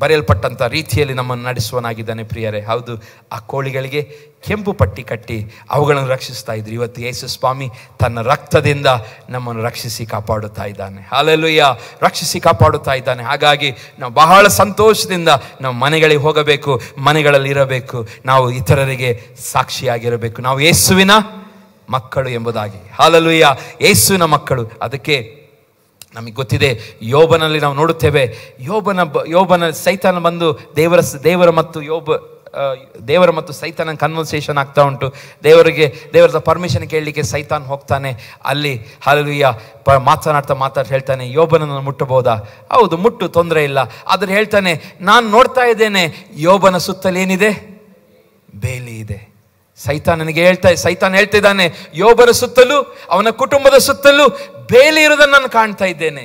ಬರೆಯಲ್ಪಟ್ಟಂಥ ರೀತಿಯಲ್ಲಿ ನಮ್ಮನ್ನು ನಡೆಸುವನಾಗಿದ್ದಾನೆ. ಪ್ರಿಯರೇ, ಹೌದು, ಆ ಕೋಳಿಗಳಿಗೆ ಕೆಂಪು ಪಟ್ಟಿ ಕಟ್ಟಿ ಅವುಗಳನ್ನು ರಕ್ಷಿಸ್ತಾ ಇದ್ರು. ಇವತ್ತು ಯೇಸು ಸ್ವಾಮಿ ತನ್ನ ರಕ್ತದಿಂದ ನಮ್ಮನ್ನು ರಕ್ಷಿಸಿ ಕಾಪಾಡುತ್ತಾ ಇದ್ದಾನೆ. ಹಲ್ಲೆಲೂಯಾ, ರಕ್ಷಿಸಿ ಕಾಪಾಡುತ್ತಾ ಇದ್ದಾನೆ. ಹಾಗಾಗಿ ನಾವು ಬಹಳ ಸಂತೋಷದಿಂದ ನಾವು ಮನೆಗಳಿಗೆ ಹೋಗಬೇಕು, ಮನೆಗಳಲ್ಲಿ ಇರಬೇಕು, ನಾವು ಇತರರಿಗೆ ಸಾಕ್ಷಿಯಾಗಿರಬೇಕು. ನಾವು ಯೇಸುವಿನ ಮಕ್ಕಳು ಎಂಬುದಾಗಿ. ಹಲ್ಲೆಲೂಯಾ, ಯೇಸುವಿನ ಮಕ್ಕಳು. ಅದಕ್ಕೆ ನಮಗೆ ಗೊತ್ತಿದೆ, ಯೋಬನಲ್ಲಿ ನಾವು ನೋಡುತ್ತೇವೆ, ಯೋಬನ ಸೈತಾನ ಬಂದು ದೇವರ ಮತ್ತು ಸೈತಾನ ಕನ್ವರ್ಸೇಷನ್ ಆಗ್ತಾ ಉಂಟು. ದೇವರ ಪರ್ಮಿಷನ್ ಕೇಳಲಿಕ್ಕೆ ಸೈತಾನ್ ಹೋಗ್ತಾನೆ. ಅಲ್ಲಿ ಹಲ್ಲೆಲೂಯಾ ಮಾತಾಡ್ತಾ ಹೇಳ್ತಾನೆ, ಯೋಬನನ್ನು ಮುಟ್ಟಬಹುದಾ? ಹೌದು, ಮುಟ್ಟು, ತೊಂದರೆ ಇಲ್ಲ. ಆದರೆ ಹೇಳ್ತಾನೆ, ನಾನು ನೋಡ್ತಾ ಇದ್ದೇನೆ ಯೋಬನ ಸುತ್ತಲೇನಿದೆ? ಬೇಲಿ ಇದೆ. ಸೈತಾನ್ ಹೇಳ್ತಿದ್ದಾನೆ, ಯೋಬನ ಸುತ್ತಲೂ ಅವನ ಕುಟುಂಬದ ಸುತ್ತಲೂ ಬೇಲಿ ಇರುವುದನ್ನು ನಾನು ಕಾಣ್ತಾ ಇದ್ದೇನೆ.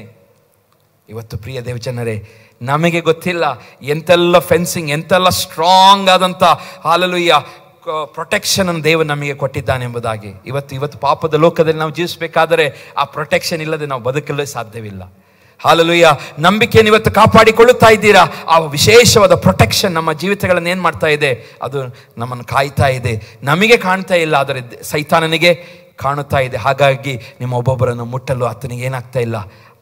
ಇವತ್ತು ಪ್ರಿಯ ದೇವಜನರೇ, ನಮಗೆ ಗೊತ್ತಿಲ್ಲ ಎಂತೆಲ್ಲ ಫೆನ್ಸಿಂಗ್, ಎಂತೆಲ್ಲ ಸ್ಟ್ರಾಂಗ್ ಆದಂಥ ಹಲ್ಲೆಲೂಯಾ ಪ್ರೊಟೆಕ್ಷನ್ ಅನ್ನು ದೇವರು ನಮಗೆ ಕೊಟ್ಟಿದ್ದಾನೆ ಎಂಬುದಾಗಿ. ಇವತ್ತು ಪಾಪದ ಲೋಕದಲ್ಲಿ ನಾವು ಜೀವಿಸಬೇಕಾದರೆ ಆ ಪ್ರೊಟೆಕ್ಷನ್ ಇಲ್ಲದೆ ನಾವು ಬದುಕಲು ಸಾಧ್ಯವಿಲ್ಲ. ಹಲ್ಲೆಲೂಯಾ, ನಂಬಿಕೆಯನ್ನು ಇವತ್ತು ಕಾಪಾಡಿಕೊಳ್ಳುತ್ತಾ ಇದ್ದೀರಾ? ಆ ವಿಶೇಷವಾದ ಪ್ರೊಟೆಕ್ಷನ್ ನಮ್ಮ ಜೀವಿತಗಳನ್ನು ಏನು ಮಾಡ್ತಾ ಇದೆ? ಅದು ನಮ್ಮನ್ನು ಕಾಯ್ತಾ ಇದೆ. ನಮಗೆ ಕಾಣ್ತಾ ಇಲ್ಲ, ಆದರೆ ಸೈತಾನನಿಗೆ ಕಾಣುತ್ತಾ ಇದೆ. ಹಾಗಾಗಿ ನಿಮ್ಮ ಒಬ್ಬೊಬ್ಬರನ್ನು ಮುಟ್ಟಲು ಆತನಿಗೆ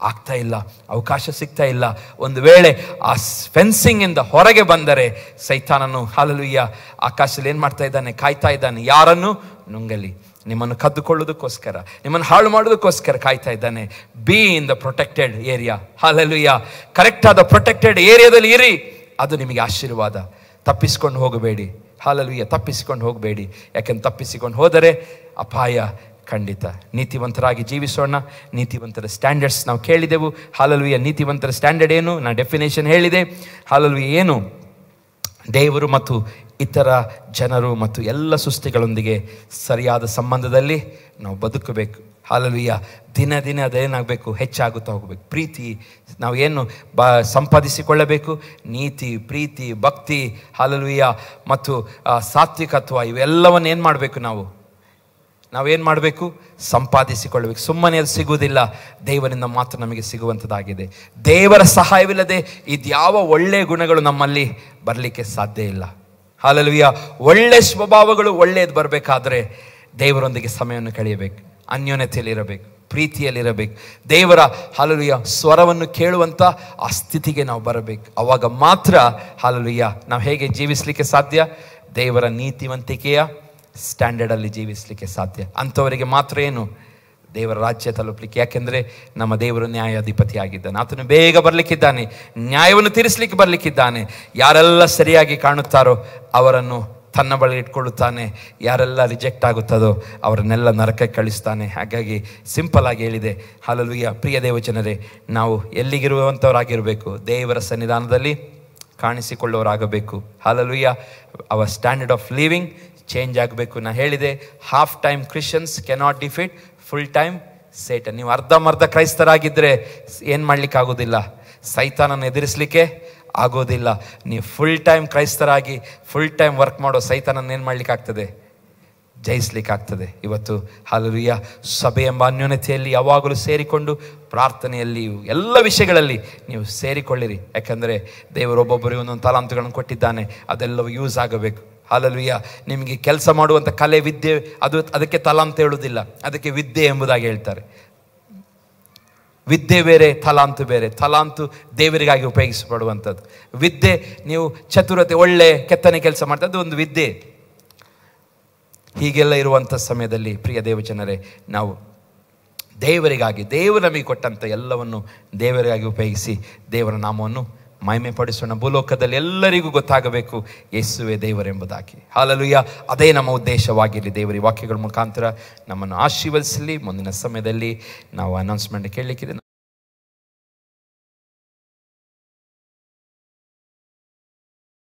ಆಗ್ತಾ ಇಲ್ಲ, ಅವಕಾಶ ಸಿಗ್ತಾ ಇಲ್ಲ. ಒಂದು ವೇಳೆ ಆ ಫೆನ್ಸಿಂಗ್ ಇಂದ ಹೊರಗೆ ಬಂದರೆ ಸೈತಾನನು ಹಲ್ಲೆಲೂಯಾ ಆಕಾಶದಲ್ಲಿ ಏನು ಮಾಡ್ತಾ ಇದ್ದಾನೆ? ಕಾಯ್ತಾ ಇದ್ದಾನೆ. ಯಾರನ್ನು ನುಂಗಲಿ, ನಿಮ್ಮನ್ನು ಕದ್ದುಕೊಳ್ಳೋದಕ್ಕೋಸ್ಕರ, ನಿಮ್ಮನ್ನು ಹಾಳು ಮಾಡೋದಕ್ಕೋಸ್ಕರ ಕಾಯ್ತಾ ಇದ್ದಾನೆ. B in the protected area. Hallelujah, correct ಆದ ಪ್ರೊಟೆಕ್ಟೆಡ್ ಏರಿಯಾದಲ್ಲಿ ಇರಿ, ಅದು ನಿಮಗೆ ಆಶೀರ್ವಾದ. ತಪ್ಪಿಸ್ಕೊಂಡು ಹೋಗಬೇಡಿ. ಹಲ್ಲೆಲೂಯಾ, ತಪ್ಪಿಸಿಕೊಂಡು ಹೋಗಬೇಡಿ. ಯಾಕೆಂದ್ರೆ ತಪ್ಪಿಸಿಕೊಂಡು ಹೋದರೆ ಅಪಾಯ ಖಂಡಿತ. ನೀತಿವಂತರಾಗಿ ಜೀವಿಸೋಣ. ನೀತಿವಂತರ ಸ್ಟ್ಯಾಂಡರ್ಡ್ಸ್ ನಾವು ಕೇಳಿದೆವು. ಹಲ್ಲೆಲೂಯಾ, ನೀತಿವಂತರ ಸ್ಟ್ಯಾಂಡರ್ಡ್ ಏನು? ನಾನು ಡೆಫಿನೇಷನ್ ಹೇಳಿದೆ. ಹಲ್ಲೆಲೂಯಾ ಏನು? ದೇವರು ಮತ್ತು ಇತರ ಜನರು ಮತ್ತು ಎಲ್ಲ ಸೃಷ್ಟಿಗಳೊಂದಿಗೆ ಸರಿಯಾದ ಸಂಬಂಧದಲ್ಲಿ ನಾವು ಬದುಕಬೇಕು. ಹಲ್ಲೆಲೂಯಾ, ದಿನ ಅದೇನಾಗಬೇಕು? ಹೆಚ್ಚಾಗುತ್ತಾ ಹೋಗಬೇಕು. ಪ್ರೀತಿ ನಾವು ಏನು ಸಂಪಾದಿಸಿಕೊಳ್ಳಬೇಕು? ನೀತಿ, ಪ್ರೀತಿ, ಭಕ್ತಿ, ಹಲ್ಲೆಲೂಯಾ ಮತ್ತು ಸಾತ್ವಿಕತ್ವ, ಇವೆಲ್ಲವನ್ನು ಏನು ಮಾಡಬೇಕು? ನಾವೇನು ಮಾಡಬೇಕು? ಸಂಪಾದಿಸಿಕೊಳ್ಳಬೇಕು. ಸುಮ್ಮನೆ ಅದು ಸಿಗುವುದಿಲ್ಲ, ದೇವರಿಂದ ಮಾತ್ರ ನಮಗೆ ಸಿಗುವಂಥದ್ದಾಗಿದೆ. ದೇವರ ಸಹಾಯವಿಲ್ಲದೆ ಇದ್ಯಾವ ಒಳ್ಳೆಯ ಗುಣಗಳು ನಮ್ಮಲ್ಲಿ ಬರಲಿಕ್ಕೆ ಸಾಧ್ಯ ಇಲ್ಲ. ಹಲ್ಲೆಲೂಯಾ, ಒಳ್ಳೆ ಸ್ವಭಾವಗಳು ಒಳ್ಳೆಯದು ಬರಬೇಕಾದ್ರೆ ದೇವರೊಂದಿಗೆ ಸಮಯವನ್ನು ಕಳೆಯಬೇಕು, ಅನ್ಯೋನ್ಯತೆಯಲ್ಲಿರಬೇಕು, ಪ್ರೀತಿಯಲ್ಲಿರಬೇಕು. ದೇವರ ಹಲ್ಲೆಲೂಯಾ ಸ್ವರವನ್ನು ಕೇಳುವಂಥ ಆ ಸ್ಥಿತಿಗೆ ನಾವು ಬರಬೇಕು. ಆವಾಗ ಮಾತ್ರ ಹಲ್ಲೆಲೂಯಾ ನಾವು ಹೇಗೆ ಜೀವಿಸಲಿಕ್ಕೆ ಸಾಧ್ಯ? ದೇವರ ನೀತಿವಂತಿಕೆಯ ಸ್ಟ್ಯಾಂಡರ್ಡಲ್ಲಿ ಜೀವಿಸಲಿಕ್ಕೆ ಸಾಧ್ಯ. ಅಂಥವರಿಗೆ ಮಾತ್ರ ಏನು? ದೇವರ ರಾಜ್ಯ ತಲುಪಲಿಕ್ಕೆ. ಯಾಕೆಂದರೆ ನಮ್ಮ ದೇವರು ನ್ಯಾಯಾಧಿಪತಿ ಆಗಿದ್ದಾನೆ. ಆತನು ಬೇಗ ಬರಲಿಕ್ಕಿದ್ದಾನೆ, ನ್ಯಾಯವನ್ನು ತೀರಿಸಲಿಕ್ಕೆ ಬರಲಿಕ್ಕಿದ್ದಾನೆ. ಯಾರೆಲ್ಲ ಸರಿಯಾಗಿ ಕಾಣುತ್ತಾರೋ ಅವರನ್ನು ತನ್ನ ಬಳಿ ಇಟ್ಕೊಳ್ಳುತ್ತಾನೆ. ಯಾರೆಲ್ಲ ರಿಜೆಕ್ಟ್ ಆಗುತ್ತದೋ ಅವರನ್ನೆಲ್ಲ ನರಕಕ್ಕೆ ಕಳಿಸ್ತಾನೆ. ಹಾಗಾಗಿ ಸಿಂಪಲ್ ಆಗಿ ಹೇಳಿದೆ. ಹಲ್ಲೆಲೂಯಾ, ಪ್ರಿಯ ದೇವಜನರೇ, ನಾವು ಎಲ್ಲಿಗಿರುವಂಥವರಾಗಿರಬೇಕು? ದೇವರ ಸನ್ನಿಧಾನದಲ್ಲಿ ಕಾಣಿಸಿಕೊಳ್ಳೋರಾಗಬೇಕು. Hallelujah, our standard of living change ಆಗಬೇಕು. ನಾನು ಹೇಳಿದೆ, half time Christians cannot defeat full time Satan. ನೀವು ಅರ್ಧಂಬರ್ಧ ಕ್ರೈಸ್ತರಾಗಿದ್ದರೆ ಏನು ಮಾಡಲಿಕ್ಕಾಗೋದಿಲ್ಲ, ಸೈತಾನನ್ನು ಎದುರಿಸಲಿಕ್ಕೆ ಆಗೋದಿಲ್ಲ. ನೀವು ಫುಲ್ ಟೈಮ್ ಕ್ರೈಸ್ತರಾಗಿ ಫುಲ್ ಟೈಮ್ ವರ್ಕ್ ಮಾಡೋ ಸೈತಾನನ್ನು ಏನು ಮಾಡಲಿಕ್ಕಾಗ್ತದೆ? ಜಯಿಸ್ಲಿಕ್ಕಾಗ್ತದೆ. ಇವತ್ತು ಹಲ್ಲೆಲೂಯಾ ಸಭೆ ಎಂಬ ಅನ್ಯೋನ್ಯತೆಯಲ್ಲಿ ಯಾವಾಗಲೂ ಸೇರಿಕೊಂಡು ಪ್ರಾರ್ಥನೆಯಲ್ಲಿ ಎಲ್ಲ ವಿಷಯಗಳಲ್ಲಿ ನೀವು ಸೇರಿಕೊಳ್ಳಿರಿ. ಯಾಕಂದರೆ ದೇವರು ಒಬ್ಬೊಬ್ಬರಿಗೆ ಒಂದೊಂದು ತಲಾಂತುಗಳನ್ನು ಕೊಟ್ಟಿದ್ದಾನೆ, ಅದೆಲ್ಲವೂ ಯೂಸ್ ಆಗಬೇಕು. ಹಲ್ಲೆಲೂಯಾ, ನಿಮಗೆ ಕೆಲಸ ಮಾಡುವಂಥ ಕಲೆ, ವಿದ್ಯೆ, ಅದಕ್ಕೆ ತಲಾಂತ ಹೇಳುವುದಿಲ್ಲ, ಅದಕ್ಕೆ ವಿದ್ಯೆ ಎಂಬುದಾಗಿ ಹೇಳ್ತಾರೆ. ವಿದ್ಯೆ ಬೇರೆ, ತಲಾಂತು ಬೇರೆ. ತಲಾಂತು ದೇವರಿಗಾಗಿ ಉಪಯೋಗಿಸಪಡುವಂಥದ್ದು. ವಿದ್ಯೆ, ನೀವು ಚತುರತೆ, ಒಳ್ಳೆ ಕೆತ್ತನೆ ಕೆಲಸ ಮಾಡ್ತಾ, ಅದು ಒಂದು ವಿದ್ಯೆ. ಹೀಗೆಲ್ಲ ಇರುವಂಥ ಸಮಯದಲ್ಲಿ ಪ್ರಿಯ ದೇವಜನರೇ, ನಾವು ದೇವರಿಗಾಗಿ, ದೇವರು ನಮಗೆ ಕೊಟ್ಟಂಥ ಎಲ್ಲವನ್ನು ದೇವರಿಗಾಗಿ ಉಪಯೋಗಿಸಿ ದೇವರ ನಾಮವನ್ನು ಮಹಿಮೆ ಪಡಿಸೋಣ. ಭೂಲೋಕದಲ್ಲಿ ಎಲ್ಲರಿಗೂ ಗೊತ್ತಾಗಬೇಕು ಯೇಸುವೇ ದೇವರೆಂಬುದಾಗಿ. ಹಲ್ಲೆಲೂಯಾ, ಅದೇ ನಮ್ಮ ಉದ್ದೇಶವಾಗಿರಲಿ. ದೇವರ ವಾಕ್ಯಗಳ ಮುಖಾಂತರ ನಮ್ಮನ್ನು ಆಶೀರ್ವದಿಸಲಿ. ಮುಂದಿನ ಸಮಯದಲ್ಲಿ ನಾವು ಅನೌನ್ಸ್ಮೆಂಟ್ ಕೇಳಲಿಕ್ಕಿದೆ.